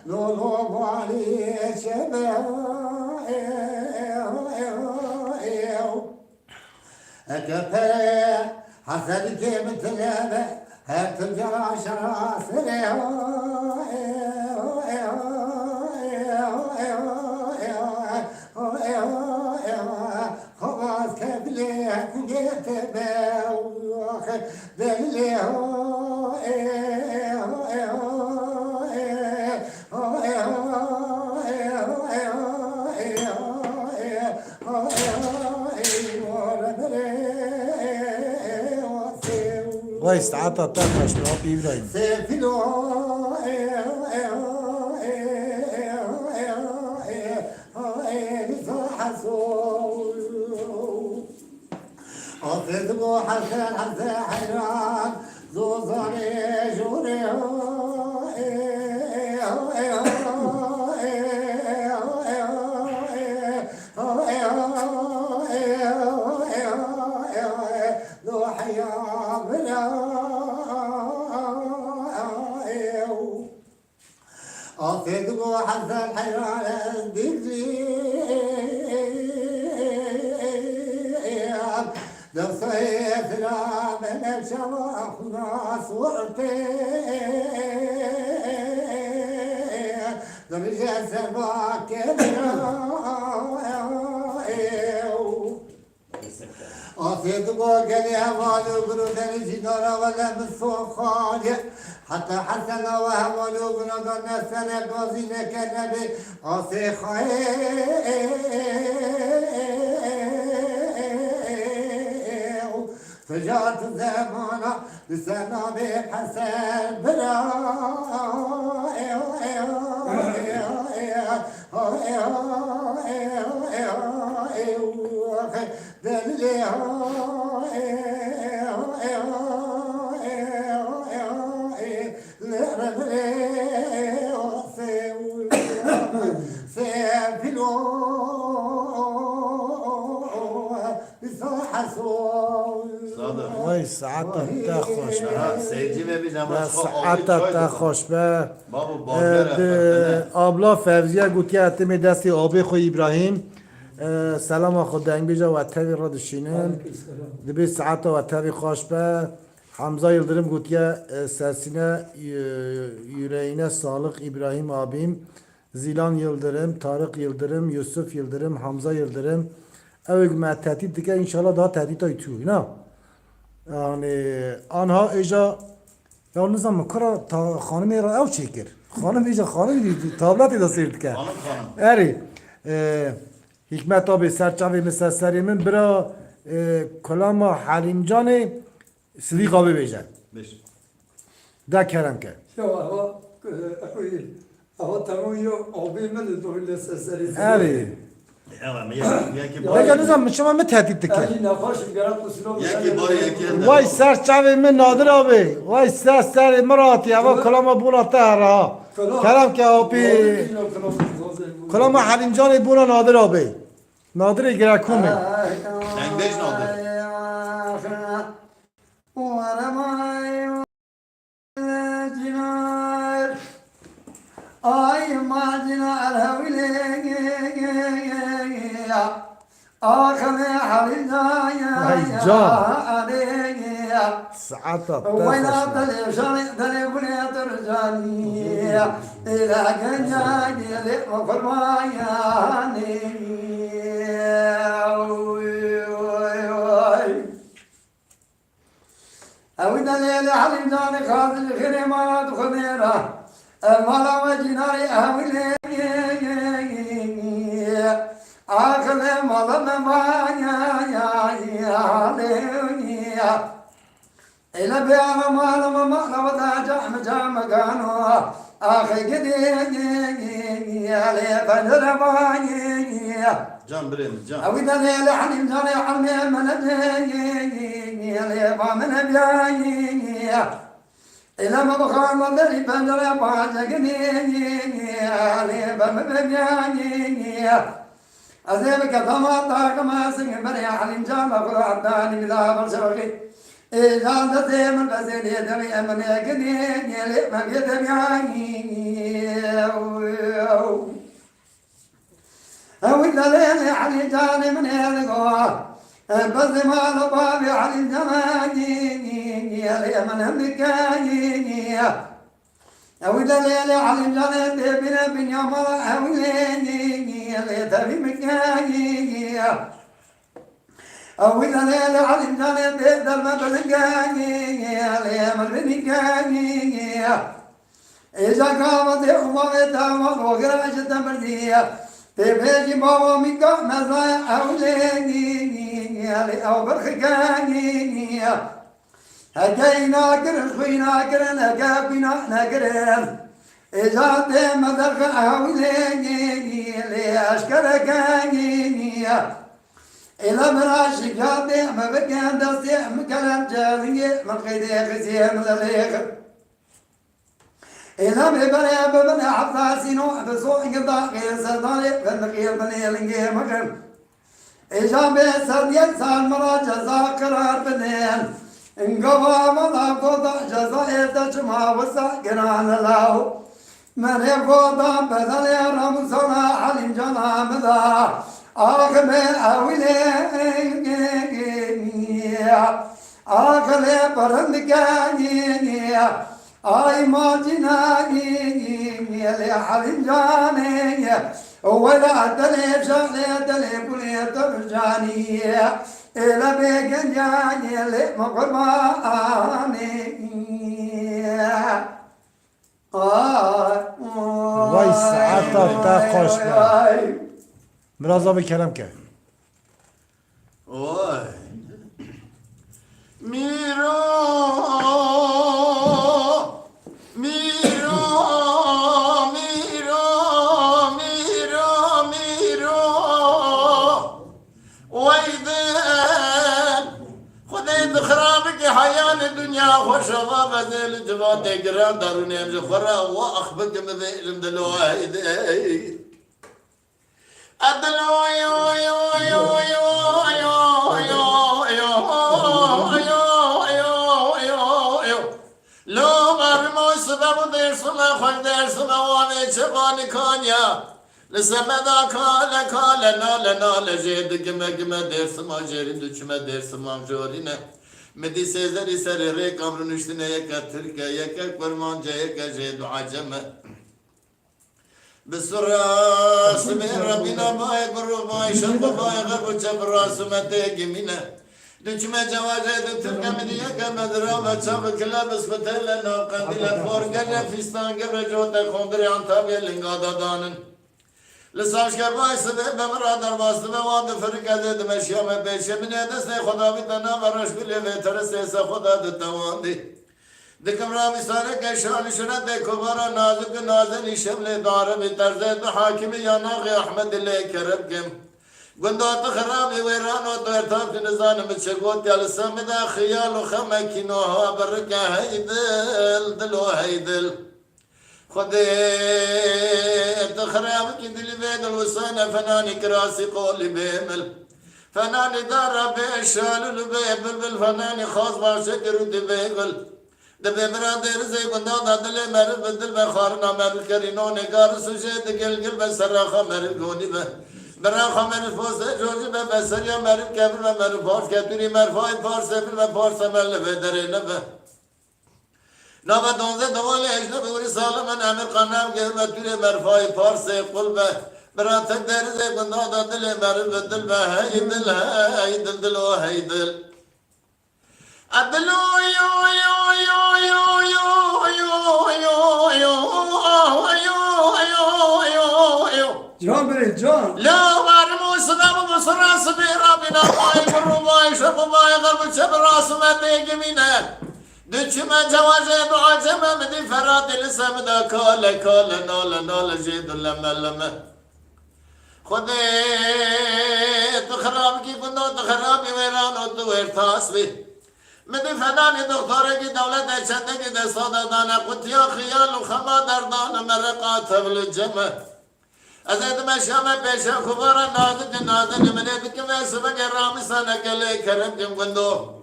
لولو بالي شباب أكفر حسن كيف تلابه هتجرى شراسره خلاص كبلي يتباوخ دلي Vay saata takmış mı abi İbrahim? سيفلو أخذ حسن حيران زوزاني جوري لو حيا بلا أخذ حسن حيران ديزي دستای را من شوا خدا سوته دمیشه سبا کبرا آسید با گلی حوالو برو دنیجی دارا ولی مسوخانی حتی حسن و حوالو برو دار نسن قاضی نکنه بی آسی خواهی فجات زمانا لسنا بحسن برا دلي وای ساعتت تا خوش به سیدی ببینم ساعتت تا خوش به بابا باگر آبلا فوزیه گوتی اتمی دستی آبی خو ابراهیم سلام خود دنگ بیجا و تبی را دشینن دبی ساعت و تبی خوش به حمزه یلدرم گوتیه سرسینه yüreğine sağlık İbrahim abim Zilan Yıldırım, Tarık Yıldırım, Yusuf Yıldırım, Hamza Yıldırım ev me tehdit dike inşallah daha tehdit ay tüy ne yani anha eja yalnız ama kara hanım era ev çekir hanım eja hanım tablet da sirtke hanım eri Hikmet abi serçavi mesela serimin bira kolama Halimcan'ı Sıdık abi beyecek. beş Da kerem ke. Ya ama tamam ya abi mi de doğru sesleri. Eri. evet yeki Peki ne zaman şuna mı tehdit dike? Yani nafaşım garat musulum. yeki bari yeki Vay serçavi mi Nadir abi. Vay sesleri Murat ya. Vay kolama buna tahra. Kerem ke abi. Kolama Halimcan'ı buna Nadir abi. Nadir'e girer kumi. Sen beş Nadir. Ay macina alhavile آخر حريزايا عليا ساعتها وين بتاخد طلع شرق طلع بني ترجاني إلى جنجاني لقربايا أود الليل حريزاني خاطر الخريمات خميرة المالا وجناري أهولي آخر مالا مبايا يا إلى بيار مالا مالا ودا جام جام كانوا آخر قدي يا لي بدر بايا Can birin can. أود الليل حنين جاري حرمي من يا لي بامن بيايا إلى ما بخار مدري بدر باجقني يا لي بامن بيايا أزيبك فما طاق ما سنگ بري حليم جامع قرآن بلا برشوكي إجال دسي من بسيني دمي أمن يكني يلي ما قدم يعني أود ليلي حلي جاني من يلقوا بس ما لبابي حلي جماني يلي من همكاني أود ليلي حلي جاني بنا بنيا مرا أوليني يلي تبي مكاني أود ليلي حلي جاني بيدر ما بلقاني يلي من بنكاني إذا قامت أمامي تامل وقراش تمردية تبيجي بابا ميكا مزايا أوليني يلي أو برخكاني هكي ناكر خوي ناكر نكابينا ناكرين إذا دم درخ أوليني لأشكركاني إلى مراشك هاتي ما بكان دستي مكلم جالي من قيدي خزي من الريخ إلى ببني ببني حفاسينو بسوء قضاء سرداني فالنقيل بني لنقي مكرم إجا بسرد ينسان مرا جزا قرار بنين انقضى مضى قضى جزا يتجمع وسع قران الله من يقضى بدل يرم صنع حليم جنا مضى آخر أولي آخله پرندگانی آی ماجنانی لی حریم جانی ولا دلی شغلی دلی کلی ترجانی إلى بيجن جاني لمقرباني وای ساعتا تا خوش به مرازا بکرم که وای میرا میرا میرا میرا میرا ویدن خودت خرابك حيان الدنيا وشغا بدل جوات جران دارون يمشي خرا واخبك مذيل دلوايد أدلو يو يو يو يو يو يو يو يو يو يو يو لو مرمو سبب درسنا خل درسنا وامي شبان كانيا لسمدا كالا كالا نالا نالا جيد جمع جمع درسما جرين دچما درسما جورينا مدي سيزري سر ريك امر نشتنا يكا تركا يكا كرمانجا يكا جيد عجمة بسرعة سمع ربنا باي برو باي شرط باي غرب جبرا سمته جمينا دچما جواجه تركا مدي يكا مدرا بچاب كلا بس بتلا ناقا دل فور گره فيستان گره جوتا خوندري انتابيا لنگادا دانن لسانش که باعث به مرادر واسطه به واد فرق ده مشیام پیش من دست خدا بیتنا ورش بله و ترس ایسا خدا دتواندی دکم رامی ساره که شان شرط کبارا نازک نازنی شمل داره بی طرز حاکم یا ناغی احمد لی کرب کم گندات خرابی ویران و تو ارتاب نزان مچگوت یا لسام دا خیال و خمکی نوها برکه هیدل دلو هیدل خديت خرابك دل بيد الوسانة فناني كراسي قولي بيمل فناني دار بيشال البيبل بالفناني خاص باشكر ودبيبل دبي برادر زي قندا دادل مرد بدل بخارنا مرد كرينو نقار سوشيت قل قل بسراخا مرد قوني به براخا مرد فوز جوجي بسريا مرد كبر مرد فارس كتوري مرفاي فارس بل فارس مل بدرين به نبا دونزه دوال اجنب وری سالمن امر قنام گه و توی مرفای پارس قلبه براتک درزه بندا دل مرد دل به هی دل هی دل دل و هی دل ادلو یو یو یو یو یو یو یو یو یو یو یو جان بری جان لا مرمو سلام بصرا سبيرا بنا باي برواي شب باي غرب شب راس ما تيجمينا دچما جواجه بعجمه مدي فرات لسم دا كالا كالا نالا نالا جيد لما لما خديت خرابكي كنت خرابي ويران ودوير تاسبي مدي فناني دكتوركي دولة چندكي دسادا دانا قطيا خيال وخما دردان مرقات بالجمه ازاد مشامه پیشا خبارا نازد نازد مني دكما سبق رامي سنك لي كرم جم قندو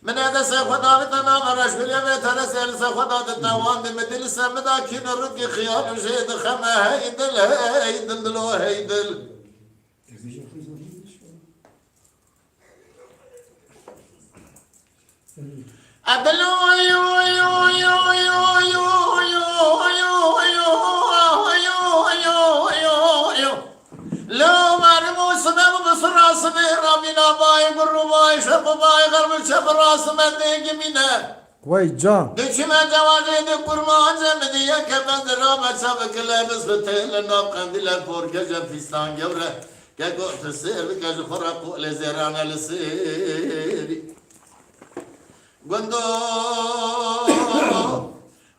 من هذا سخدا بتنا مرش بلي بتنا سال سخدا تتوان بمدل سمدا كين الرق خيال وجيد خما هيدل هيدل لو هيدل أدلو يو يو يو يو يو يو يو يو يو يو يو لو مرمو سبب بسرعة سبير ربنا باي برو باي شب باي غرب شب راس من ديجي منا وای جان دچما جواجه دي قرمان جمدي كبد رام شب كلابس بتل ناب قنديل فوركج فيستان جوره كاكو تسير كاج خرق لزران السيري غندو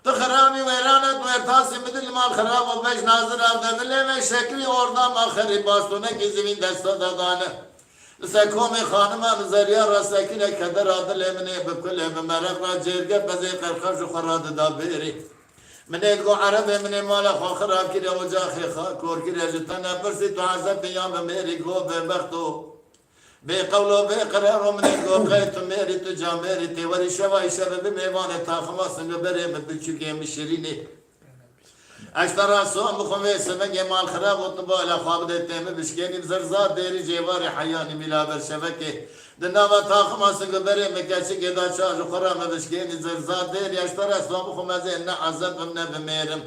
تخرامي ويرانا دويرتاسي مدل مال خراب وبيش ناظر عبدان اللي من شكلي اوردام آخری باستونه کی زمین دستا دادانه لسکومی خانمان زریا را سکینه کدر آدل امنه بکل بمرق را جرگه بزی قرخش و خراد دا بیری من ایدگو عرب امنه مال خوا خراب کری و جاخی خواه کور کری جتنه برسی تو عذب بیام میری گو ببختو بقولو بقرارو من ایدگو قیتو میری تو جا میری تیوری شوای شب بمیوان تاخما سنگ بره بچوکی مشرینی اشترى صوم بخمي سمك مال خراب وطبا الى خابد التيم بشكيني بزرزات ديري جيواري حياني ملا برشبكي دناما تاخم اسنگ بري مكاشي كدا شاج خرام بشكيني زرزات ديري اشترى صوم بخمي زين عذاب من بميرم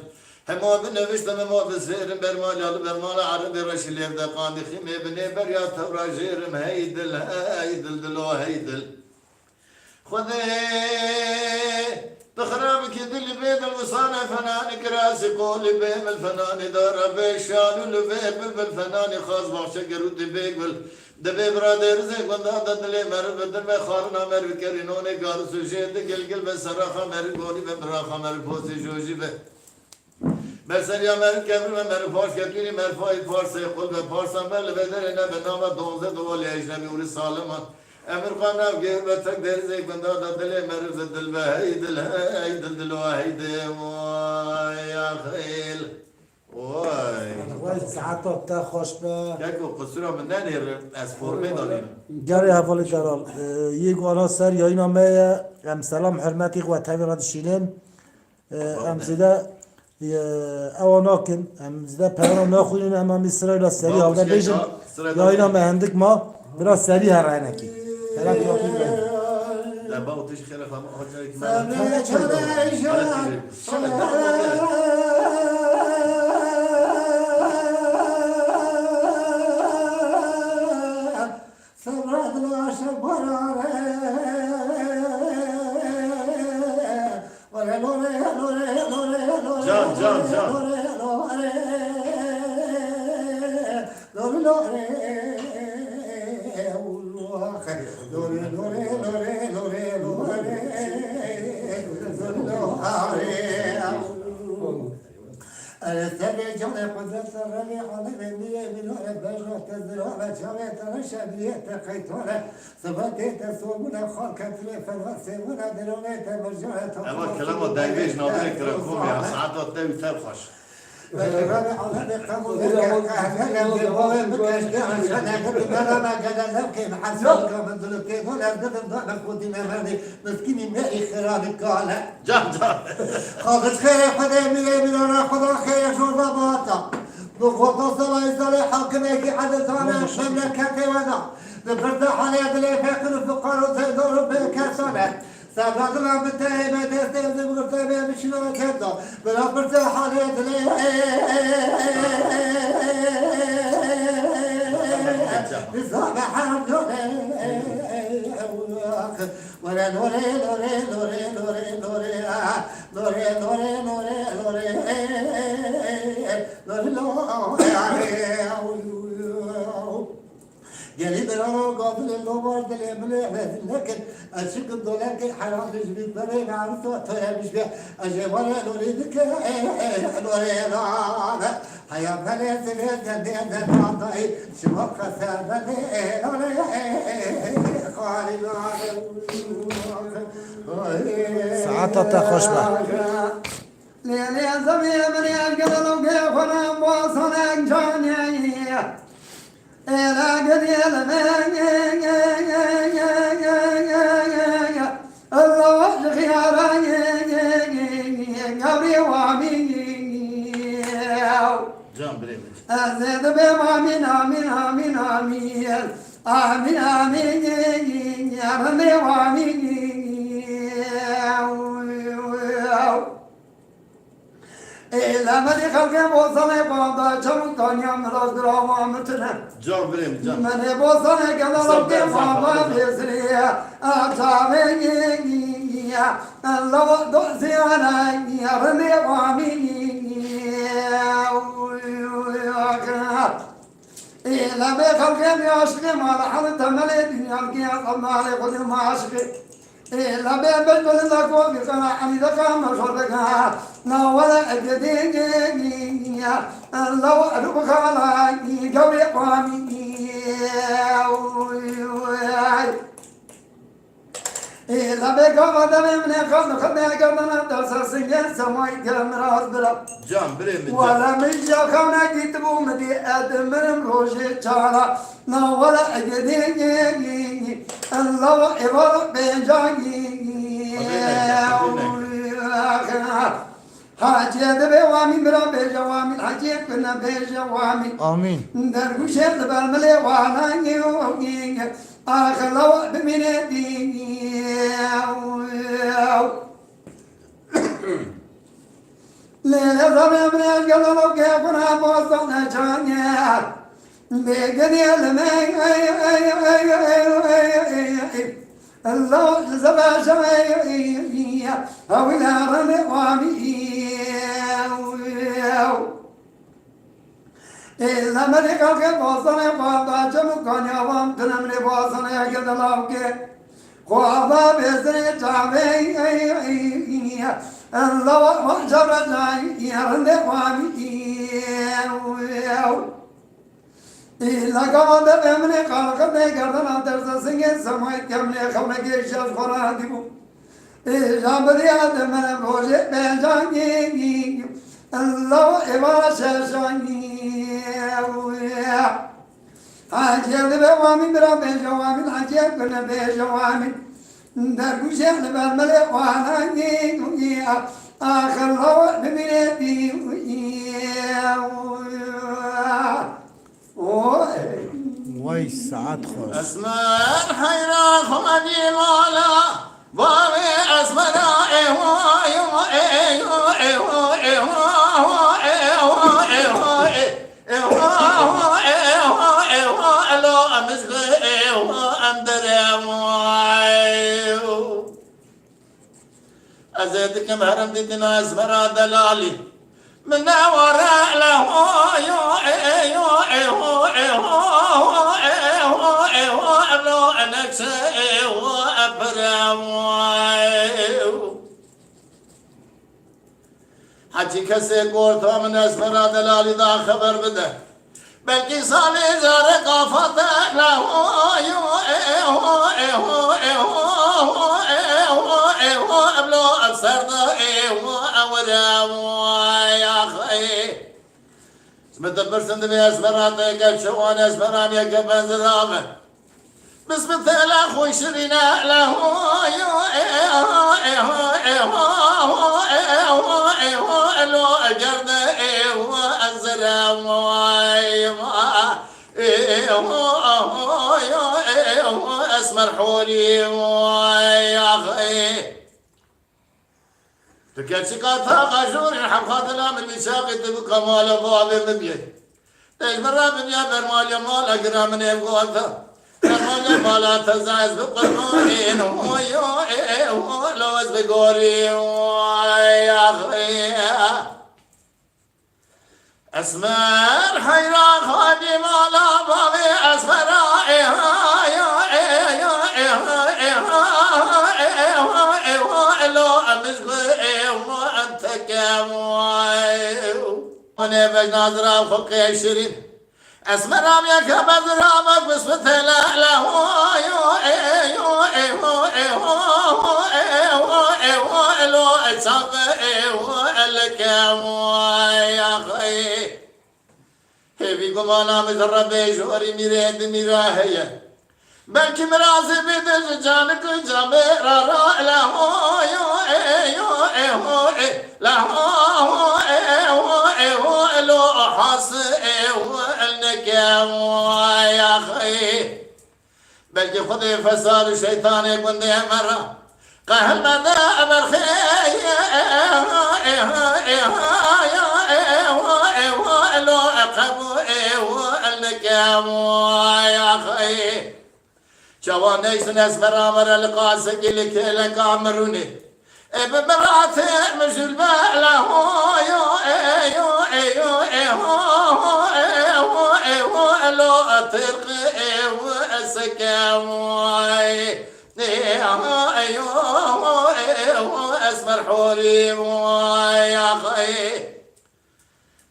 همو بنوشتم همو بسيرم برمال يالو برمال عربي رشلير دقاندي خيمي بني بريا تورا جيرم هيدل هيدل دلو هيدل خذي تخربك يدل بين الوصانة فنان كراسي قولي بين الفنان دار بيشان ولبيب بالفنان خاص بخشقر ودبيك دبي برادر زي قندا ددلي مر بدر ما خارنا مر كرينوني قال سوجيت قلقل بسراخه مر قولي ببراخه مر فوسي جوجي به مثلا يا مر كبر مر فاش كتيني مر فايد فارس يقول بفارس مر بدر انا بنام دوزه دول اجنبي ولي سالما امر قناو غير بتك در زي قندا ددلي مر ددل بهيدل هيدل دلو هيدل يا خيل واي وای ساعتا تا خوش به یکو قصورا من ننیر از فرمه داریم گری حوالی درال یک وانا سر یا اینا می ام سلام حرمتی و تاوی را دشینن ام زیده اوانا کن ام زیده پیغام ناخونین اما می سرای را سری حال بیشم یا اینا مهندک ما برا سری هر عینکی سلام یاکی بید لبا و تیش خیلی خواهم آجایی که الثاني قدرت الربيع على بنية من البجرة تزرع بجرة ترشى بيت قيتونة ثبتت سومنا خالك تلفن وسيمنا درونة بجرة اما کلام دنگیش نابره کرکوم یا ساعت و تاوی تر خوش الربيع على قبول كهلا بالبوي بكشتي عشان اكتب انا ما قال لك محسوك من ذلك ولا قدم ضعنا خودي مهدي مسكيني مائي خرابك قال جان جان خالص خير قدامي من انا خذ خير شرطه باطا بخطه صلاة صلاة حاكمك حدث عن المملكة وذا بفرد حاليات اللي فاكر الفقراء وتدور بكسرة سبعة ما بتاعي ما تستخدم غرفة مش كذا بلا فرد حاليات اللي بصابة حرب ولا نوري نوري نوري نوري نوري نوري نوري نوري نوري جالي بلانو قابل الدوبار دلي مليح لكن أشك الدولار كي حرام تجبيد بري معرفة طيب مش بيه أجيباري نريدك نريد حياة بلي سنين جديد تعطي شبك سابني ساعتا تا خوش به ليلي زمي من يقدر كيف انا بوصلك جاني إلى قديل الله وجه خياري قبري وامي جان بريمج أزيد بمامين آمين آمين آمين آمين آمين يا ربي وامين إلا مدي خلقي بوصلي بابا جمع دنيا مراز دراما متنا جان بريمج جان مني بوصلي قدر ربي بابا بيسري أتابعي الله دوسي أنا يا ربي وامين إلا بخلقي بيعشقي ما لحظة تملي دنيا القياس الله علي قدر ما عشقي إلا ببلبل لك وبقنا حميدك مشهدك نولا أجدين لو أدبك على قولي قوامي إلا بك غدم من قبل خدنا قبلنا درس السجن سماي كلام راس بلا جان بريمج ولا من جاكونا جيتبو مدي أدم من روشي چارا نولا أجدين الله إبارك بيجاي حاجیت به وامین برا بیجا وامین حاجیت کنه بیجا وامین آمین در گوشه برمله وانانگی و گینگ آخر لوا بمینه لیله زمین من اشگلو که کنه بازن چانیه بگنی علمه الله زبا شمعي أو الهرم وامي إلا مريقا كباصنا قابا جمكان يوام تنمني باصنا يكد لوكي قابا بسني جامي الله وجب جاي يرند وامي إلا كمان بمن خلق نگردن آدرس سنگ سمایت کم نخونه که شش خورا دیبو جابری آدم روزه بجانی الله ایوان ششانی عجل به وامین برا بجوامین عجل کنه بجوامین در گوشه برمل وانانی آخر لوا ببینه وای ساعت خوش اسمر حيران خمدي مالا بابي اسمر أزيدكم هرم دينا اسمر دلالي من وراء له لو أنك حجي كسي قولتها من اسمر دلالي دا خبر بده بلكي صالي زار قافته له لو أبصر يا أخي مدبر سند بي اسمرات قال شوان اسمران يا قبل زرامه بسم الله خوي شرينا له لو اجرد الزرام اسمر حولي يا اخي تكاتشكاتها غاجور ينحب خاطلا من ميساقي تبقى مال بابي مبيه ليش مرة بنيا برمال مال أقرا من يبغوتها برمال مال تزايز بقرمين هو لوز بقوري يا أخي أسمر حيران خادي مالا بابي أسمر لو أمزغي وأنت كاموي أنا بجنازرة فقي عشرين اسمر يا كبزرامك بسمت لا لا لو اتساق يا أخي هيبيكم أنا مزرب جوري ميريد ميراهية بلكي مراسي بدل جانك جاميرا لا لو حاس يا أخي بلكي خذي فساد الشيطان يكون دي مرة قهل مدى بالخير لو أقبو يا أخي شوانيش ناس مرامر القاسق لك لك عمروني بمرات مجل بالا لو أطرق السكاوي اسمر حولي يا أخي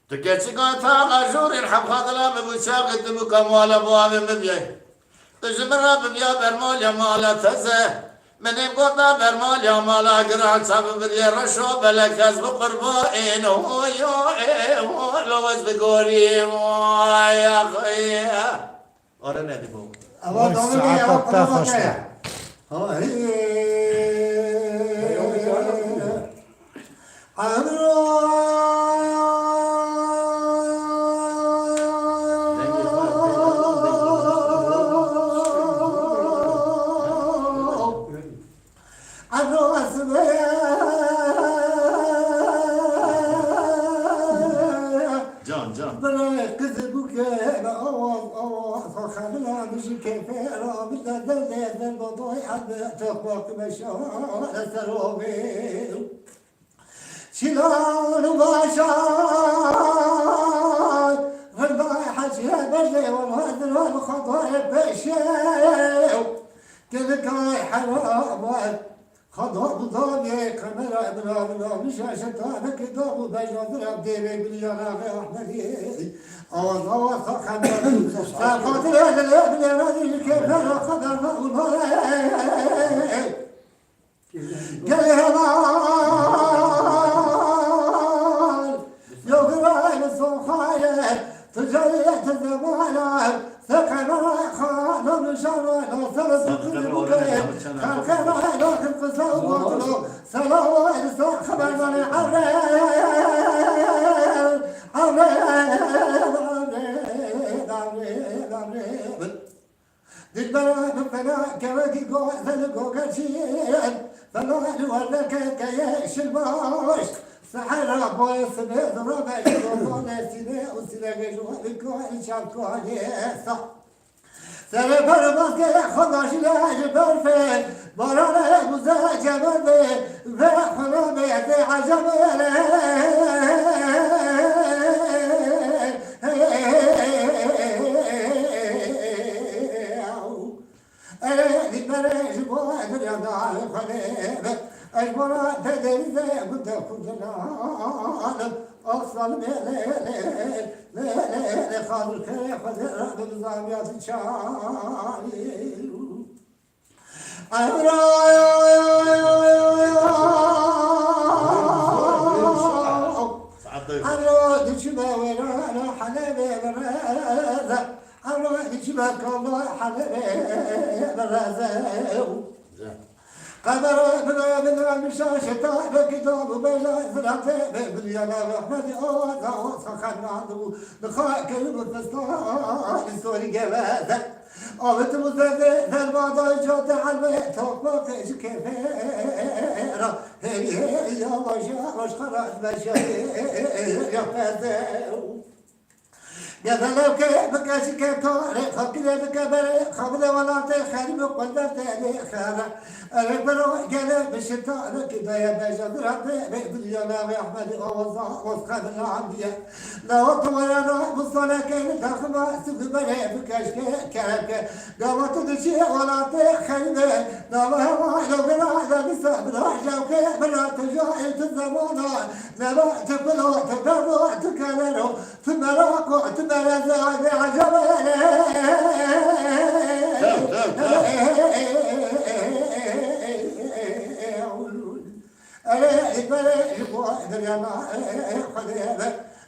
تكتشكاتها غجور ينحب خاطلا ببوشاق تبوك أموال أبواب مبيه تجمر ببيا برمال يا مالا تزه من يبقى برمال يا مالا قرعت سبب الرشو بلك كذب قربائين لو بقولي يا أخي أرنا دبو أبغى تعمل يا أبغى تعمل Can can. برای قصد بو که به آواز خانه میشه که فرا بده دل با دوی حد تخواق بشار سرابه شلال باشار غربای حجه بجه والهدر والخضار بشه كذكاي حرام خضار ضابي كاميرا بلا مش عشان تعبك ضاب وبجاد ربي باليانا احمدي الله خبر خاطر هذا الابن راضي كيف خبر والله قال هذا يا غراي الصخايه تجلت الزمان ثقل خان مشارع ثلاث بكاء خان روح القصة وبطلو سلوى الصاح خبر من عرب دلبرا بفنا كواكي قوة ذلقو كاشين فلا نورك كياش الماش سحر بويس بيض ربع جوطان سنة وسنة جوة بكوة شابكو عليه صح سنة برمز كي خداش لاج برفين برانا مزاج جمالي بحنا بيتي عجب أجبر تدري قد كنا أصل لا خالك خذ بالزاميات الشاعر أراد شبا ورانا حلبي برازة أراد شبا كما حلبي برازة قدر بنا مشاش طاب كتاب بلا زرعته باليانا رحمتي أوزا وصخنا عنده دخاء كلمة فستان سوري جبازة أبت مزدة ذربادا جات علبة توقف كفيرة هي يا باشا باش خلاص باشا يا فازة يا ذلك بكاش كتار خبير بكبر خبر ولا تخرب قدر تاني خارا أربرو جل بشتاء كده يا باشا ربي باليانا أحمد أوزا وسخن العندية لا طوينا بصنا كين دخما سبب بكاش كرك قامت تشي ولا تخرب لا ما لو بلا هذا بسبب راجعك بلا تجاه الزمان لا تبلا تبلا تكلرو تمراكو تمرزا عجب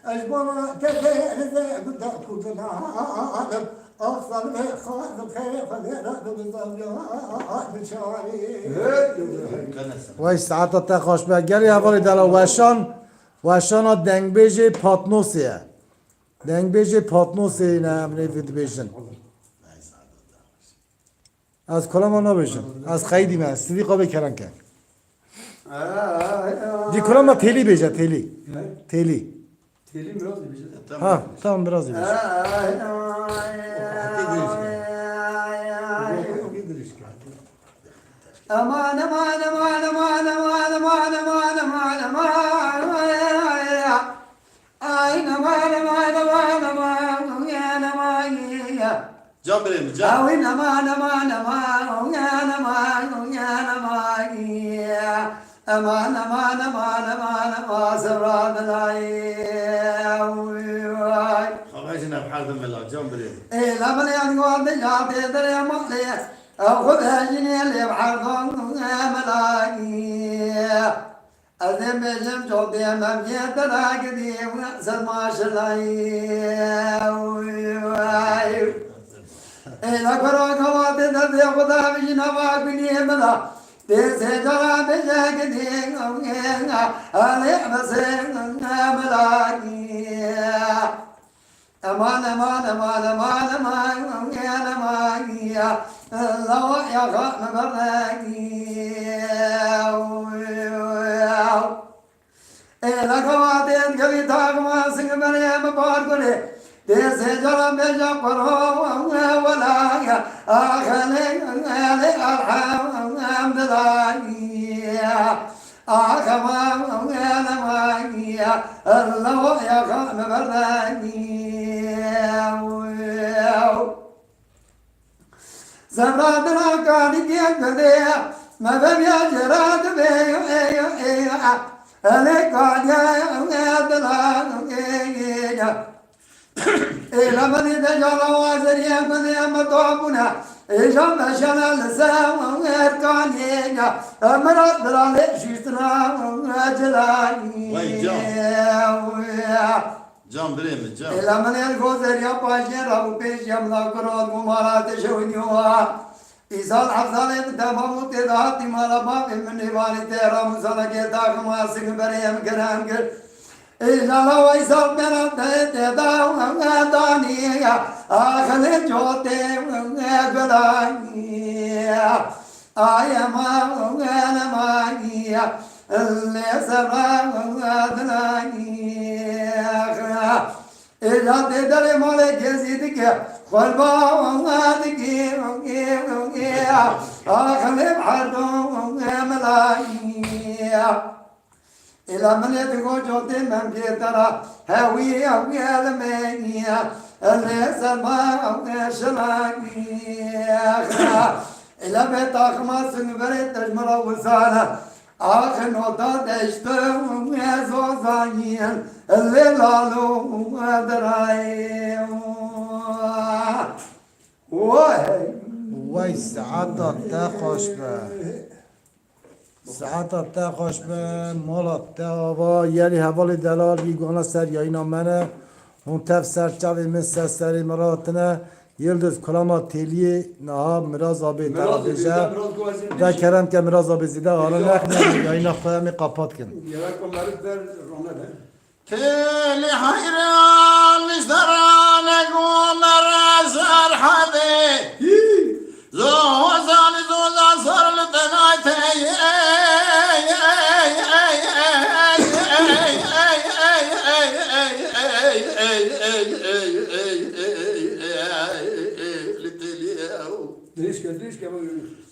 أجبر تفعل قد كنتنا عالم أصل خالد خير فدينا بالضبيات بشاري وای ساعت تا خوشبگری هواری دل وشان دنگ بیجه پاتنوسیه دنگ بیجه پاتنوسیه نه امنی فید بیشن از کلام ها نبیشن از خیلی من سیدی قابل کرن کن دی کلام ما تیلی بیجه تیلی Teli biraz da bize. ha tamam biraz iyi Aman aman aman aman aman aman aman aman aman ay aman aman aman aman aman Can vereyim can. ay aman aman aman aman aman aman aman aman aman sabranay خرجنا بحال الملا can vereyim. لما يقول يا بيدر يا مطلع خذها جني اللي بحرضهم ملاقي أذن بجم جودي مبيت راقدي ويحسن ما شلاي إذا كروك وقت تدي خذها بجنا باقني ملا تيسي جرى بجاقدي أليح بسين ملاقي أمان أمان أمان أمان أمان أمان أمان لو يا خان برقي takmasın benim bargını Dese canım beca param vela ya ahale alhamdülillah Akamam ya Allah ya kam Zabradına kani kiyakade Mabem ya cerad be Ale kanya adla Elamadi de jala wazariya kade amatobuna Ejam şana lsam erkaniya Amrat dalale şistra acelani Vay Can bireyim can. Elamani el gozeriya paşe rabu peş yamla kural mumarat şevnyuva İsal hafzale tamamı tedahat imala min nivani tehram sana ke takma sing berem geram gel Ejala ve isal berat tedahat daniya ahale jote gudaniya ayama alamaniya le sabra adlaniya Ejat edere male gezdik ya Kalba anladık ya Akılım hardum emelayya İlamelet gocote memketara Hevi elmeyya El-Resama şelayya İlamet akmasın veret tecmara vusala Akın oda deştüm ezozayın Lilalu adrayım Vay وای ساعتا تا خوش به ساعتا تا خوش به مالا تا آوا یلی حوالی دلال بیگانه سر یا اینا منه اون تف سر چاوی من سر سری مراتنه یلدز کلاما تیلی نها مراز آبی طرف بشه دا کرم که مراز آبی زیده حالا نخنه یا اینا خواهمی قاپات کن Yarak onları ver ona da Teli hayran müşterane kumara serhadi Zozani zozan sarılı tenay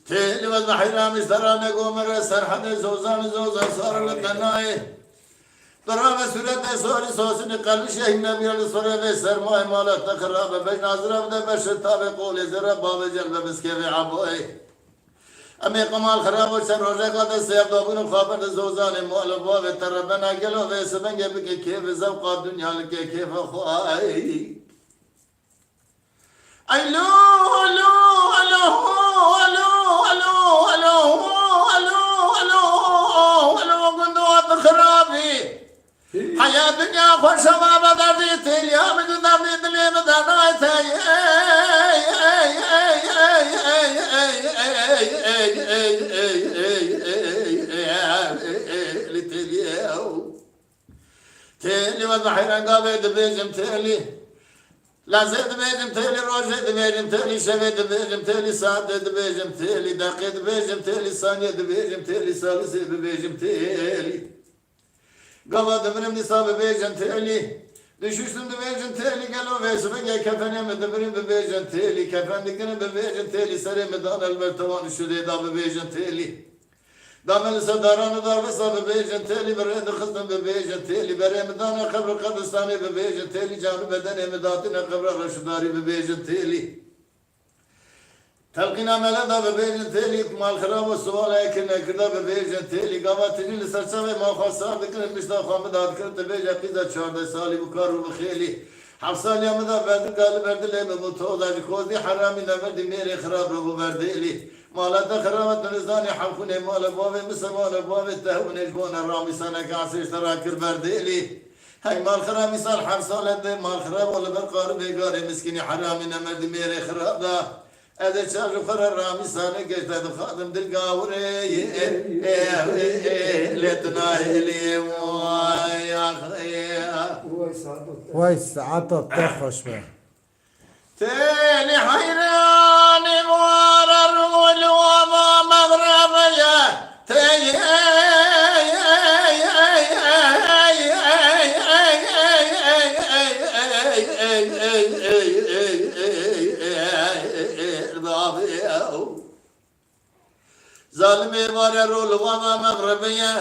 Teli ve hayran müşterane kumara serhadi Zozani zozan sarılı tenay Beraber sürede sori sosunu kalbi şeyhine bir yolu sonra ve sermaye malatta kırabe beş nazıra ve beş tabi kol ezere babı celbe biskevi aboy. Emi kamal kharab sen roje kadı seyab dobunu khaber de zozani mal babı terabena gelo ve seben gibi ki keyf zevka dünyalık ki keyf khuay. Alo alo alo alo alo alo alo alo alo kundu at kharabi Hayat dünya hoş ama derdi tel ya mı derdi dilimi derdi ey Teli ve hayran gabed bezim teli Lazet bezim teli rojet bezim teli şevet bezim teli saat bezim teli dakik bezim teli saniye bezim teli salise bezim teli Gavadım benim nisabı beycan teli Düşüştüm de beycan teli gel o vesime gel kefenime de benim de beycan teli Kefendikine de beycan teli serime dan elber tavanı şu de da beycan teli Damel sadaranı darbe sabı beycan teli Berende kızdım be beycan teli Bereme dana kabr kabristani be beycan teli Canı bedenime datine kabra raşudari be beycan teli Telkina meleda be beycan teli mal kharab suala ekine kida be beycan teli gavatini sarsa ve mahasa dikne müştaq Ahmet adkır te beycan kida çarda sali bu karu bu kheli Hafsal yamda verdi gal verdi le bu toda kozi harami ne verdi mere kharab bu verdi malata kharabat nizani hafune mal babe misal babe tahun ejbona rami sana kasi iştirakir verdi Hay mal kharab misal hafsal de mal kharab wala ber begar miskini harami ne verdi mere kharab da Ede çarşı karar rami sana geçti khadım dil gavre letna elim vay akhiya وای ساعتا تا خوش به Teli hayrani varar ulu ama mağrabaya Tey ظالمی واره رول واما مغربیه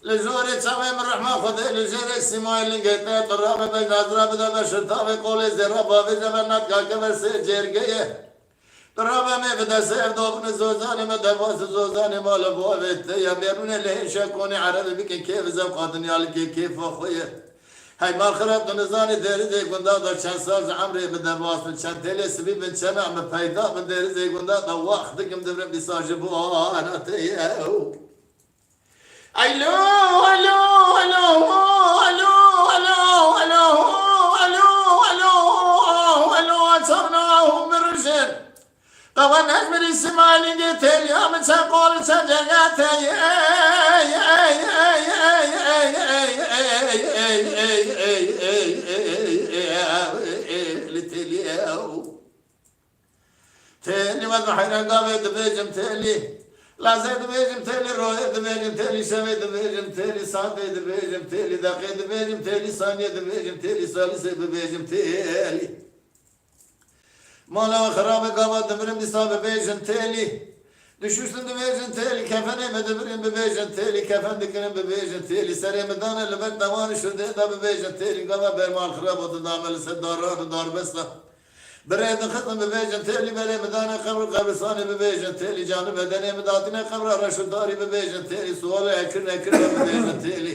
لجوری چاوی مرحمه خود لجوری سیمای لنگیته قرابه به نظرابه ده بشتاوی قولی زیراباوی زمنات که برسی جرگیه قرابه می بده سر دوبن زوزانی مدواز زوزانی مال بوابیته یا بیرون لحی شکونی عربی بکن کیف زم قادنی آلی که کیف خویه هی مال خراب دنزانی دیریزی گنده دا چند سال عمری مدواز من چند تیلی سبی من چنع من پیدا من دیریزی گنده دا وقت دکم دورم بیساجی بوانتیه الو الو الو الو الو الو الو الو الو اترناهم مرشد طبعا نجم الاسماعيلي قلت اليوم تقول تجاته تالي وضع حيران قابل دبيجم تالي لا زيد بيجم تالي روي دبيجم تالي شمي دبيجم تالي صادي دبيجم تالي دقي دبيجم تالي ثانية دبيجم تالي ثالثة دبيجم تالي مالا خراب قابل دمرم بسابة بيجم تالي düşüştün bebejin teli kefene medebrin bebejin teli kefen dikinin bebejin teli seri medane lebet davanı şurada da bebejin teli gava bermal khrab odu damel sedaran darbesla بريد ختم ببيجن تيلي بلي مدانا قبر قبرصاني ببيجن تيلي جانب بدني مداتنا قبر رشد داري ببيجن تيلي سؤال اكرنا ببيجن تيلي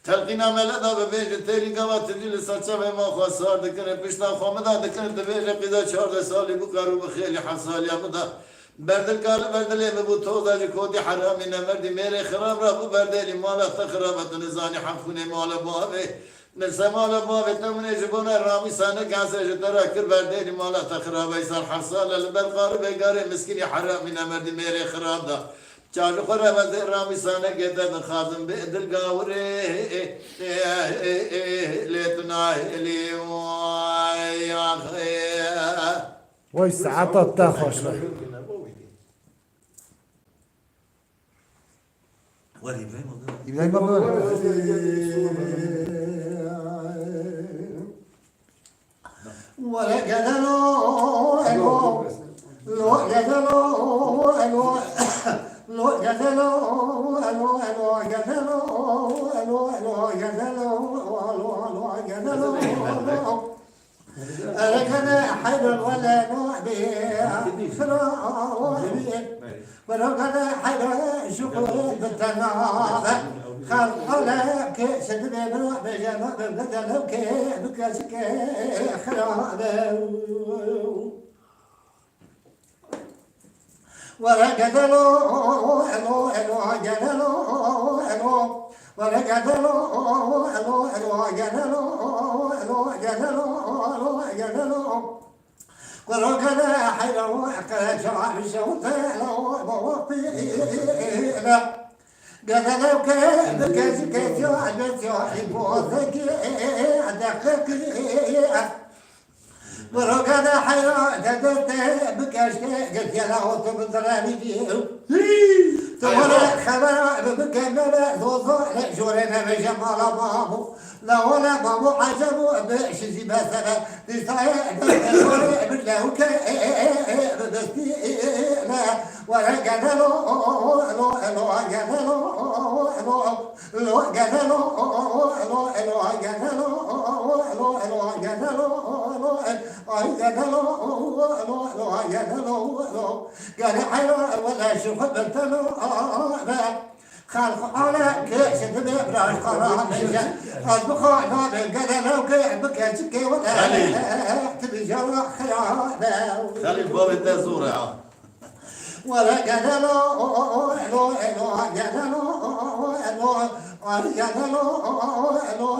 تلقينا ملدا ببيجن تيلي قوات تجيل سرچا بما خسار دكنا بشتا خامدا دكنا ببيجن قيدا 4 سالي بقارو بخيلي حصالي امدا بردل قال بردل ابو تودا لكودي حرامي نمردي ميري خراب رابو بردلي مالا تخرابت نزاني حفوني مالا بابي نسا مالا بابي تمني جبونا رامي سانه كاسه جترا كر بردلي مالا تخرابي صار حصال البلقار بيقاري مسكيني حرامي نمردي ميري خراب دا چالو خراب از رامي سانه كده خازم بيدل قاوري ليتنا لي يا خير وای ساعت تا خوش ولی ابراهیم İbrahim baba ولا جدلوا الو لو جدلوا الو لو جدلوا الو الو جدلوا الو الو جدلوا الو جدلوا لكن حير ولا نوع به ولو كان حير شكر بالتناغ خلق لك سدب بروح بجنوب بدلوك بكاسك خراب ورقدلو الو الو جدلو الو ورقدلو الو الو جدلو الو جدلو الو جدلو ورقد حيرو قد شعر شوط لو بوطينا قدلوك بكاسك تعبت يحبوك دقيق ورقد حيرو ددت بكاسك قلت يا لاوت بالضرامي تقول خبر بكمل ذوذو جورنا بجمال بابو لا ولا بابو عجبو بشزي مثلا لسايا بالله بدستي لا ولا قدلو لو لو قدلو لو قدلو لو لو قدلو لو لو قدلو اي قدلو لو لو قدلو قال حلو ولا شوف بنتلو خلق على كيش ببراش قرار أصبحوا نار قدلو بكاتك ولا تبي جرح خيار خلي باب الدزورة ولا قدلو لو لو قدلو لو قدلو لو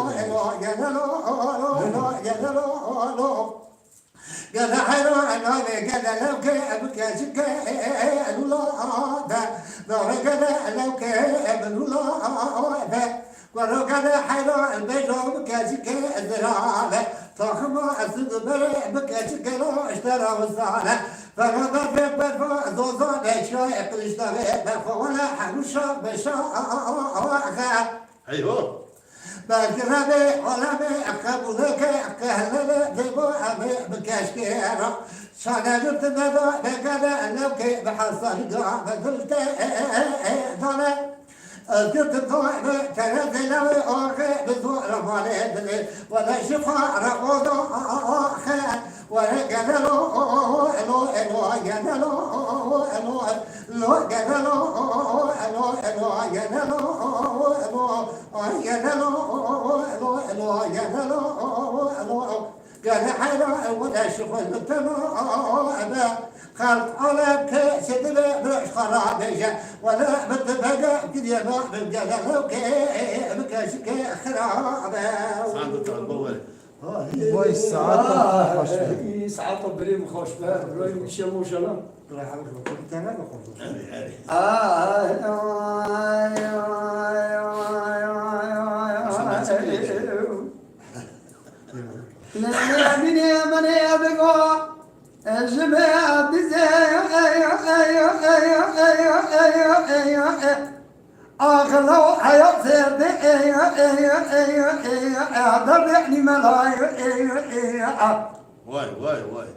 لو قدلو لو قدلو قال حلو انا قال لو بكاتك الولا قال لو الولا ولو كان حلو البيت بكاتك الذرابه فخم الصدبر بكاتك لو اشترى وصاله فنظر في برفو ذوذو شوي قلشتغل برفو ولا حلوشا بشا ايوه belki Rabbi alemi kabuleke kehlele debu abi bikeşkera şana yurtuna da begade levke behasan gâbedülte dane قلت طعم تنزل وآخر بزور مالدني ولا شفاء رقوده آخر ولا جدلو إلو إلو جدلو إلو إلو جدلو إلو إلو جدلو إلو جدلو إلو إلو جدلو إلو قال حيرا ولا شغل تمام خلق على كاسد بلاش خرابيش ولا بتبقى كذا ما بقى لو بكاشك خراب صعدت البول وای ساعت خوش به این ساعت بریم خوش به روی میشه موشلا راح اقول لك انا بخرج هذه من يبقى الجماعة أغلو حياة سيدي ضربني ملايا واي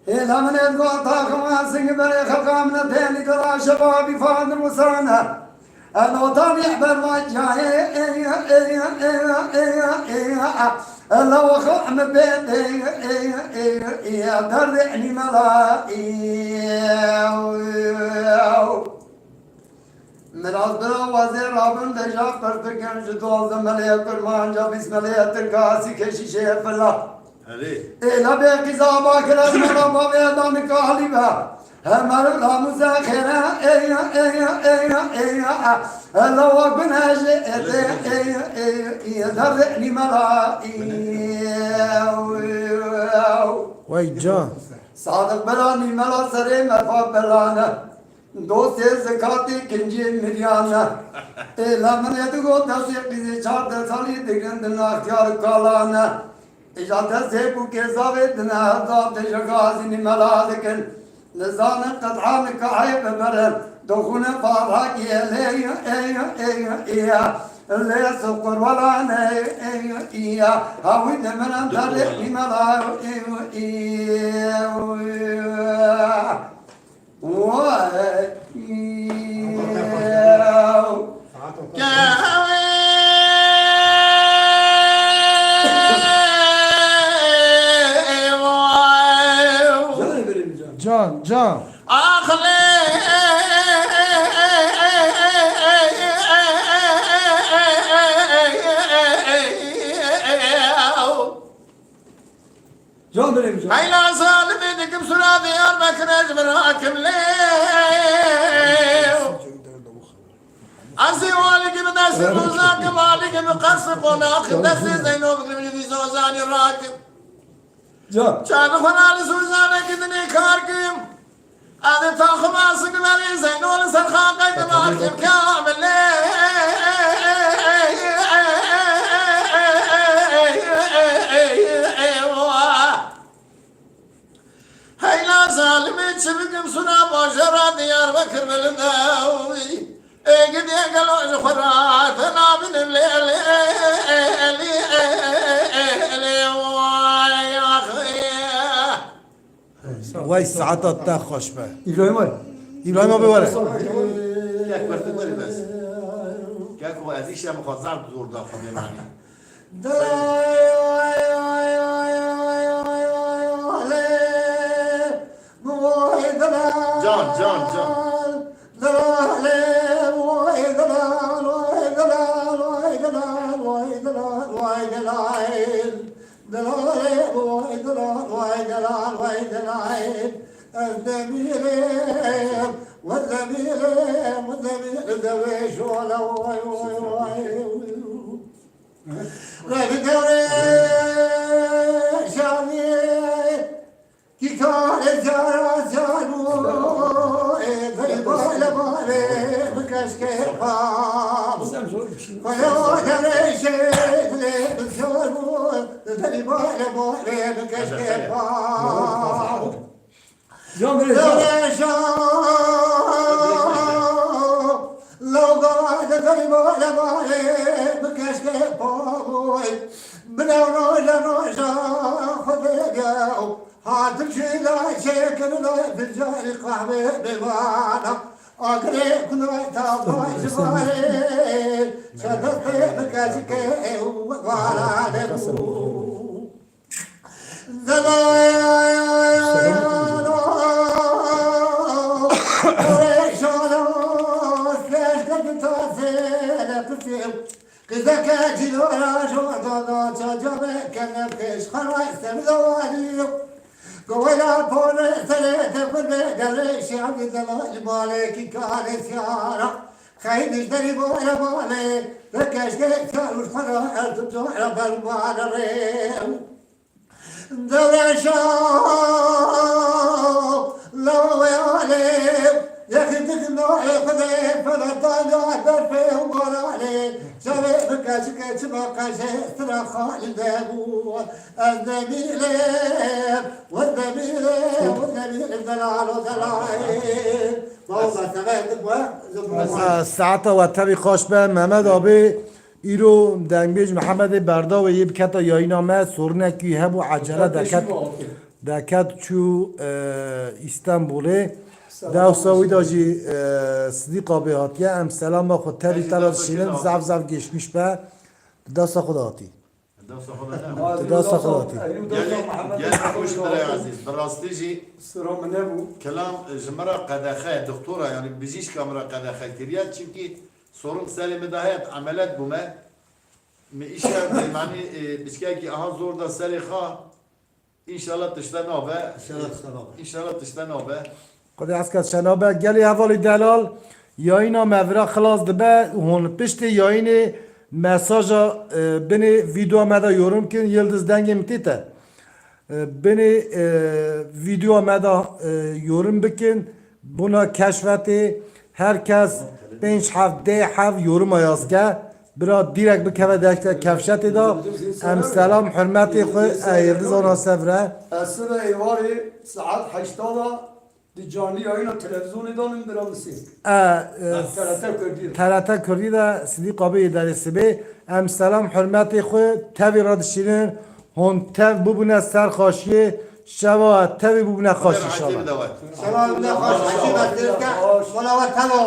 إذا من يبقى طاقم واسق بري خلقا من الدين قضاء شبابي فاضل وسرنا الوطن يحبر وجهي لو خلع من بيتي درعني ملائي من أصبر وزير رابن دجا قرتكن جدوز مليك المانجا بسم الله تركاسي كشي شيء فلا هذه إلا بيقي زابا كلا مرابا بيضان كالبا همار لا مزاخرة لو أكون درعني ملائي وای جان صادق بلاني ملا سري مرفا بلانا دوست زكاتي كنجي مريانا إلا من يدقو تصيق بزي شاد سالي دقن دنا اختيار كالانا إجادة سيبو كيزاوي دنا هزاب تشغازي ملا دكن لزان قطعان كعيب مرن دخون فارحك اللي سقر ولا نيا هاوي دمنا درحي ملا جان جان بریم جان هيلا ظالم دكم سرا ديار بكر اجبر حاكم ليه أسي والك بدس روزاك مالك مقصف وناخ دس زينو بكر جدي زوزاني راكب جان كان خنال سوزانا كدني كاركم هذا تاخماسك مالي زينو لسرخان قيد مالك كامل هيلا ظالمي تشبكم سنا بوشرا ديار بكر بالداوي قد يقلوا الخرات نابن الليل يا اخي وای ساعت تا خوش به İbrahim var. ابراهیم ببره كيف برتقولي بس كيف هو هذيك شيء مخزن بزور داخل يعني جان Can بریم جان لو قعدت المال بكشك بابو بلا روجا روجا خذيا هاتم شيلا شيكنا بالجار قهوة بوانا أقري كنا تابع جباري شدت بكاشك وقالا دبو كذاك جلو راجو ضاضا تجابه كنا بكش خلاص تمزواليو قولا بور ثلاثة كل قريش عبد الله مالك كان سيارة خير دري بولا مالك بكش كان الخرا تطلع بالمال ريو دورا شاو لو يعلم يخدك نوع خذي فلا طالع برفيه ومرالي شبه بكاشك تبقى ترى خالد ابو النبيل والنبيل والنبيل دلال ودلال والله سمعتك ساعت و تبی خوش به محمد آبی ایرو دنگبیج محمد بردا و یه بکتا یاینامه سورنه کی هبو عجله دکت چو استانبوله دو سوی داجی صدیق آبی هاتیه ام سلام با خود تری تلال شیرن زف زف گشمیش به دست خود هاتی دست خود هاتی گل خوش برای عزیز براستی جی سلام نبو کلام جمرا قدخه دکتورا yani biziş kamera قدخه kiriya çünkü sorun selime dahiyat amelet bu me mi işe yani biskeki aha zor da seliha inşallah tıştan abi inşallah tıştan abi خود از کس شنابه گلی حوالی دلال یا اینا مورا خلاص دبه هون پشت یا این مساج بین ویدیو آمده یورم کن یلدز دنگی متیته بین ویدیو آمده یورم بکن بنا کشفتی هر کس 5 7 10 7 یورم آیاز که برا دیرک بکوه دکته کفشتی دا ام سلام حرمتی خود یلدز آنا سفره السنة إيواري ساعات 8 دی جانی آینا تلویزیونی دانم برام سی تلاتر کردی تلاتر کردی دا صدیق آبی در سبه ام سلام حرمتی خود تاوی را دشیرن هون تاو ببونه سر خاشیه شوا تاوی ببونه خاشی شوا سلام الله خوش عجيبة تلك ولا وتلو